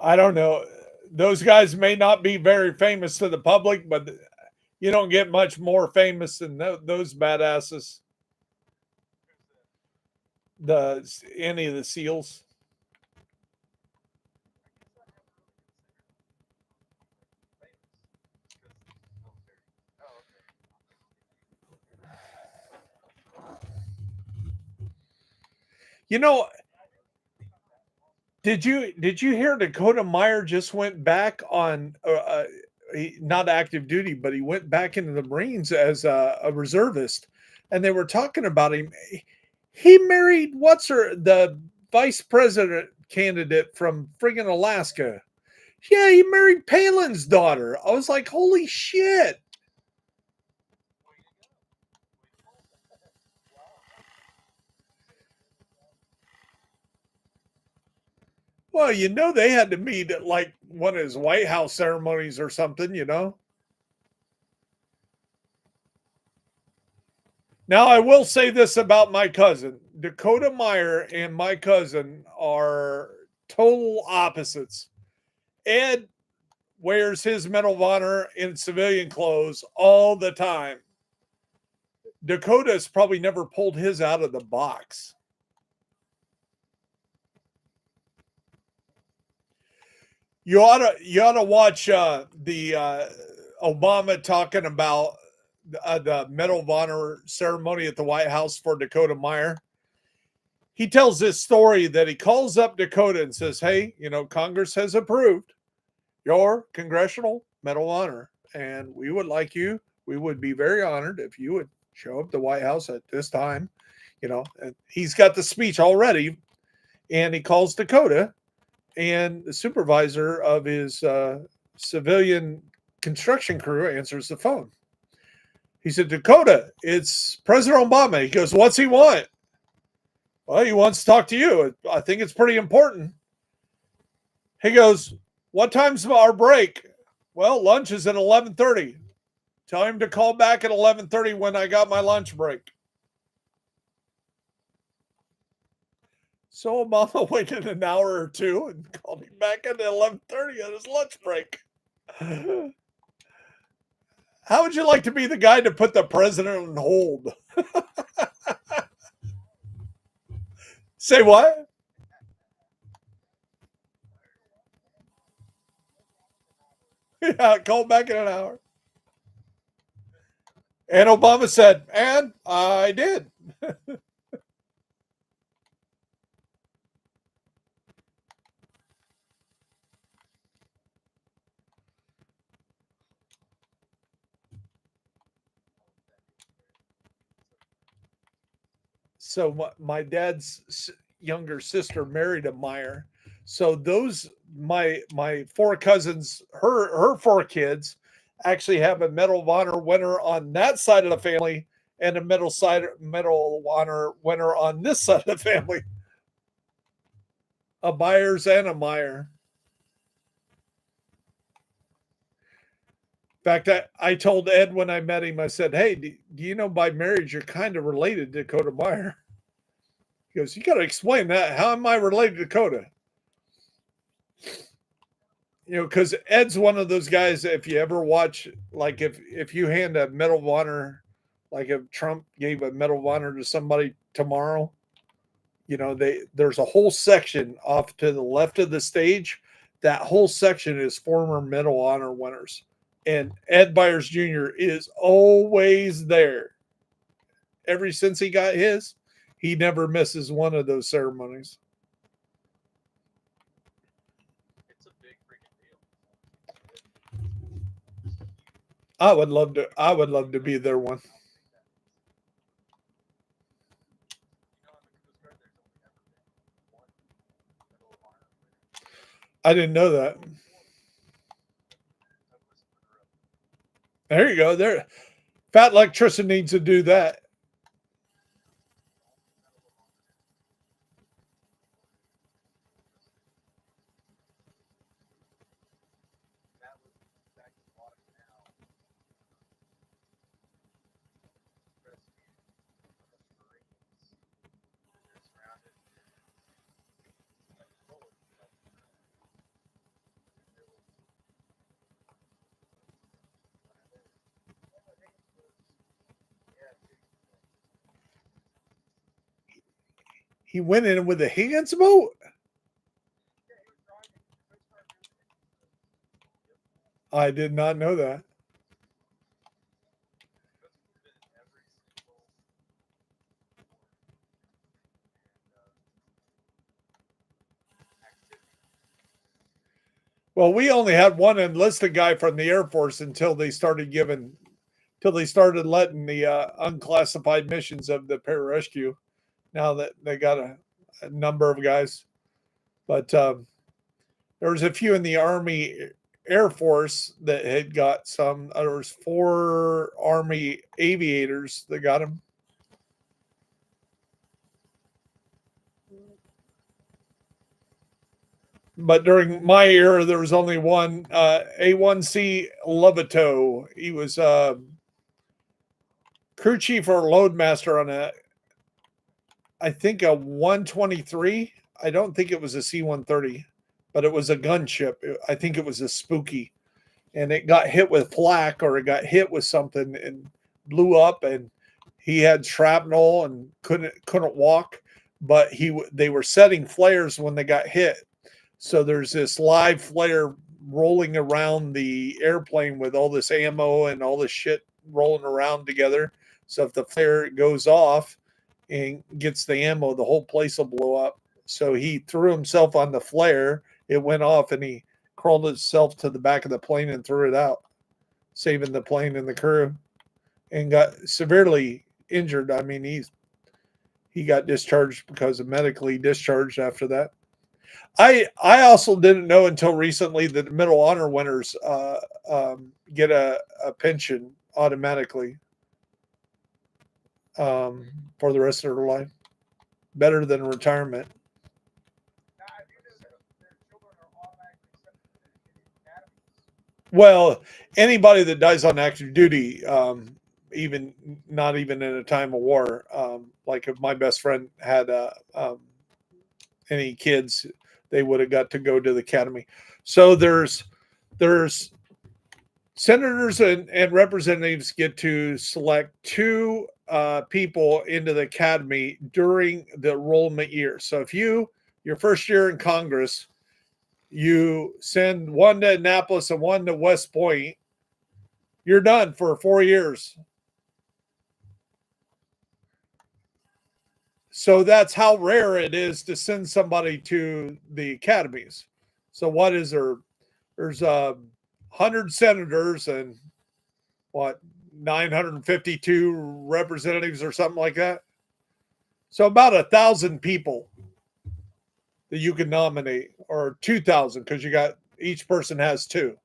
I don't know. Those guys may not be very famous to the public, but you don't get much more famous than those badasses. Any of the SEALs. You know, did you hear Dakota Meyer just went back on not active duty, but he went back into the Marines as a reservist, and they were talking about him. He married the vice president candidate from friggin' Alaska. Yeah, he married Palin's daughter. I was like, holy shit. Well, they had to meet at like one of his White House ceremonies or something. Now, I will say this about my cousin. Dakota Meyer and my cousin are total opposites. Ed wears his Medal of Honor in civilian clothes all the time. Dakota's probably never pulled his out of the box. You ought to watch the Obama talking about the Medal of Honor ceremony at the White House for Dakota Meyer. He tells this story that he calls up Dakota and says, "Hey, Congress has approved your Congressional Medal of Honor, and we would be very honored if you would show up at the White House at this time." And he's got the speech already, and he calls Dakota, and the supervisor of his civilian construction crew answers the phone. He said, "Dakota, it's President Obama." He goes, "What's he want?" "Well, he wants to talk to you. I think it's pretty important." He goes, "What time's our break?" "Well, lunch is at 11:30. Tell him to call back at 11:30 when I got my lunch break." So Obama waited an hour or two and called him back at 11:30 on his lunch break. How would you like to be the guy to put the president on hold? Say what? Yeah, call back in an hour. And Obama said, "And I did." So my dad's younger sister married a Meyer. So my four cousins, her four kids, actually have a Medal of Honor winner on that side of the family and a Medal of Honor winner on this side of the family. A Myers and a Meyer. In fact, I told Ed when I met him, I said, "Hey, do you know by marriage you're kind of related to Dakota Meyer?" He goes, "You got to explain that. How am I related to Dakota?" Because Ed's one of those guys. If you ever watch, like, if you hand a Medal of Honor, like if Trump gave a Medal of Honor to somebody tomorrow, there's a whole section off to the left of the stage. That whole section is former Medal of Honor winners, and Ed Byers Jr. is always there. Ever since he got his, he never misses one of those ceremonies. It's a big freaking deal. I would love to be there one. On the Coast Guard, there's only ever been one Medal of Honor winner. I didn't know that. Douglas Monroe. There you go. There, Fat Electrician needs to do that. That was back in water now. Rescue of the Marines. They're surrounded. Like bullets. There was He went in with a Higgins boat. I did not know that. Well, we only had one enlisted guy from the Air Force until they started letting the unclassified missions of the pararescue. Now that they got a number of guys, but there was a few in the Army Air Force that had got some. There was 4 Army aviators that got them. But during my era, there was only one A1C Lovato. He was crew chief or loadmaster on I think a 123. I don't think it was a C-130, but it was a gunship. I think it was a Spooky, and it got hit with flak or it got hit with something and blew up, and he had shrapnel and couldn't walk. But they were setting flares when they got hit, so there's this live flare rolling around the airplane with all this ammo and all this shit rolling around together. So if the flare goes off and gets the ammo, the whole place will blow up. So he threw himself on the flare. It went off and he crawled himself to the back of the plane and threw it out, saving the plane and the crew, and got severely injured. I mean, he got discharged because of medically discharged after that. I also didn't know until recently that Middle Honor winners get a pension automatically for the rest of their life, better than retirement. Now, I do know that their children are automatically accepted in the academy. Well, anybody that dies on active duty, even not even in a time of war, like if my best friend had any kids, they would have got to go to the academy. So there's senators and representatives get to select two people into the academy during the enrollment year. So if your first year in Congress, you send one to Annapolis and one to West Point, you're done for 4 years. So that's how rare it is to send somebody to the academies. So what is there? There's 100 senators and what, 952 representatives or something like that. So about 1,000 people that you can nominate, or 2,000 because each person has two.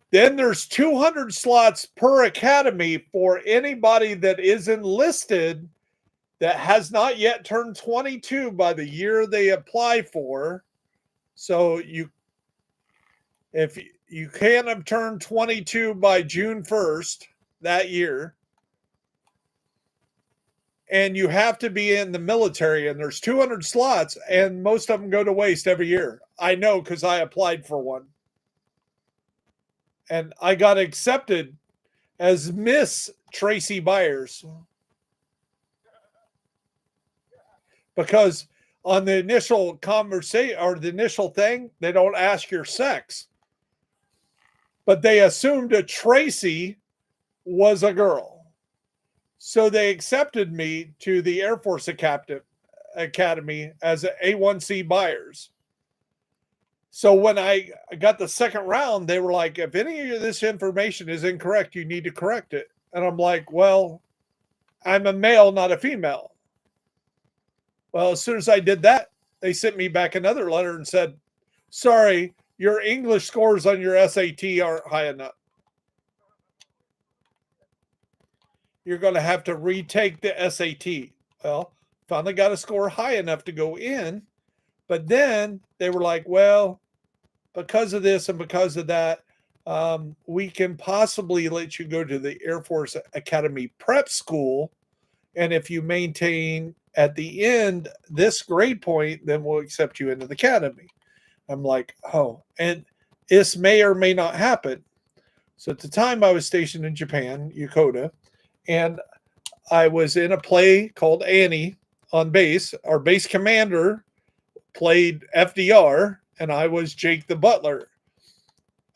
Then there's 200 slots per academy for anybody that is enlisted that has not yet turned 22 by the year they apply for. So if you can't have turned 22 by June 1st that year, and you have to be in the military, and there's 200 slots, and most of them go to waste every year. I know because I applied for one. And I got accepted as Miss Tracy Byers. Because on the initial conversation or the initial thing, they don't ask your sex. But they assumed that Tracy was a girl. So they accepted me to the Air Force Academy as an A1C Byers. So when I got the second round, they were like, if any of this information is incorrect, you need to correct it. And I'm like, well, I'm a male, not a female. Well, as soon as I did that, they sent me back another letter and said, sorry, your English scores on your SAT aren't high enough. You're going to have to retake the SAT. Well, finally got a score high enough to go in. But then they were like, well, because of this and because of that, we can possibly let you go to the Air Force Academy Prep School. And if you maintain at the end this grade point, then we'll accept you into the academy. I'm like, oh, and this may or may not happen. So at the time I was stationed in Japan, Yokota, and I was in a play called Annie on base. Our base commander played FDR, and I was Jake the butler,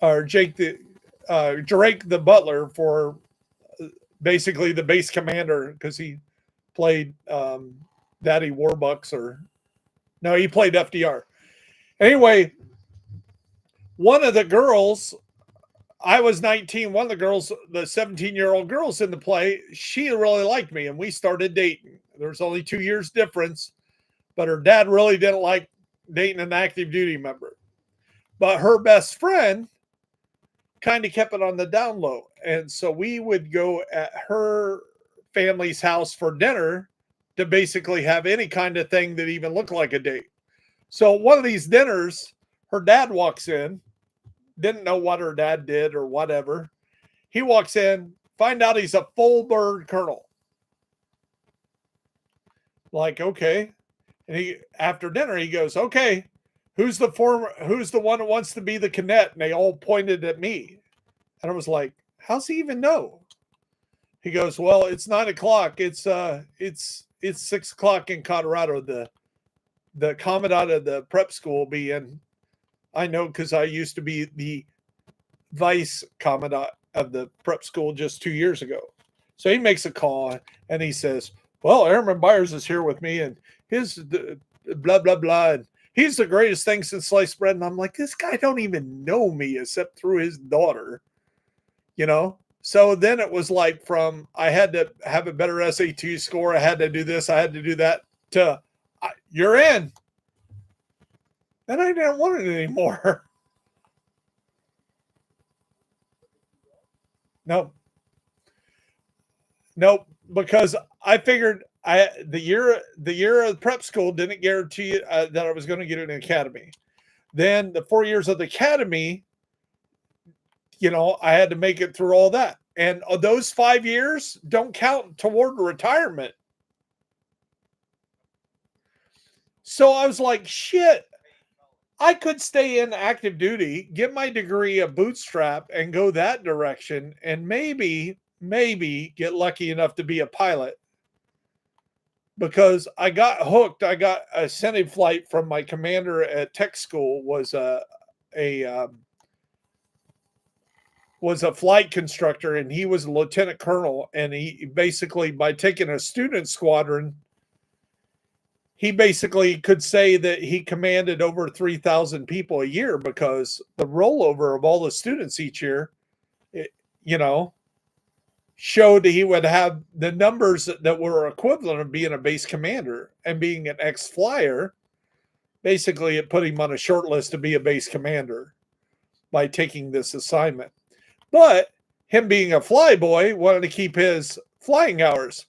or Drake the butler for basically the base commander, because he played Daddy Warbucks, he played FDR. Anyway, one of the girls, I was 19. One of the girls, the 17-year-old girls in the play, she really liked me, and we started dating. There was only 2 years difference, but her dad really didn't like dating an active duty member. But her best friend kind of kept it on the down low. And so we would go at her family's house for dinner to basically have any kind of thing that even looked like a date. So one of these dinners, her dad walks in, didn't know what her dad did or whatever. He walks in, find out he's a full bird colonel. Like, okay. And he, after dinner, he goes, okay, who's the one that wants to be the cadet? And they all pointed at me. And I was like, how's he even know? He goes, well, it's 9 o'clock. It's 6 o'clock in Colorado. The commandant of the prep school will be in. I know because I used to be the vice commandant of the prep school just 2 years ago. So he makes a call and he says, well, Airman Byers is here with me and his blah, blah, blah. And he's the greatest thing since sliced bread. And I'm like, this guy don't even know me except through his daughter, you know? So then it was like from I had to have a better SAT score. I had to do this. I had to do that to you're in. And I didn't want it anymore. No. Nope. Because I figured the year of prep school didn't guarantee that I was going to get an academy. Then the 4 years of the academy, you know, I had to make it through all that. And those 5 years don't count toward retirement. So I was like, shit, I could stay in active duty, get my degree a bootstrap and go that direction and maybe get lucky enough to be a pilot. Because I got hooked. I got a incentive flight from my commander at tech school was a flight constructor, and he was a lieutenant colonel. And he basically, by taking a student squadron, he basically could say that he commanded over 3,000 people a year because the rollover of all the students each year, you know, showed that he would have the numbers that were equivalent of being a base commander and being an ex-flyer. Basically, it put him on a short list to be a base commander by taking this assignment. But him being a flyboy wanted to keep his flying hours.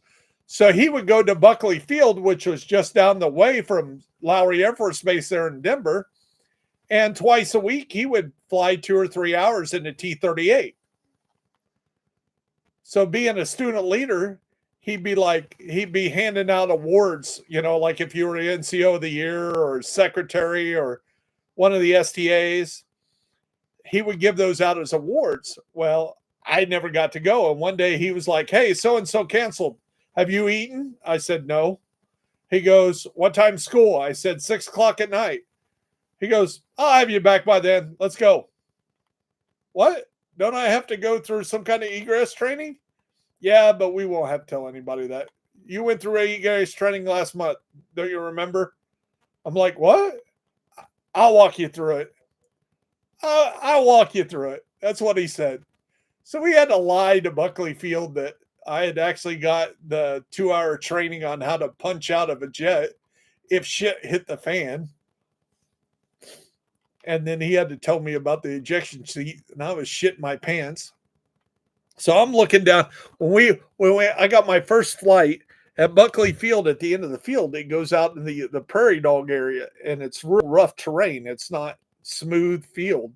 So he would go to Buckley Field, which was just down the way from Lowry Air Force Base there in Denver. And twice a week, he would fly 2 or 3 hours in a T-38. So being a student leader, he'd be handing out awards, you know, like if you were the NCO of the year or secretary or one of the STAs, he would give those out as awards. Well, I never got to go. And one day he was like, hey, so-and-so canceled. Have you eaten? I said, no. He goes, what time school? I said, 6 o'clock at night. He goes, I'll have you back by then. Let's go. What? Don't I have to go through some kind of egress training? Yeah, but we won't have to tell anybody that. You went through egress training last month. Don't you remember? I'm like, what? I'll walk you through it. I'll walk you through it. That's what he said. So we had to lie to Buckley Field that I had actually got the 2-hour training on how to punch out of a jet if shit hit the fan. And then he had to tell me about the ejection seat, and I was shitting my pants. So I'm looking down. When I got my first flight at Buckley Field, at the end of the field, it goes out in the prairie dog area, and it's real rough terrain. It's not smooth field.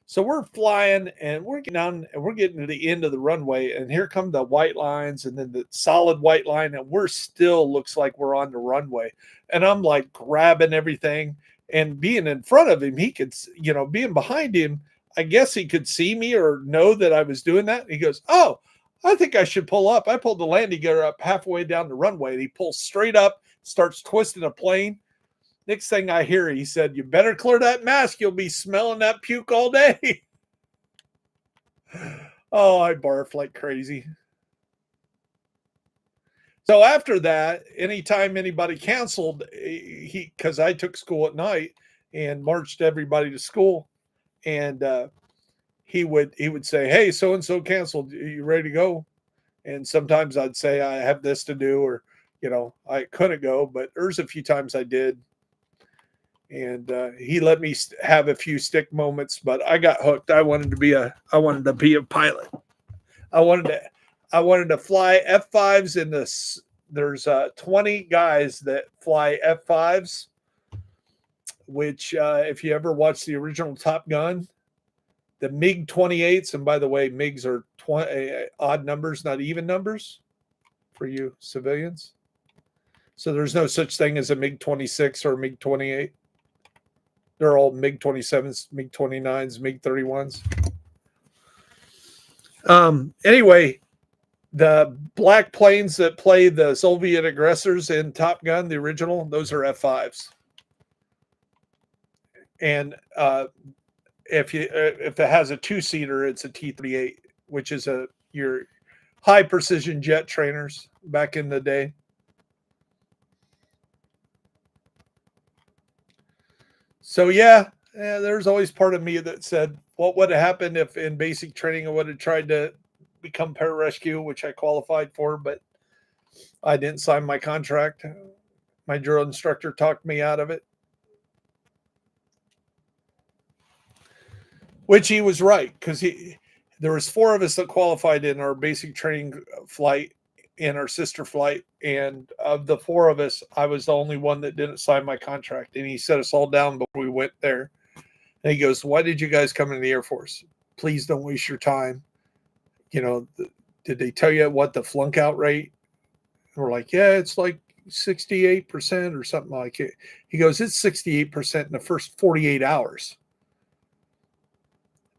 So we're flying, and we're getting down, and we're getting to the end of the runway, and here come the white lines, and then the solid white line, and we're still looks like we're on the runway. And I'm like grabbing everything. And being in front of him, he could, you know, being behind him, I guess he could see me or know that I was doing that. He goes, oh, I think I should pull up. I pulled the landing gear up halfway down the runway. And he pulls straight up, starts twisting a plane. Next thing I hear, he said, you better clear that mask. You'll be smelling that puke all day. Oh, I barfed like crazy. So after that, anytime anybody canceled, because I took school at night and marched everybody to school, and he would say, hey, so-and-so canceled. Are you ready to go? And sometimes I'd say I have this to do, or, you know, I couldn't go, but there's a few times I did. And he let me have a few stick moments, but I got hooked. I wanted to be a pilot. I wanted to fly F5s in this. There's 20 guys that fly F5s which if you ever watched the original Top Gun, the MiG-28s, and by the way, MiGs are odd numbers, not even numbers for you civilians. So there's no such thing as a MiG-26 or a MiG-28. They're all MiG-27s, MiG-29s, MiG-31s. Anyway, the black planes that play the Soviet aggressors in Top Gun, the original, those are F-5s. And if it has a two-seater, it's a T-38, which is your high precision jet trainers back in the day. So yeah, there's always part of me that said, what would have happened if in basic training I would have tried to become pararescue, which I qualified for, but I didn't sign my contract. My drill instructor talked me out of it. Which he was right, because there was 4 of us that qualified in our basic training flight, in our sister flight, and of the 4 of us, I was the only one that didn't sign my contract. And he set us all down before we went there. And he goes, "Why did you guys come in the Air Force? Please don't waste your time. You know, did they tell you what the flunk out rate?" And we're like, "Yeah, it's like 68% or something like it." He goes, "It's 68% in the first 48 hours.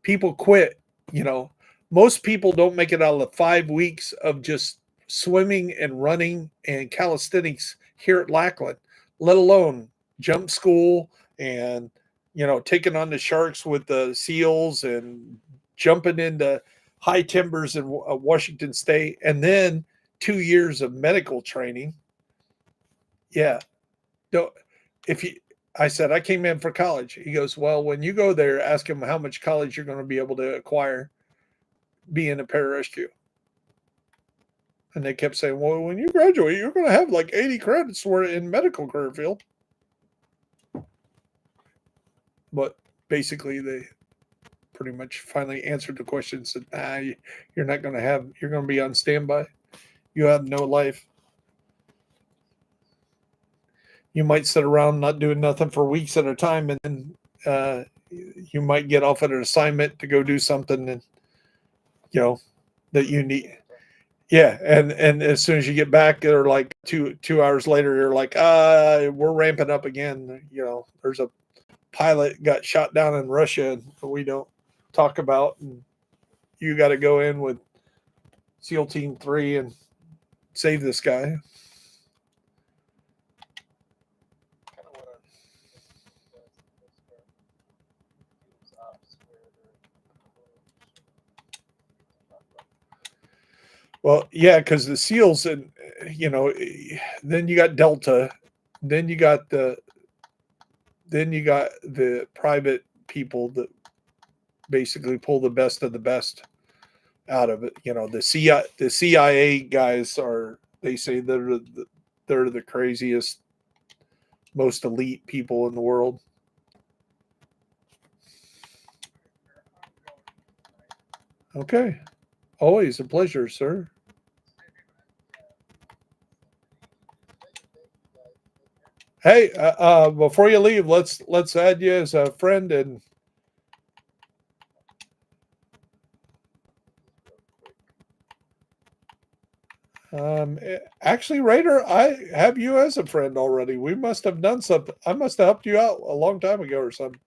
People quit. You know, most people don't make it out of the 5 weeks of just swimming and running and calisthenics here at Lackland, let alone jump school and, you know, taking on the sharks with the seals and jumping into high timbers in Washington State, and then 2 years of medical training." Yeah. Don't, if you, I said, I came in for college. He goes, "Well, when you go there, ask him how much college you're going to be able to acquire being a pararescue." And they kept saying, "Well, when you graduate, you're going to have like 80 credits for in medical career field." But basically, they pretty much finally answered the question and said, you're not going to have, you're going to be on standby. You have no life. You might sit around not doing nothing for weeks at a time, and then you might get off at an assignment to go do something, and you know that you need. Yeah, and as soon as you get back, or like two hours later, you're like, we're ramping up again. You know, there's a pilot got shot down in Russia, and we don't talk about, and you got to go in with SEAL Team 3 and save this guy. Well, yeah, because the SEALs, and you know, then you got Delta, then you got the private people that basically pull the best of the best out of it. You know, the CIA guys are, they say they're the craziest, most elite people in the world. Okay. Always a pleasure, sir. Hey, before you leave, let's add you as a friend. And actually, Raider, I have you as a friend already. We must have done something. I must have helped you out a long time ago or something.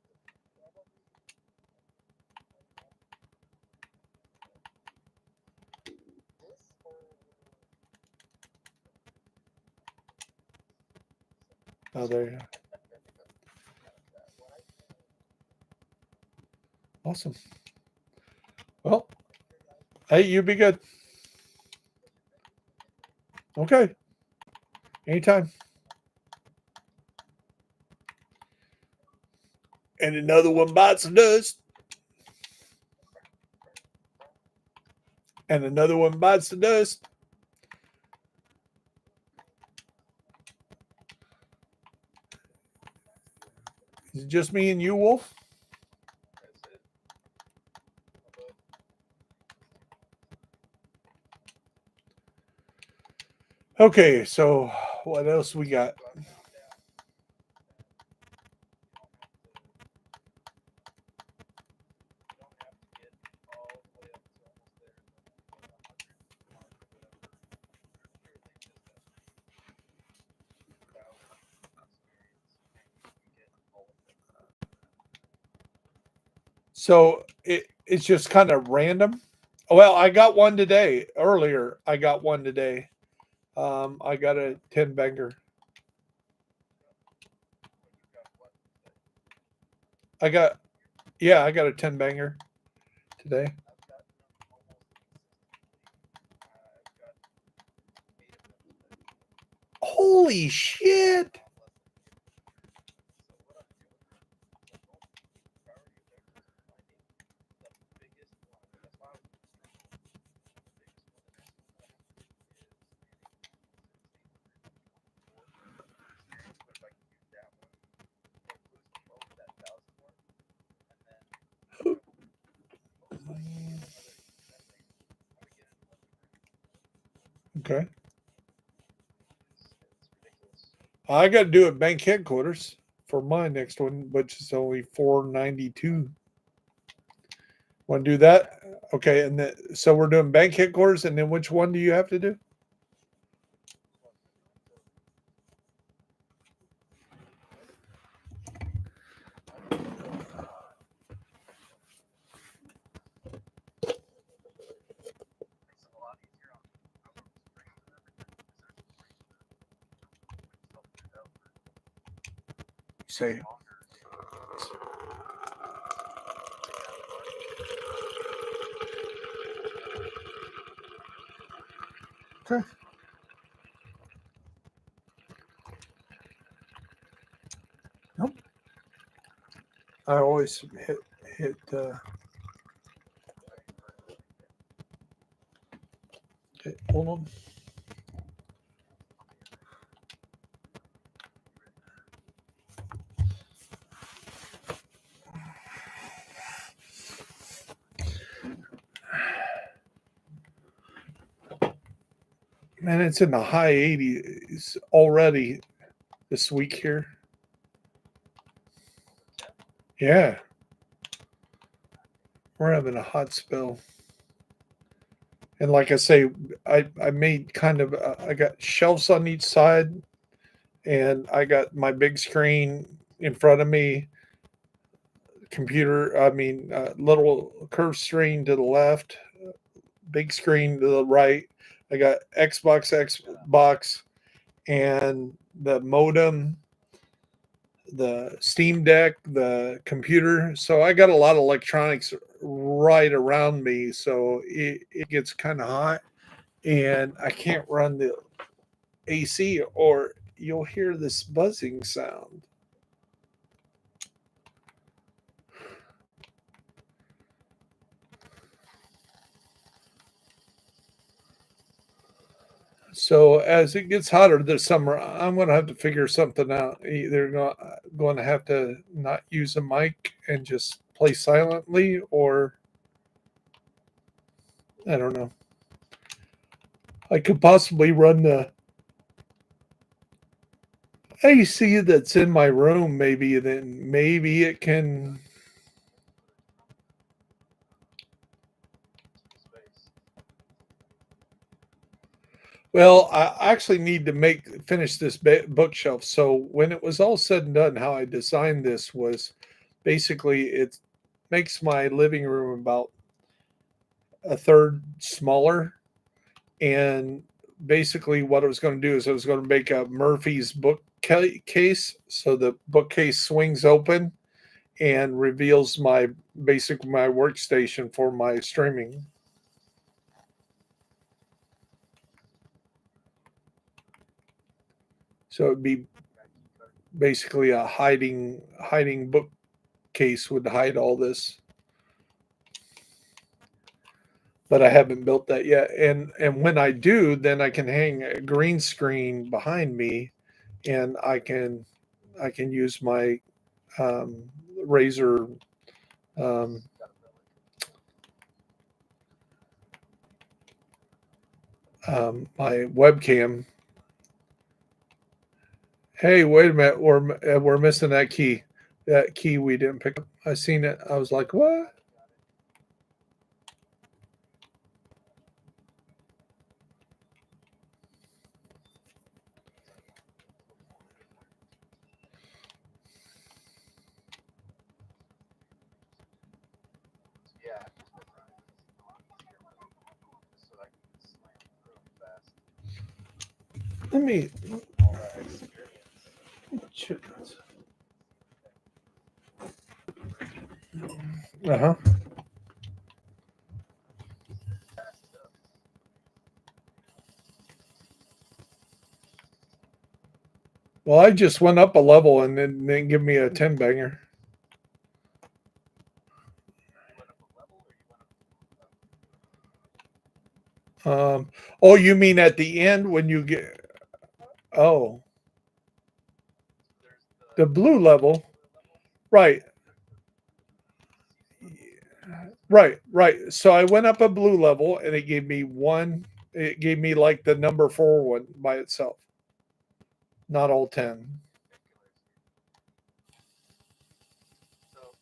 Oh, there you go. Awesome. Well, hey, you be good. Okay. Anytime. And another one bites the dust. And another one bites the dust. Is it just me and you, Wolf? Okay, so what else we got? So it's just kind of random. Well, I got one today. Earlier, I got one today. I got a 10 banger. I got I got a 10 banger today. I've gotten them almost consistently. I've got 8 of them today. Holy shit! So what I'm doing, the most priority of theirs is finding the biggest one. That's why I was struggling. The biggest one that I still have is a 1624 experience. But if I can use that one, includes the most that 1,000 one, and then most like another 10 things, I would get another grand. Okay. It's ridiculous. I got to do it bank headquarters for my next one, which is only 492. Want to do that? Okay, and so we're doing bank headquarters, and then which one do you have to do? Makes it a lot easier on strings and everything. Because there's ways to self it out for Say, longer. okay. Nope. I always hit. Okay, hold on. Man, it's in the high 80s already this week here. Yeah. We're having a hot spell. And like I say, I made kind of, I got shelves on each side, and I got my big screen in front of me, little curved screen to the left, big screen to the right. I got Xbox, and the modem, the Steam Deck, the computer. So I got a lot of electronics right around me. So it gets kind of hot, and I can't run the AC or you'll hear this buzzing sound. So as it gets hotter this summer, I'm going to have to figure something out. Either going to have to not use a mic and just play silently, or I don't know. I could possibly run the AC that's in my room. Maybe it can. Space. Well, I actually need to finish this bookshelf. So when it was all said and done, how I designed this was basically it makes my living room about a third smaller. And basically, what I was going to do is I was going to make a Murphy's bookcase, so the bookcase swings open and reveals my workstation for my streaming. So it'd be basically a hiding bookcase would hide all this. But I haven't built that yet. And when I do, then I can hang a green screen behind me, and I can use my Razer um, my webcam. Hey, wait a minute, we're missing that key. That key we didn't pick up. I seen it. I was like, what? Let me all that experience. check. Uh-huh. Well, I just went up a level and then give me a 10 banger. You went up a level, or you went up? Oh, you mean at the end when you get? Oh, There's the blue level, right? Right. So I went up a blue level and it gave me one. It gave me like the number 4 one by itself, not all 10. So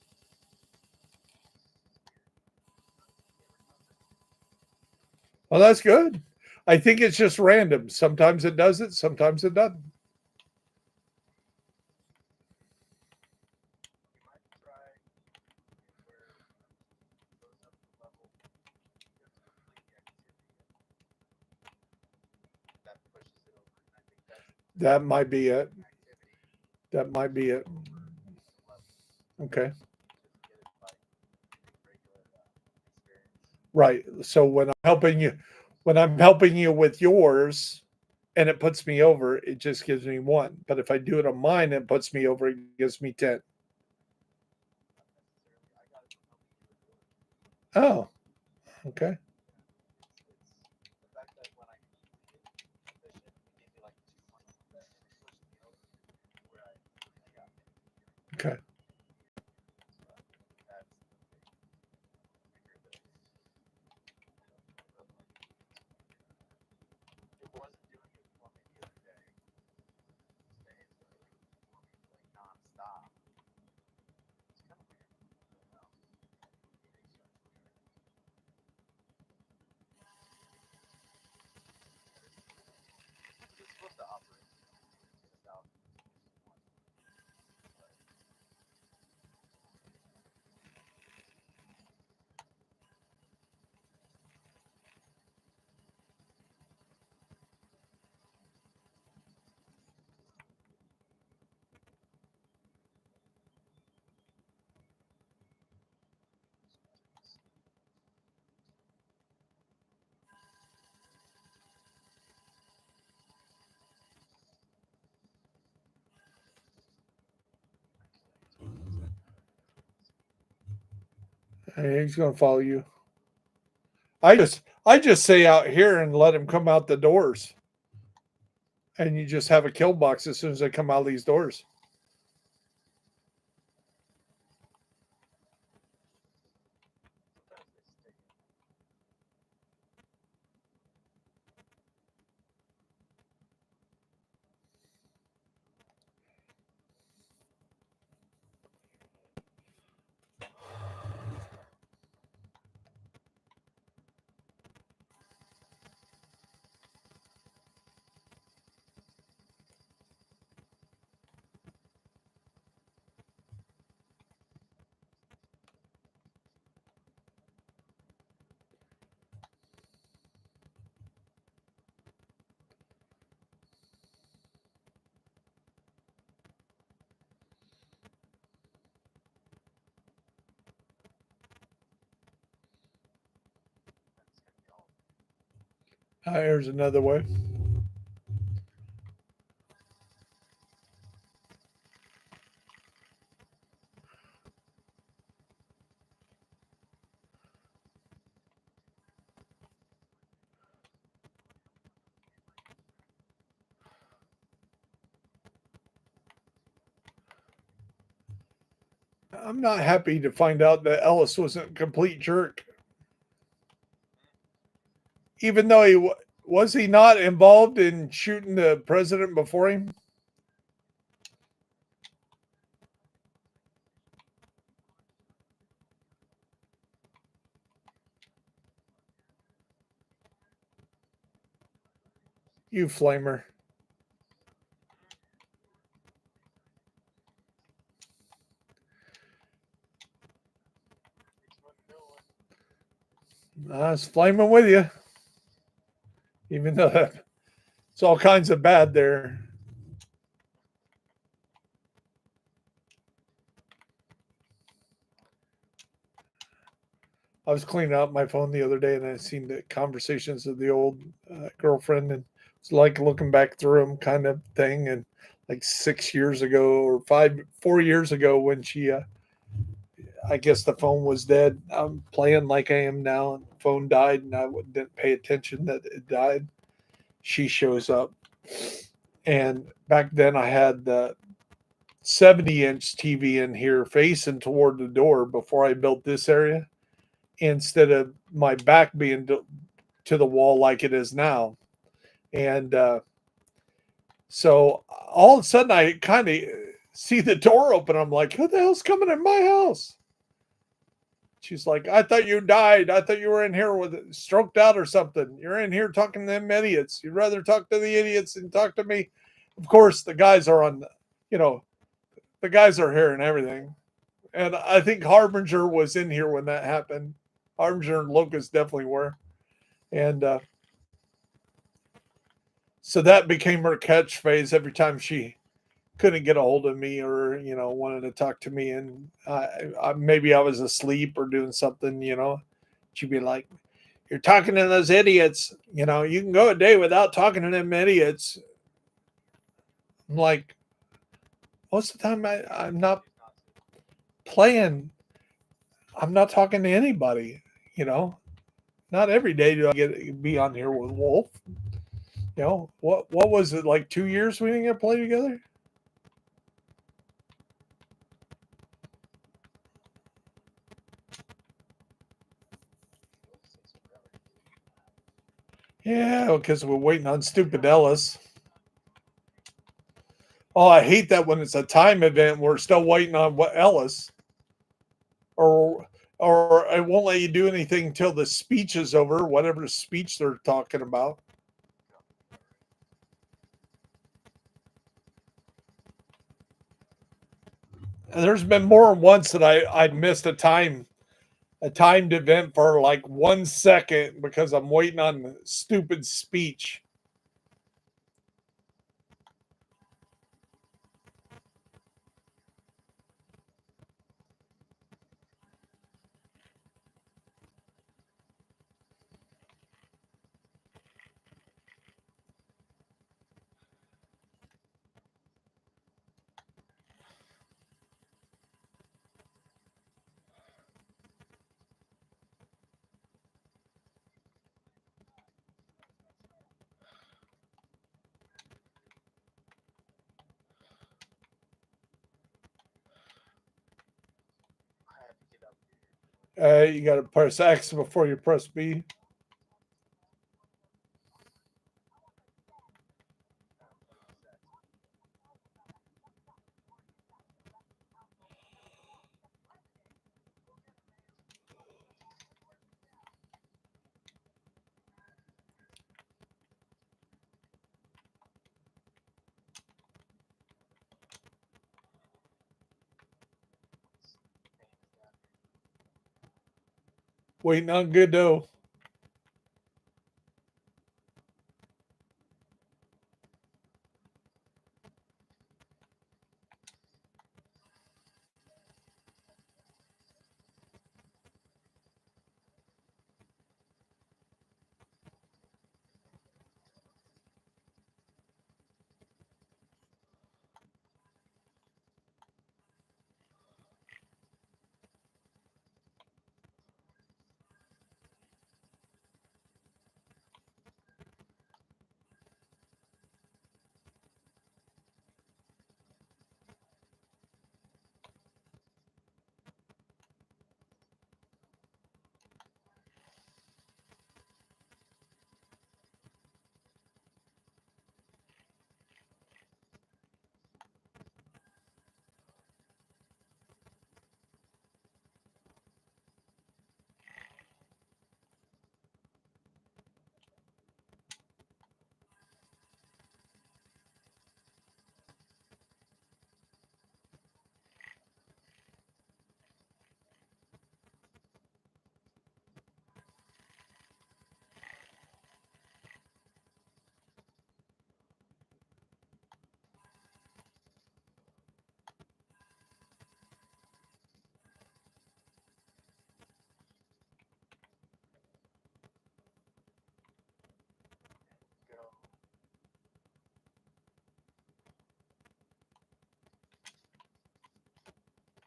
Well, that's good. I think it's just random. Sometimes it does it, sometimes it doesn't. you might try where it goes up the level, you have to complete the activity that pushes it over. And I think that's That might be it. activity That might be it. over the level. Okay. Just get it by regular experience. Right. So when I'm helping you with yours and it puts me over, it just gives me 1. But if I do it on mine, it puts me over, it gives me 10. Not necessarily. I got it from helping you with yours. Oh, okay. It's the fact that when I completed the mission, it gave me like 200 and it pushed me over where I got it. Okay. So that's the big trigger that it wasn't doing it for me the other day. Today it's doing it for me like nonstop. It's kind of weird. I don't know. It's supposed to operate in about 1. But Hey, he's gonna follow you. I just say out here and let him come out the doors. And you just have a kill box as soon as they come out of these doors. sometimes they stay. That's gonna be all. Here's another way. I'm not happy to find out that Ellis wasn't a complete jerk. Even though was he not involved in shooting the president before him? You flamer. I was flaming with you. Even though It's all kinds of bad there. I was cleaning out my phone the other day and I seen the conversations of the old girlfriend, and it's like looking back through them kind of thing. And like 6 years ago or 4 years ago, when she, I guess the phone was dead. I'm playing like I am now, and the phone died, and I didn't pay attention that it died. She shows up, and back then I had the 70-inch TV in here facing toward the door before I built this area, instead of my back being to the wall like it is now. And so all of a sudden I kind of see the door open. I'm like, who the hell's coming in my house? She's like, I thought you died. I thought you were in here with it stroked out or something. You're in here talking to them idiots. You'd rather talk to the idiots than talk to me. Of course, the guys are on, you know, the guys are hearing everything. And I think Harbinger was in here when that happened. Harbinger and Locust definitely were. And so that became her catchphrase every time she couldn't get a hold of me, or wanted to talk to me, and maybe I was asleep or doing something. She'd be like, "You're talking to those idiots. You can go a day without talking to them idiots." I'm like, most of the time I'm not playing. I'm not talking to anybody. Not every day do I get to be on here with Wolf. What was it, like 2 years we didn't get to play together? Yeah, because we're waiting on stupid Ellis. Oh, I hate that when it's a time event. We're still waiting on what Ellis, or it won't let you do anything until the speech is over, whatever speech they're talking about. And there's been more than once that I missed a timed event for like 1 second because I'm waiting on the stupid speech. I have to get up here. You got to press X before you press B. Waiting on Godot.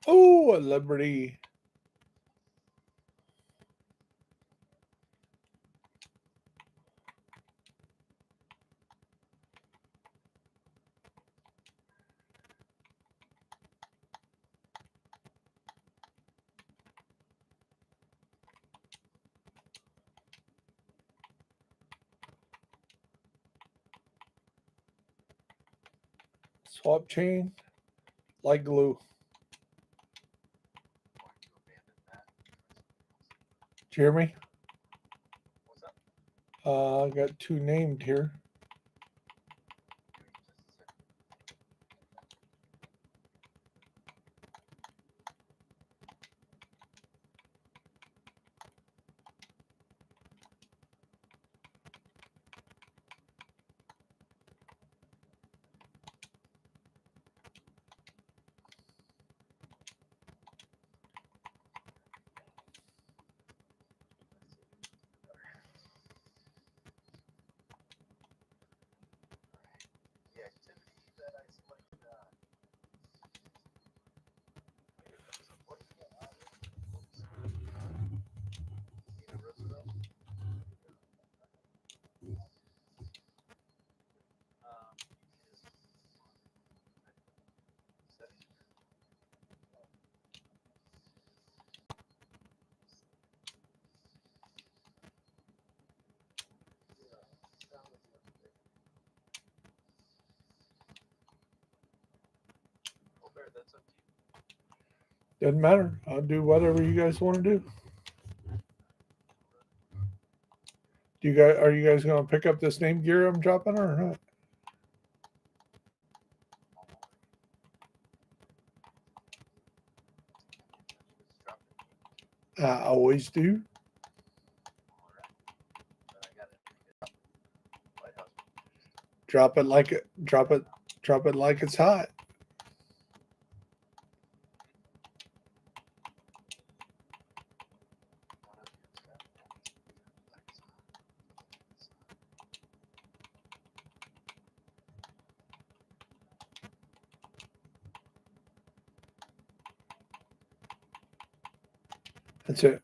Oh, a Liberty. Swap chain, like glue. Going to abandon that. Jeremy, What's up? I got two named here. Give me just a second. The activity that I selected, what is that? Nina Roosevelt. Is setting. Oh, Bear, that's up to you. Doesn't matter. I'll do whatever you guys want to do. Do you guys are you guys going to pick up this name gear I'm dropping or not? Just drop it. I always do. All right. But I got it. White House. Drop it like it. Drop it like it's hot. That's it.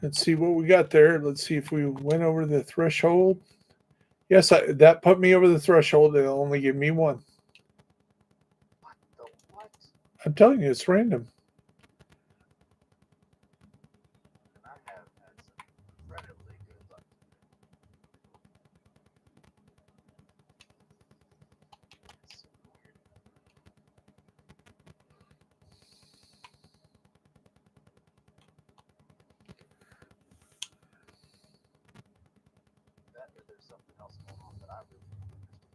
Let's see what we got there. Let's see if we went over the threshold. Yes, that put me over the threshold. It'll only give me one. What the what? I'm telling you, it's random. And I have had some incredibly good luck. It's so weird. That or there's something else going on that I really don't understand.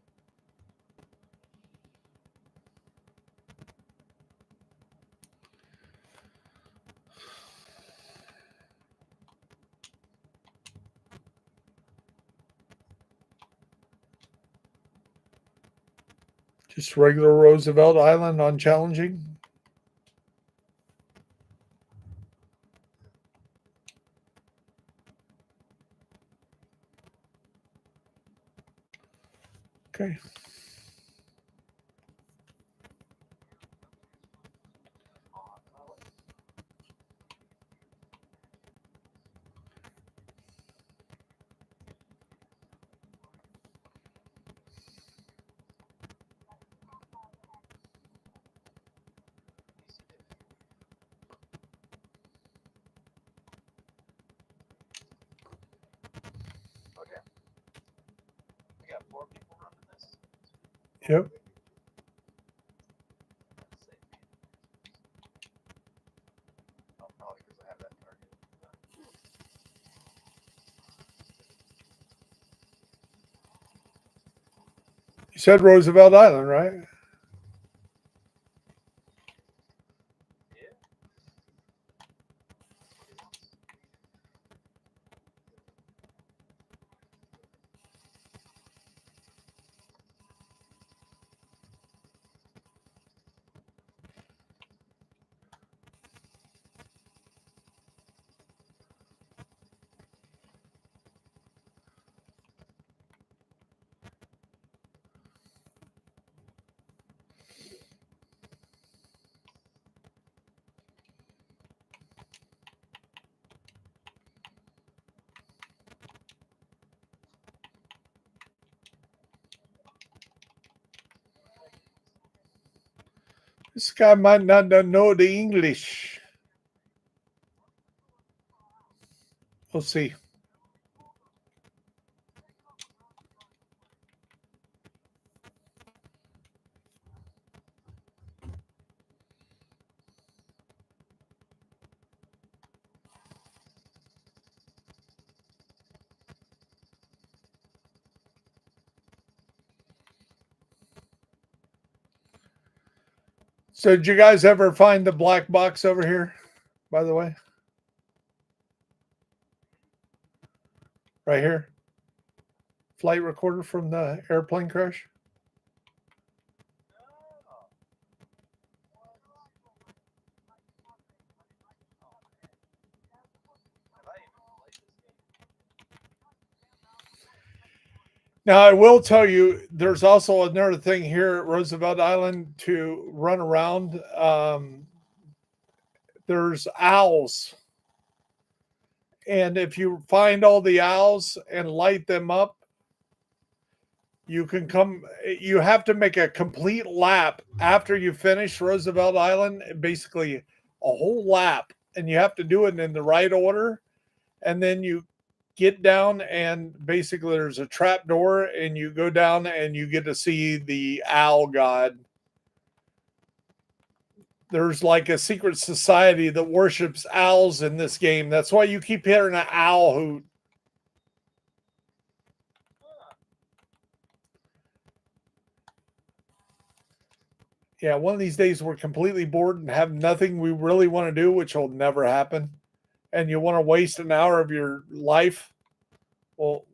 Just regular Roosevelt Island on challenging. Okay. Okay. We got 4 people running this. Yep. That's safe. Oh, probably because I have that target. You said Roosevelt Island, right? Yeah. What he wants. This guy might not know the English. We'll see. So did you guys ever find the black box over here, by the way? Right here. Flight recorder from the airplane crash. Now, I will tell you, there's also another thing here at Roosevelt Island to run around. There's owls. And if you find all the owls and light them up, you can come, you have to make a complete lap after you finish Roosevelt Island, basically a whole lap. And you have to do it in the right order. And then you get down and basically there's a trap door and you go down and you get to see the owl god. There's like a secret society that worships owls in this game. That's why you keep hearing an owl hoot. Yeah, one of these days we're completely bored and have nothing we really want to do, which will never happen. And you want to waste an hour of your life. Well,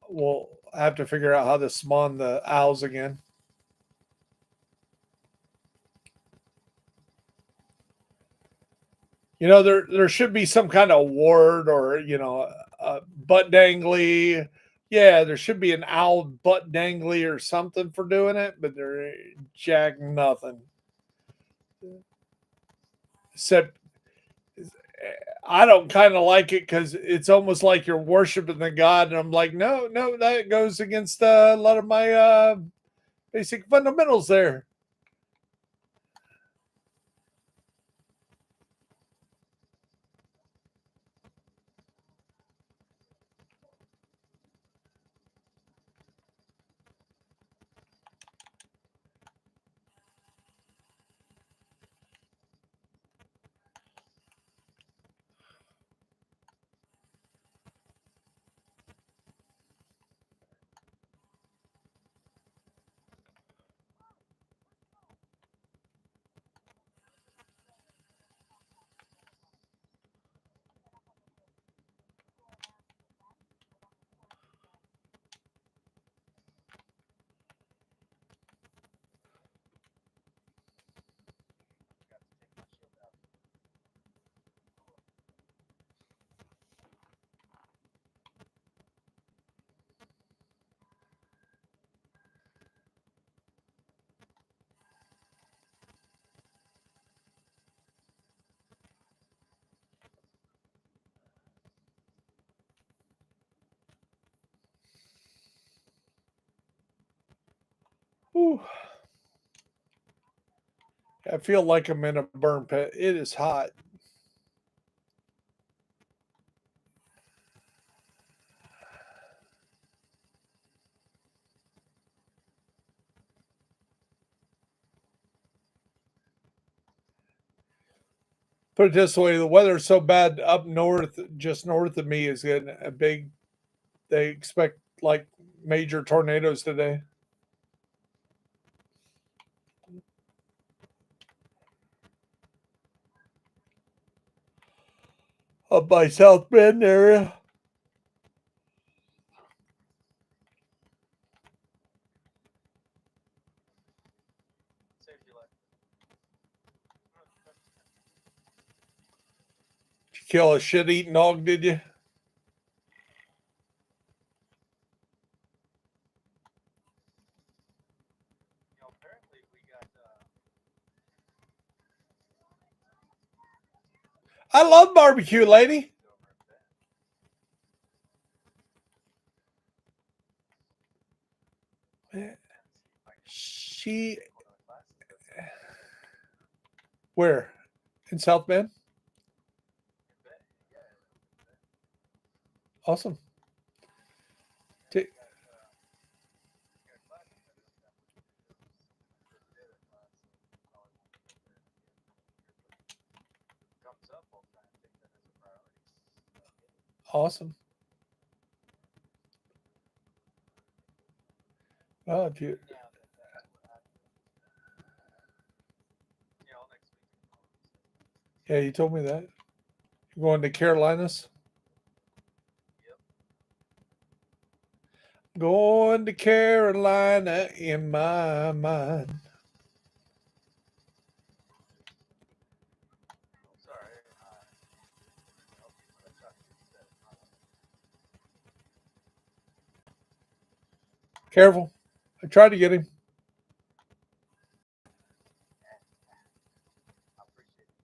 we'll have to figure out how to spawn the owls again. You know, there should be some kind of award or, you know, butt dangly. Yeah, there should be an owl butt dangly or something for doing it, but there ain't jack nothing. Except I don't kind of like it because it's almost like you're worshiping the god, and I'm like, no, that goes against a lot of my basic fundamentals there. Whew. I feel like I'm in a burn pit. It is hot. Put it this way, the weather's so bad up north, just north of me, is getting a big. They expect like major tornadoes today. Up by South Bend area. Did you kill a shit eating dog, did you? Apparently we got I love barbecue, lady. She Where? In South Bend? Awesome. Ta- Comes up all the time. Take that as a priority. Awesome. Well, if you, Now that's what happened. Yeah, all next week. yeah, you told me that. You're going to Carolinas? Yep. Going to Carolina in my mind. Sorry. I'll be what I try to do that. Careful. I tried to get him. I appreciate it.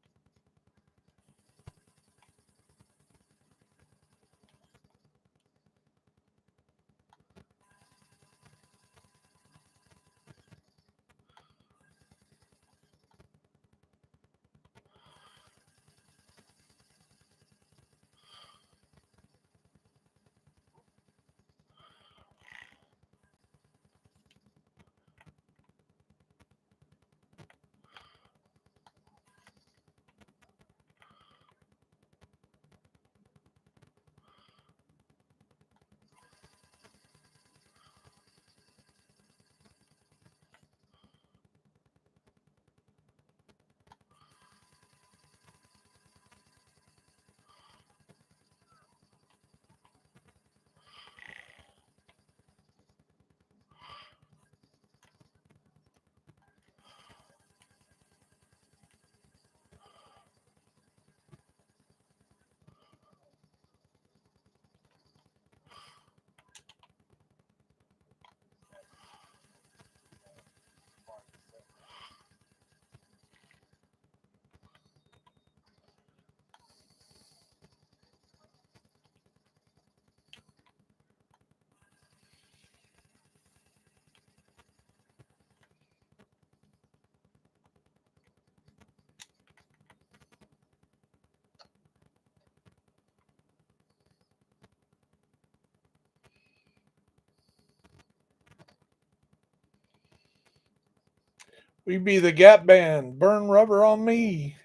We be the Gap Band. Burn rubber on me.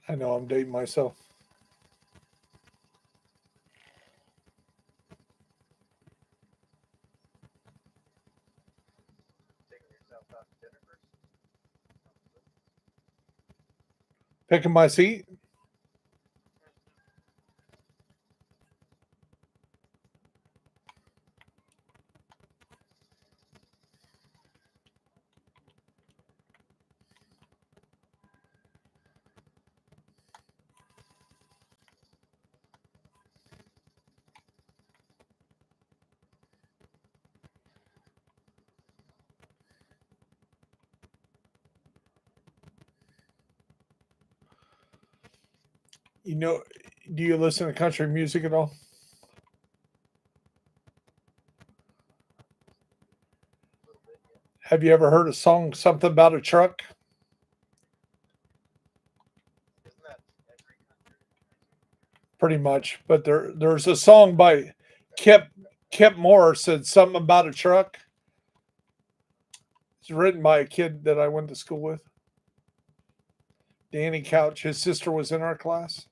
I know I'm dating myself. Taking yourself out to dinner first. Picking my seat. You know, do you listen to country music at all? A little bit, yeah. Have you ever heard a song, something about a truck? Isn't that every country? Pretty much. But there's a song by Kip Moore said something about a truck. It's written by a kid that I went to school with. Danny Couch. His sister was in our class.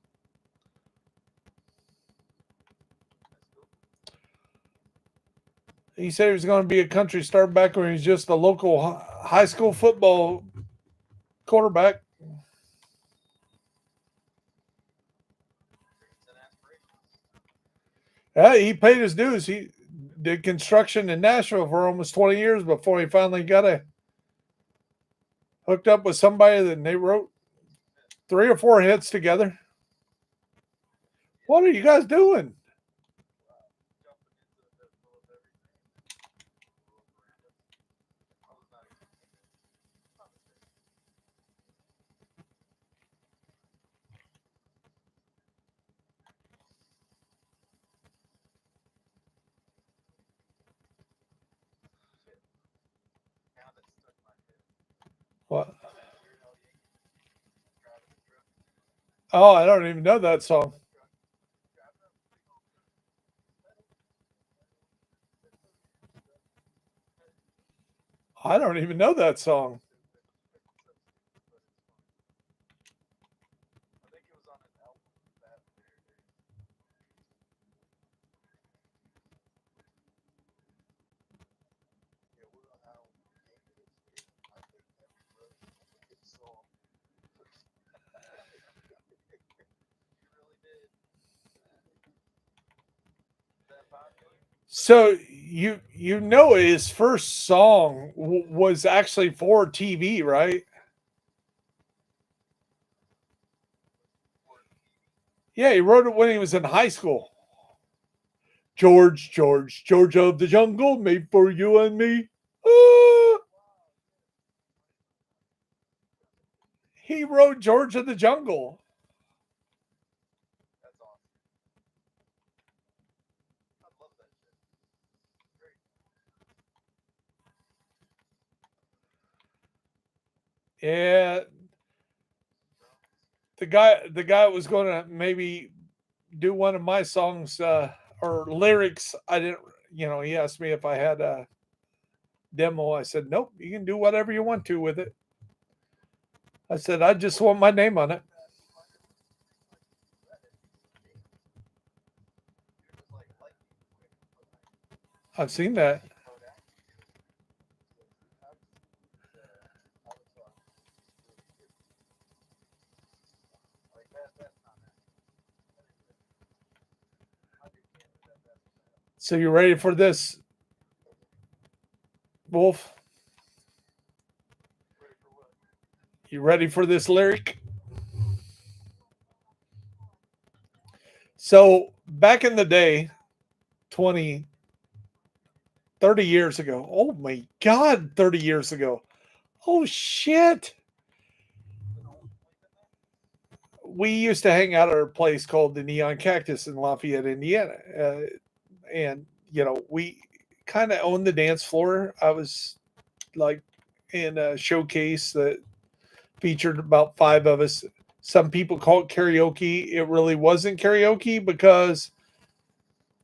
That's cool. He said he was going to be a country star back when he was just a local high school football quarterback. Dreams and aspirations. Yeah, he paid his dues. He did construction in Nashville for almost 20 years before he finally got hooked up with somebody that they wrote 3 or 4 hits together. What are you guys doing? Jumping into the middle of everything. Look around us. I was not expecting this conversation. Shit. Now that's stuck in my head. What? Oh, I don't even know that song. I don't even know that song. I think it was on an album that Yeah, we don't know how I think that's a good song. you really did. That popular? So you know his first song was actually for TV, right? Yeah, he wrote it when he was in high school. George, George, George of the Jungle, made for you and me. Ah! He wrote George of the Jungle. That's awesome. I love that shit. Great. Yeah, the guy was going to maybe do one of my songs or lyrics. I didn't, he asked me if I had a demo. I said, nope, you can do whatever you want to with it. I said, I just want my name on it. You're just like lightning quick. I've seen that. Like that's not that. I do can't do that. So you ready for this, Wolf? Ready for what? You ready for this lyric? So back in the day, 20, 30 years ago. Oh my God, 30 years ago. Oh shit. We used to hang out at a place called the Neon Cactus in Lafayette, Indiana. And, we kind of owned the dance floor. I was like in a showcase that featured about 5 of us. Some people call it karaoke. It really wasn't karaoke because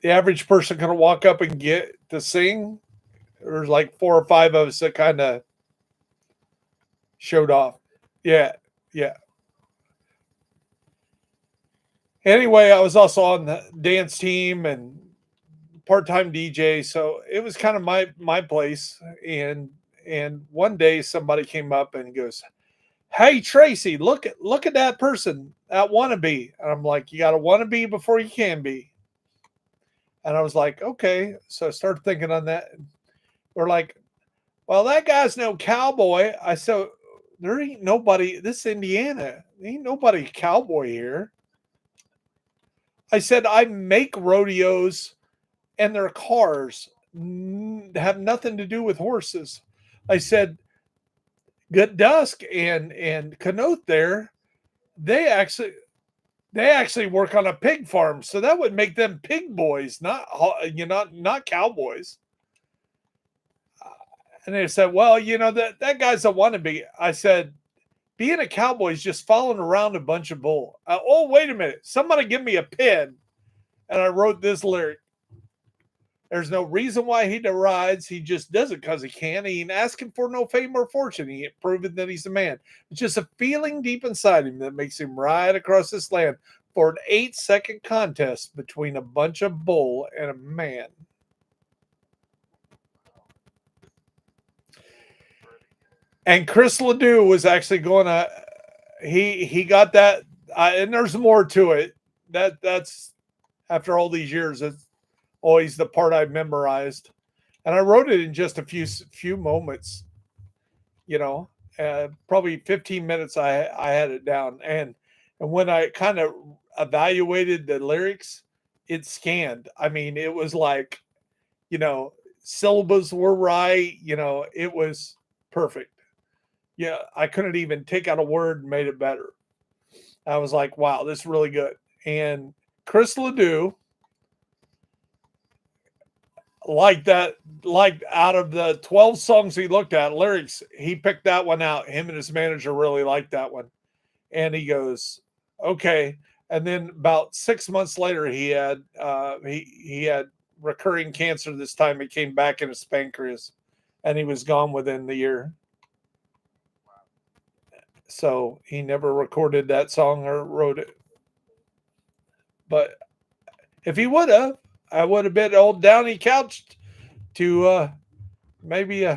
the average person kind of walk up and get to sing. There's like 4 or 5 of us that kind of showed off. Yeah, yeah. Anyway, I was also on the dance team and part-time DJ, so it was kind of my place. And one day somebody came up and goes, "Hey Tracy, look at that person, that wannabe." And I'm like, "You got to wannabe before you can be." And I was like, "Okay." So I started thinking on that. We're like, "Well, that guy's no cowboy." I said, "There ain't nobody. This is Indiana. There ain't nobody cowboy here." I said, "I make rodeos and their cars have nothing to do with horses." I said, "Good Dusk and Canute there, they actually they actually work on a pig farm, so that would make them pig boys, not cowboys." And they said, "Well, that guy's a wannabe." I said, "Being a cowboy is just following around a bunch of bull." Oh, wait a minute! Somebody give me a pen, and I wrote this lyric. There's no reason why he rides. He just does it because he can. He ain't asking for no fame or fortune. He ain't proving that he's a man. It's just a feeling deep inside him that makes him ride across this land for an 8-second contest between a bunch of bull and a man. And Chris Ledoux was actually going to. He got that, and there's more to it. That's after all these years. It's always the part I memorized, and I wrote it in just a few moments. Probably 15 minutes. I had it down, and when I kind of evaluated the lyrics, it scanned. I mean, it was like, syllables were right. It was perfect. Yeah, I couldn't even take out a word and made it better. I was like, wow, this is really good. And Chris Ledoux like that, like out of the 12 songs he looked at, lyrics, he picked that one out. Him and his manager really liked that one. And he goes, okay. And then about 6 months later, he had recurring cancer. This time it came back in his pancreas, and he was gone within the year. So he never recorded that song or wrote it. But if he would have, I would have been old Downey Couched to maybe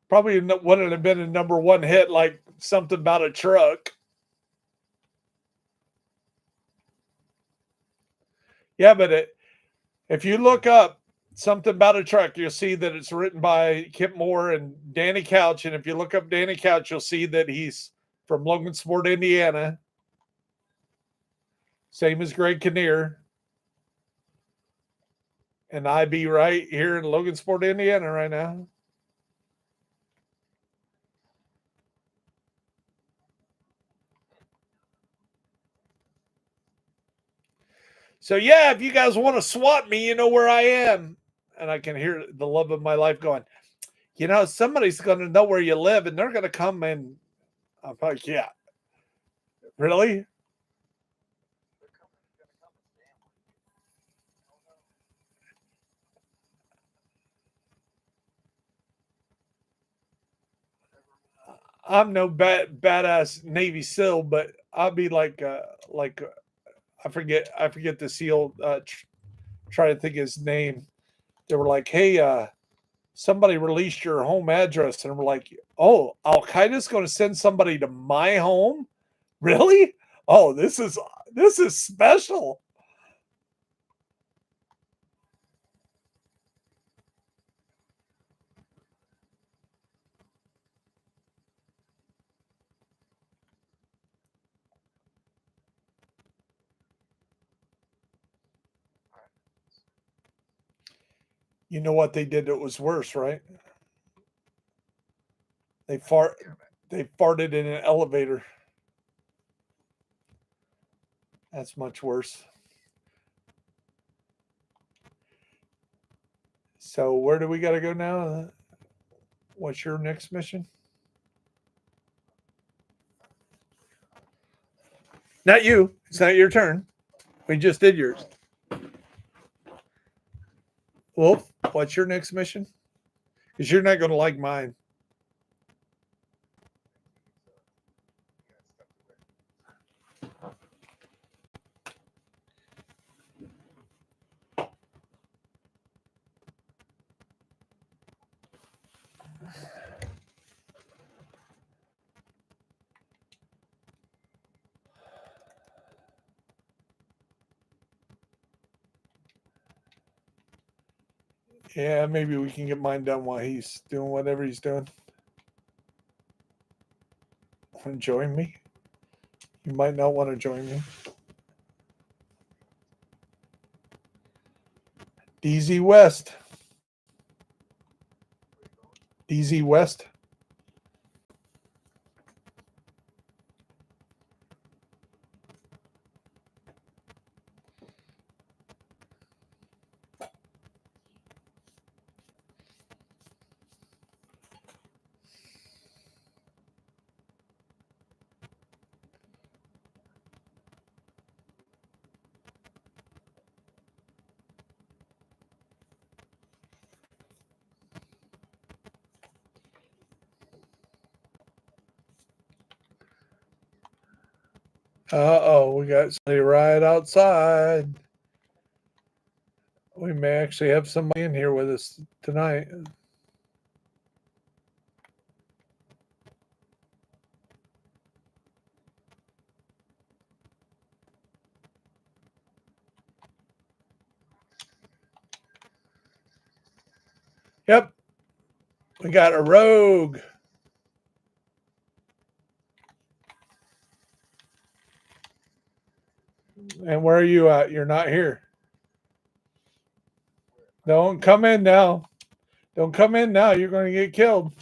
probably wouldn't have been a number one hit like something about a truck. Yeah, but if you look up something about a truck, you'll see that it's written by Kip Moore and Danny Couch. And if you look up Danny Couch, you'll see that he's from Logansport, Indiana. Same as Greg Kinnear. And I be right here in Logansport, Indiana right now. So yeah, if you guys want to swat me, you know where I am. And I can hear the love of my life going, you know, somebody's going to know where you live and they're going to come and I'm like, yeah, really? I'm no badass Navy SEAL, but I'll be like I forget the SEAL. Try to think of his name. They were like, hey, somebody released your home address, and we're like, oh, Al Qaeda's going to send somebody to my home, really? Oh, this is special. You know what they did that was worse, right? They farted in an elevator. That's much worse. So where do we got to go now? What's your next mission? Not you. It's not your turn. We just did yours. Wolf, what's your next mission? Because you're not going to like mine. Yeah, maybe we can get mine done while he's doing whatever he's doing. Want to join me? You might not want to join me. DZ West. DZ West. Uh-oh, we got somebody right outside. We may actually have somebody in here with us tonight. Yep. We got a rogue. And where are you at? You're not here. Don't come in now. Don't come in now. You're going to get killed.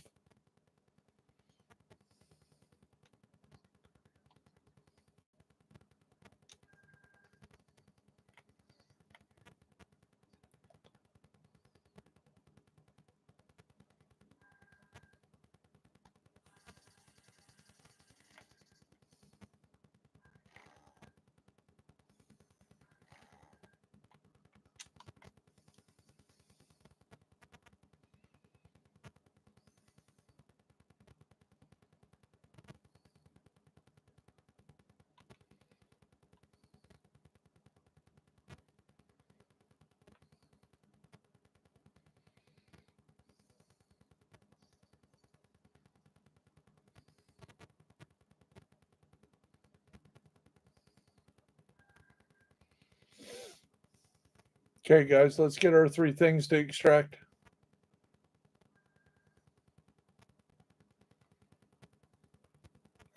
Okay, guys, let's get our 3 things to extract.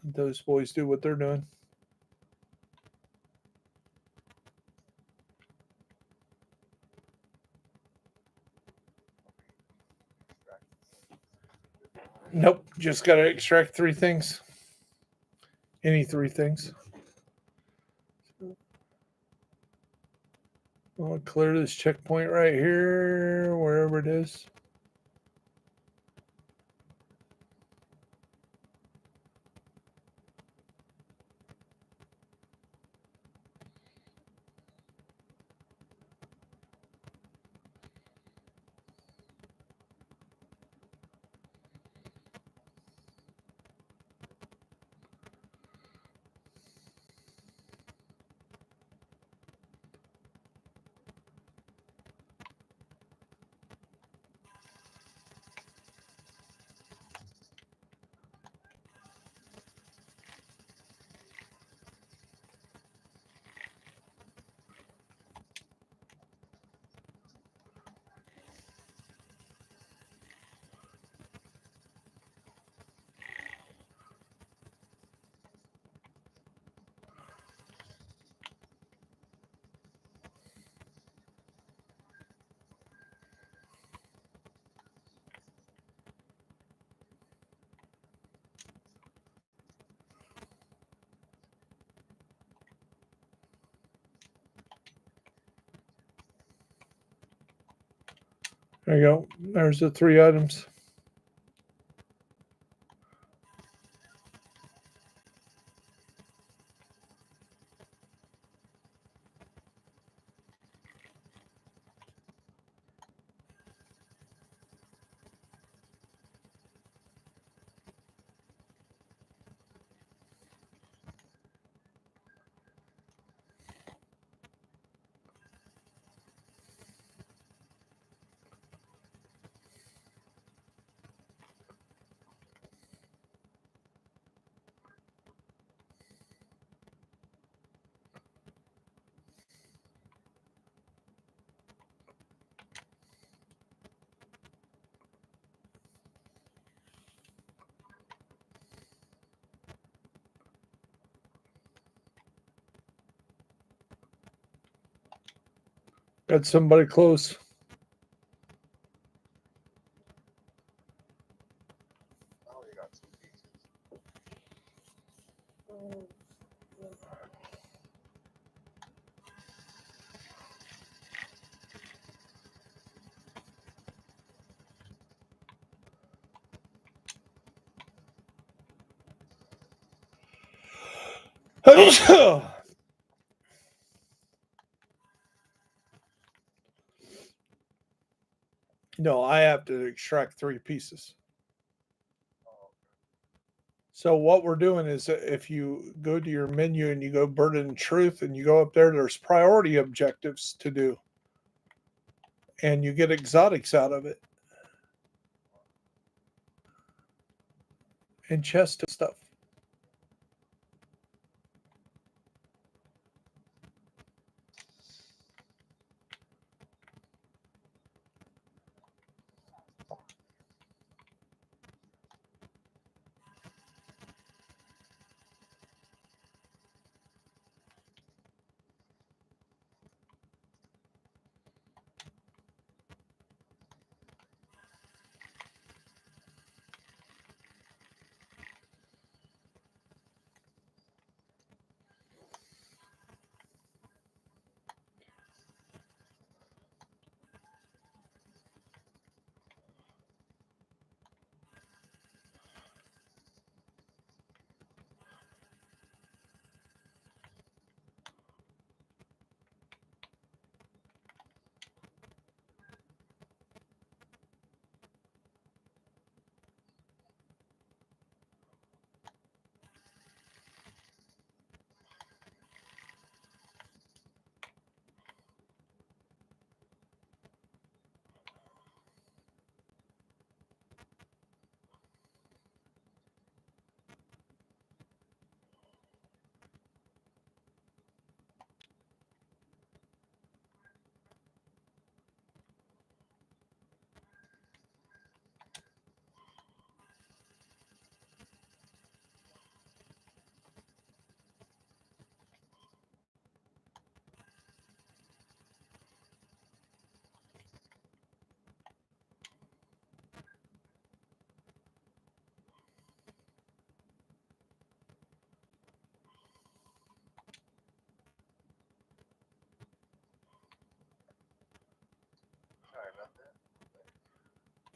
Those boys do what they're doing. Nope, just got to extract 3 things. Any 3 things. I'll clear this checkpoint right here, wherever it is. There you go. There's the 3 items. Got somebody close. Oh, you got 2 pieces. No, I have to extract 3 pieces. Oh, So what we're doing is if you go to your menu and you go Burden and Truth and you go up there, there's priority objectives to do. And you get exotics out of it. And chest stuff.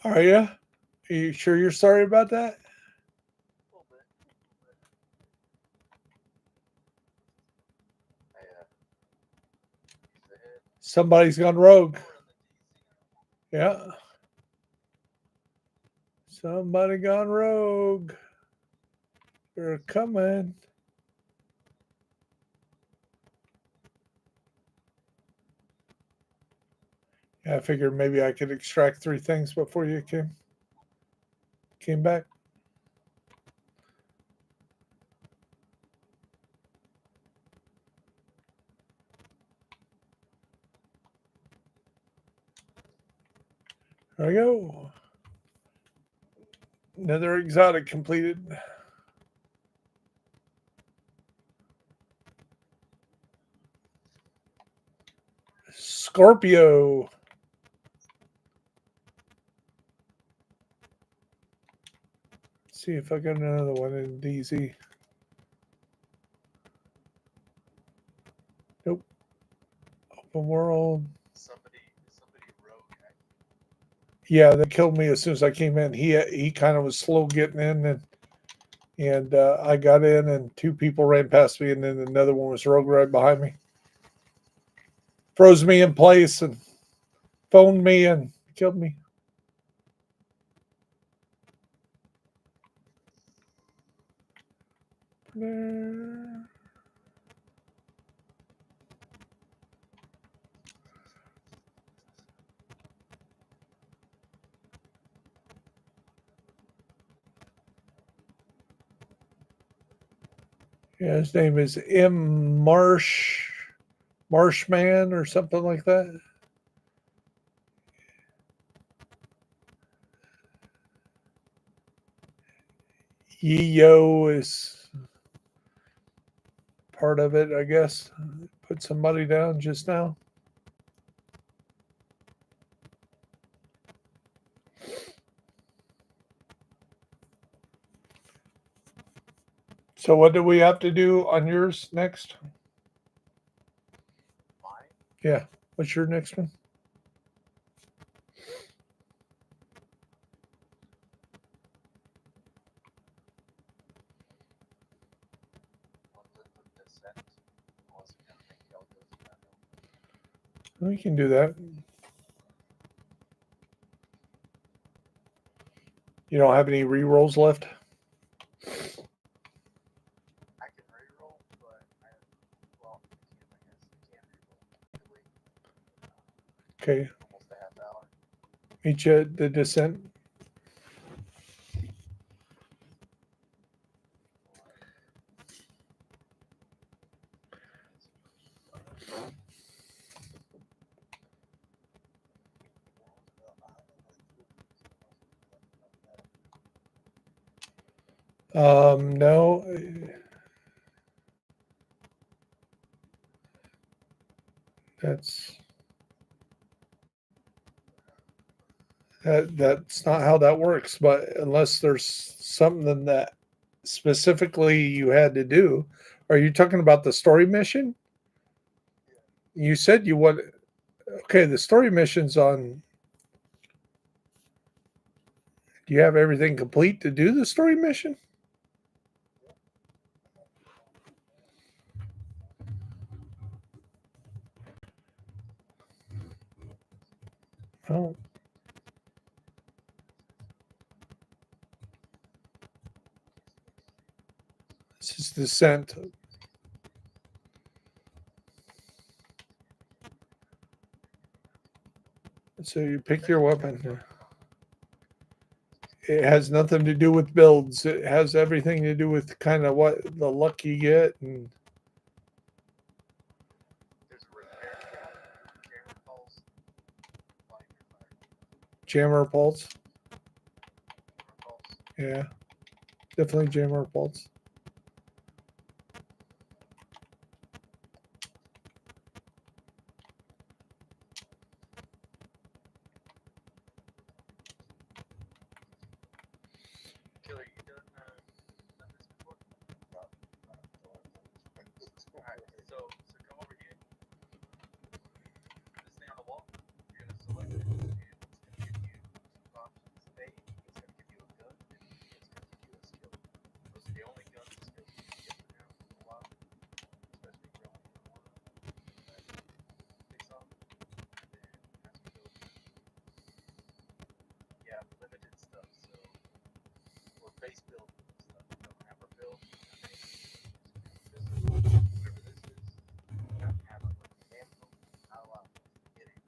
Are you? Are you sure you're sorry about that? A little bit. He's the head. Somebody's gone rogue. We're in the DC. Yeah. Somebody gone rogue. They're coming. Yeah, I figured maybe I could extract 3 things before you came back. There we go. Another exotic completed. Scorpio. See if I got another one in DZ. Nope. Open world. Somebody rogue. Yeah, they killed me as soon as I came in. He kind of was slow getting in, and I got in, and 2 people ran past me, and then another one was rogue right behind me. Froze me in place and phoned me and killed me. Yeah, his name is M. Marshman or something like that. Yo is part of it, I guess. Put somebody down just now. So what do we have to do on yours next? Mine? Yeah. What's your next one? The descent. Unless you're gonna make Kelgo's battle. We can do that. You don't have any re-rolls left? I can reroll, but I well, I can reroll. Okay. Almost a half hour. Meet you at the descent. No. That's not how that works. But unless there's something that specifically you had to do, are you talking about the story mission? You said you want. Okay, the story mission's on. Do you have everything complete to do the story mission? Oh, this is descent. So you pick your weapon. It has nothing to do with builds. It has everything to do with kind of what the luck you get and There's a repair kit, jammer pulse, light fire, jammer pulse. jammer pulse. Yeah, definitely jammer pulse. Killer, you done this before? Alright, so come over here. You're gonna stay on the wall. You're gonna select it, and it's gonna give you 2 options. the only gun that's going to get around for a while, especially growing in one that takes off, and then as we go through, yeah, limited stuff. So we're base build stuff. We don't have our build. This is whatever this is. We don't have a ammo. Not allowed to get it.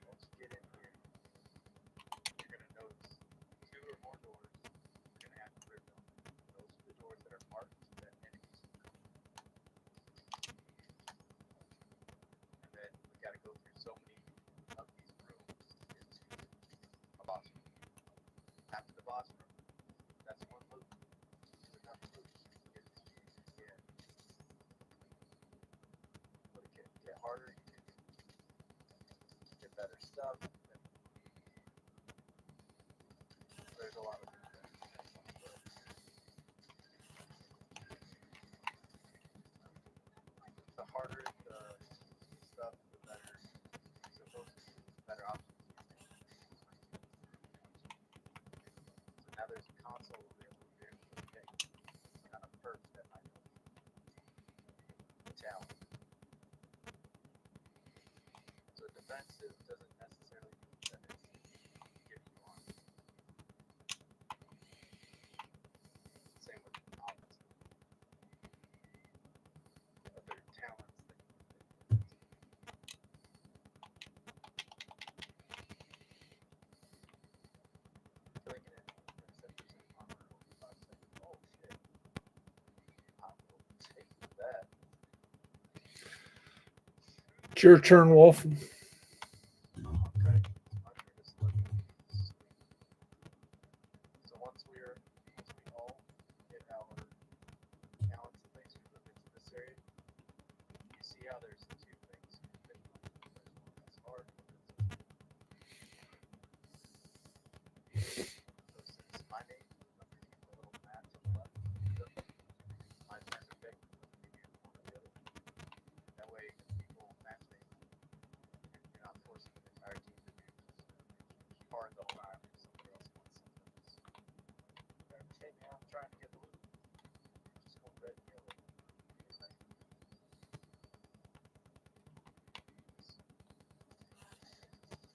Once you get in here, you're gonna notice 2 or more doors. You're gonna have to clear them. Those are the doors that are marked that enemies will come. And then we gotta go through so many of these rooms into a boss room. After the boss room, that's one loop. There's another loop. Yeah. But it can get harder, you can get better stuff. There's a lot of things that the harder the stuff, the better supposed to be, the better options you make. So now there's a console available here. Okay. It's kind of perks that might help you. Challenge. So defensive doesn't necessarily mean that it's giving you on. Same with offensive. Other talents that you can killing an enemy for 7% armor over 5 seconds. Oh shit. I will take that. It's your turn, Wolf. Okay. Under the slug. So once we all get our talents and things we move into this area, you see how there's 2 things. There's one that's hard, one that's so since my name is underneath the little map to the left, mine's Master Pick, maybe one or the other. That way people match me. And you're not forcing the entire team to do hard the whole time if somebody else wants something else. Hey man, I'm trying to get the loot. Just go red and yellow.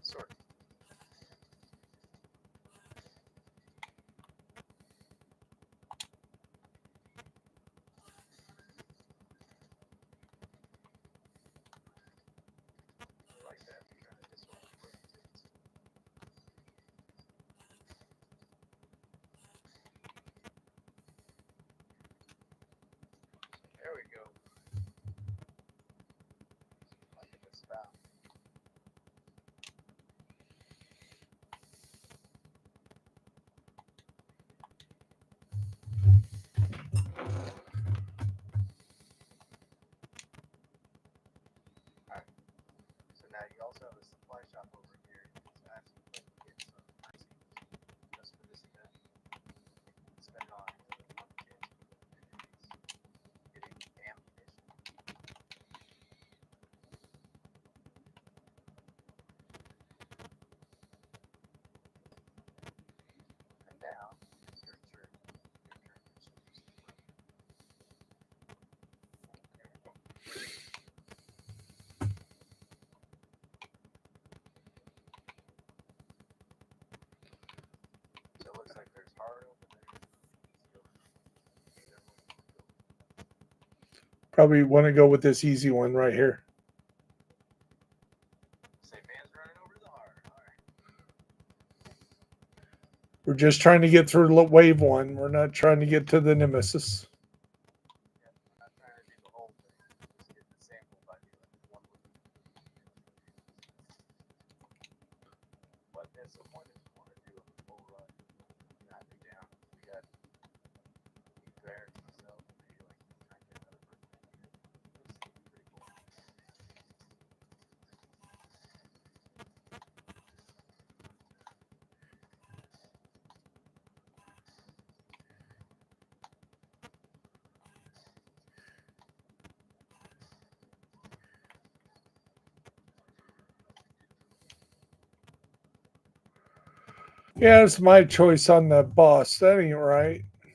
Sort of. Like that, trying to disorder things. There we go. Like a good spout. Alright. So now you also have a supply shop over here. So I actually plan to get some nice just for this event. Spend on one kit and getting ammunition. And now it's your turn. Your turn to choose the room. There we go. So it looks like there's hard over there. Easy over there. Either one you want to go. Probably want to go with this easy one right here. Say man's running over the hard. Alright. We're just trying to get through wave 1. We're not trying to get to the nemesis. Yeah, I'm not trying to do the whole thing. Just get the sample by doing one loop. But at some point, if you want to do a full run, not do down. We got Bear and myself, maybe like try and get another person in here. It's pretty cool. Yeah, it's my choice on the boss. That ain't right. You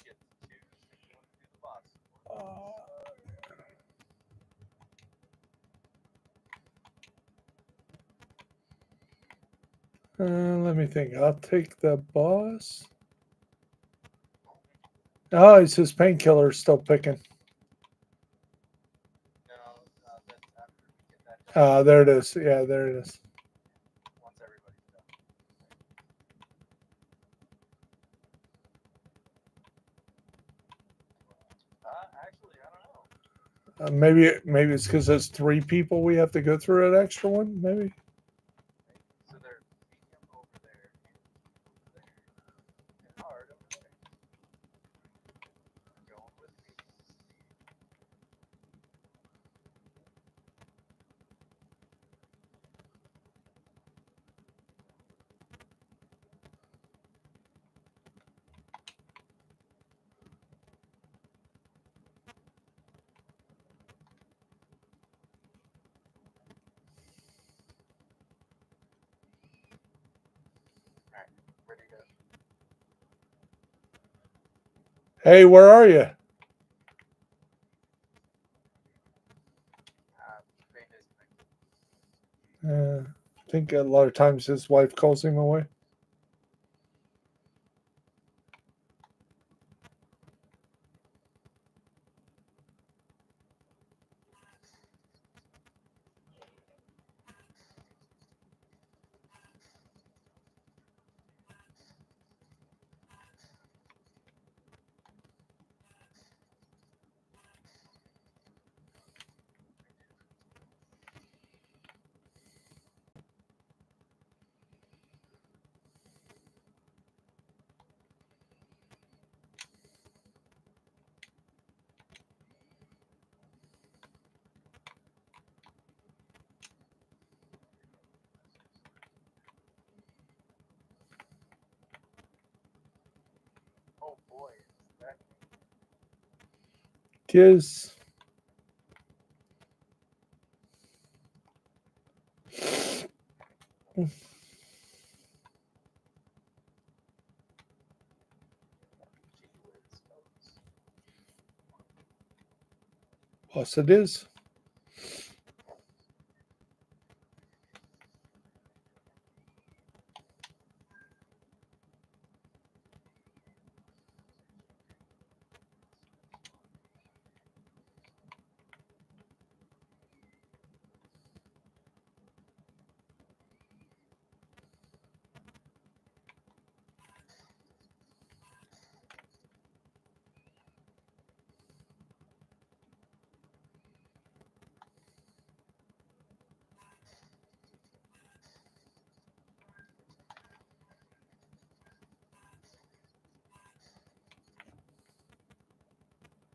get to choose if you want to do the boss. Let me think. I'll take the boss. Oh, it says painkiller still picking. No, that's after we get that done. There it is. Yeah, there it is. Once everybody's done. Actually, I don't know. Maybe it's because there's 3 people we have to go through that extra one. Maybe. So there's medium over there, and over there, and hard over there. I'm going with medium. All right, ready to. Hey, where are you? Vein disconnected. I think a lot of times his wife calls him away. Oh boy, that Kiss. gee whiz, folks. Plus it is.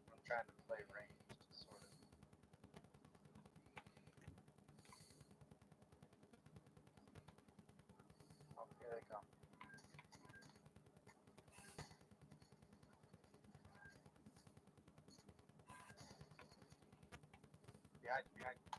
I'm trying to play range to sort of. Oh, here they come. Behind you, behind you.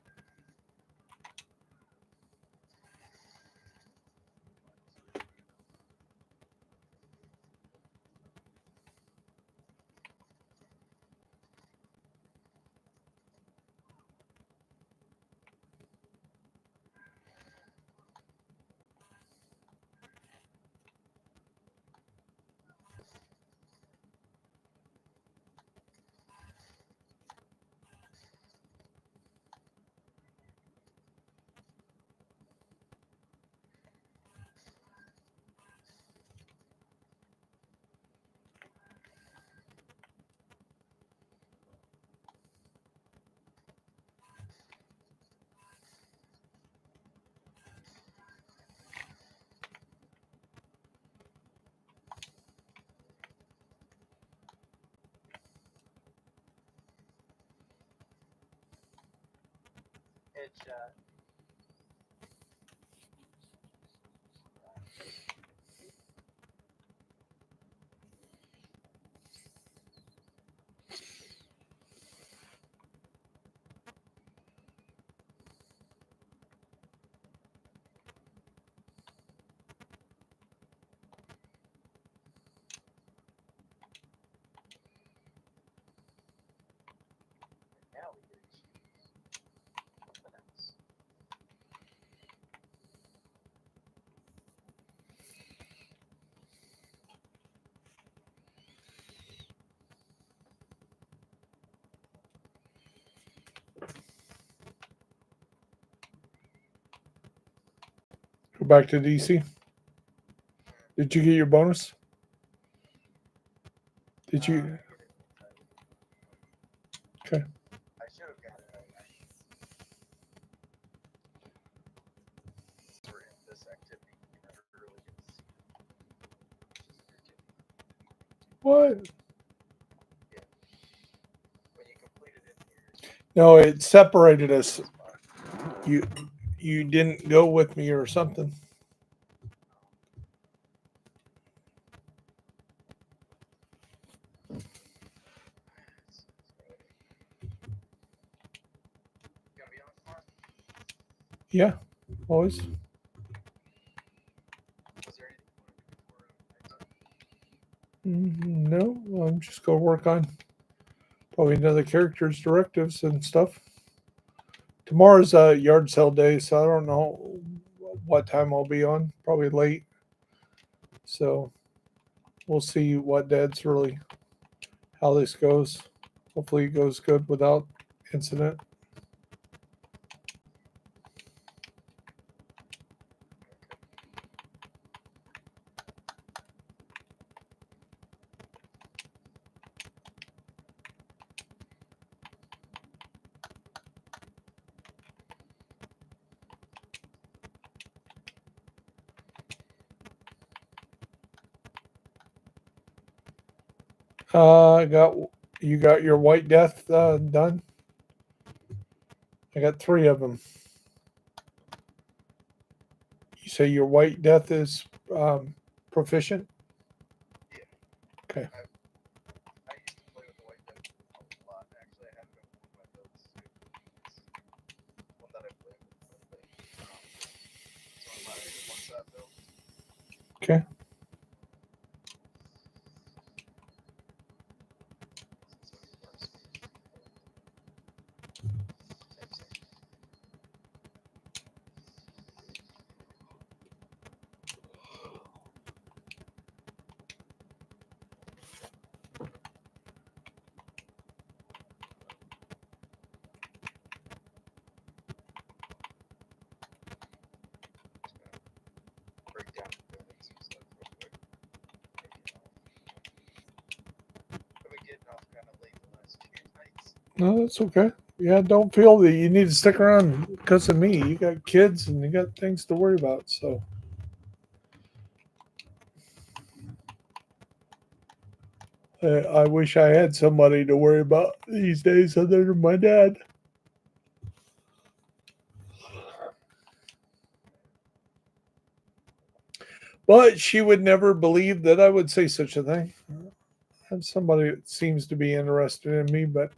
Headshot. Go back to DC. Did you get your bonus? Did you? Okay. I should have got it. For this activity, you never really get to see it. What? When you complete it in here, No, it separated us. it's fine. You didn't go with me or something. Gonna be on tomorrow? Yeah, always. Was there anything you wanted to do for No, I'm just gonna work on probably another character's directives and stuff. Tomorrow's a yard sale day, so I don't know what time I'll be on. Probably late. So we'll see what Dad's really how this goes. Hopefully it goes good without incident. I got you got your White Death done. I got 3 of them. You say your White Death is proficient? Yeah. Okay. I used to play with the White Death a lot. Actually, I have it on one of my builds too. It's one that I play with quite a bit. It's one of my one-shot builds. Okay. So it works. Break down the buildings and stuff real quick. I've been getting off kind of late the last 2 nights. No, that's okay. Yeah, don't feel that you need to stick around because of me. You got kids and you got things to worry about. So I wish I had somebody to worry about these days other than my dad. But she would never believe that I would say such a thing. I have somebody that seems to be interested in me, but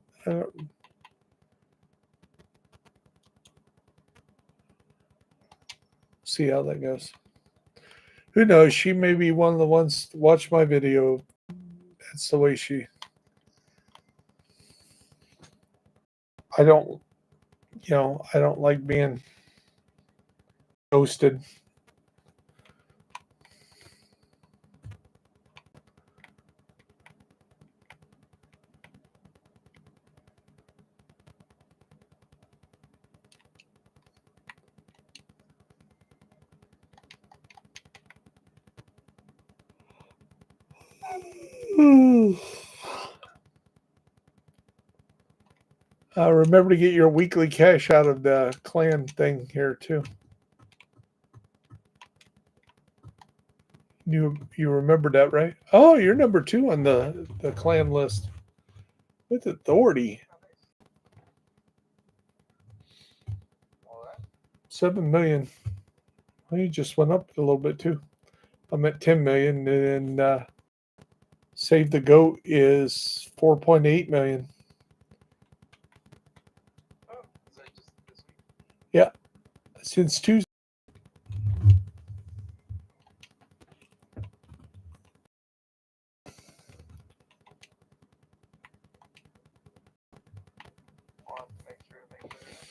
see how that goes. Who knows? She may be one of the ones to watch my video. That's the way she. I don't, I don't like being ghosted. Remember to get your weekly cash out of the clan thing here too. You remembered that, right? Oh, you're number 2 on the clan list with authority. All that. 7 million. Well, you just went up a little bit too. I'm at 10 million, and Save the Goat is 4.8 million. Oh, is that just this week? Yeah, since Tuesday. I'll have to make sure to make that happen.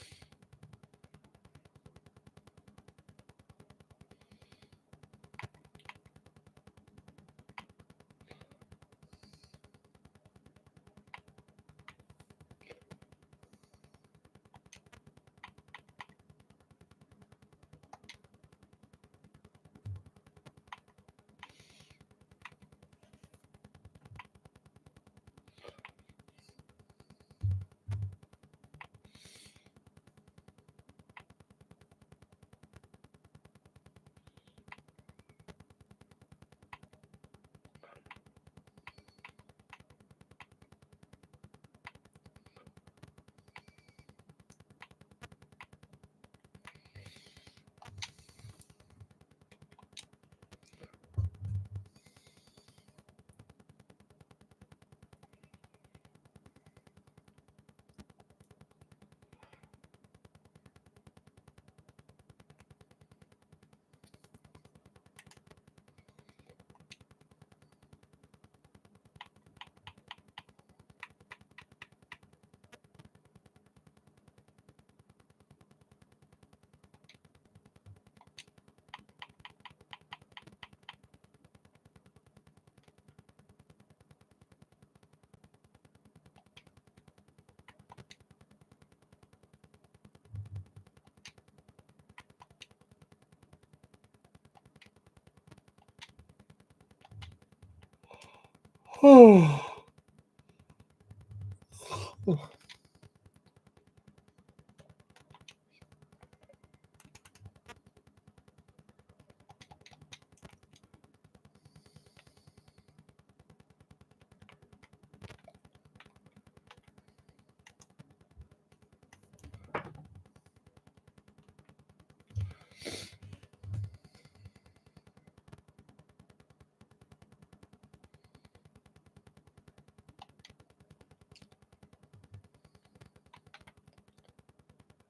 Oh.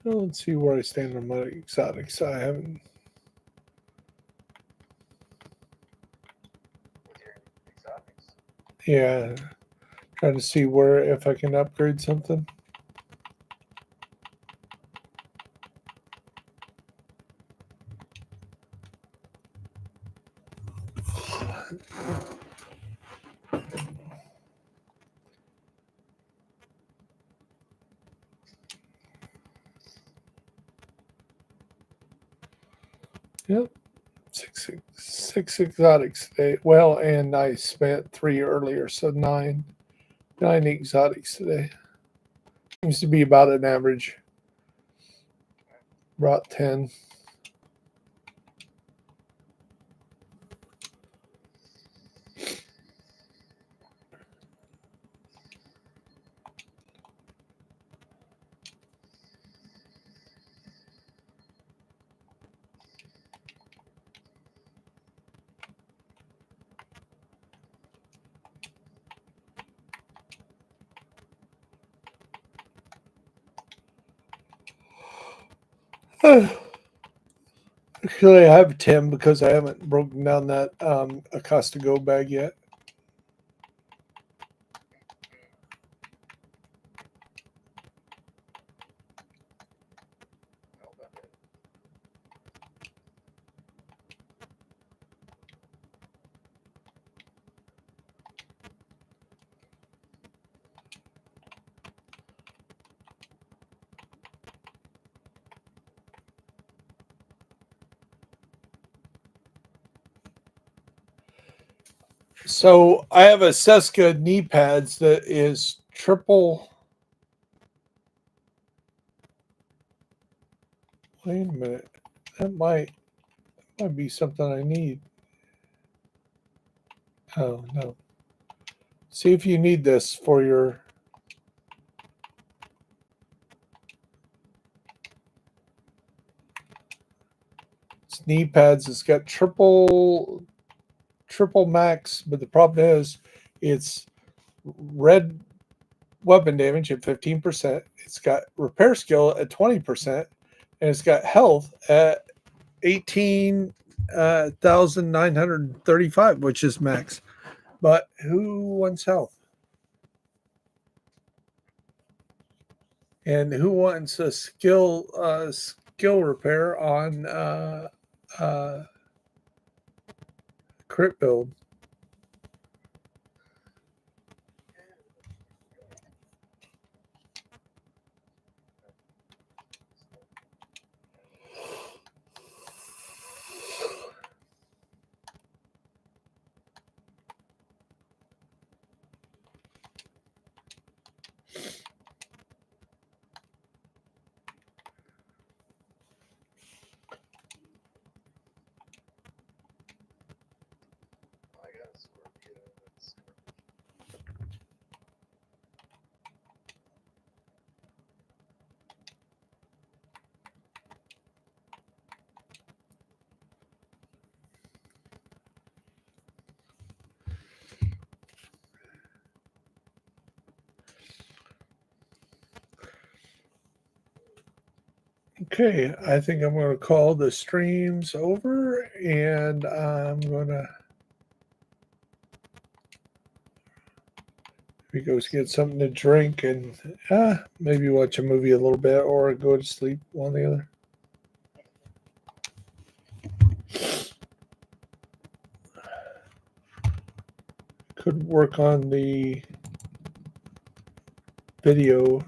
Let's see where I stand on my exotics. I haven't. With your exotics. Yeah, trying to see where if I can upgrade something. Yep, six exotics today. Well, and I spent 3 earlier, so nine exotics today. Seems to be about an average. About 10. Actually, I have 10 because I haven't broken down that Acosta Go bag yet. How about it? So I have a Seska knee pads that is triple. Wait a minute. That might be something I need. Oh no. See if you need this for your knee pads. It's got triple max, but the problem is it's red weapon damage at 15%. It's got repair skill at 20%, and it's got health at 18,935, which is max. But who wants health? And who wants a skill repair on crit build? I got a Scorpio. That's Okay, I think I'm going to call the streams over, and I'm going to go get something to drink and maybe watch a movie a little bit or go to sleep, one or the other. Could work on the video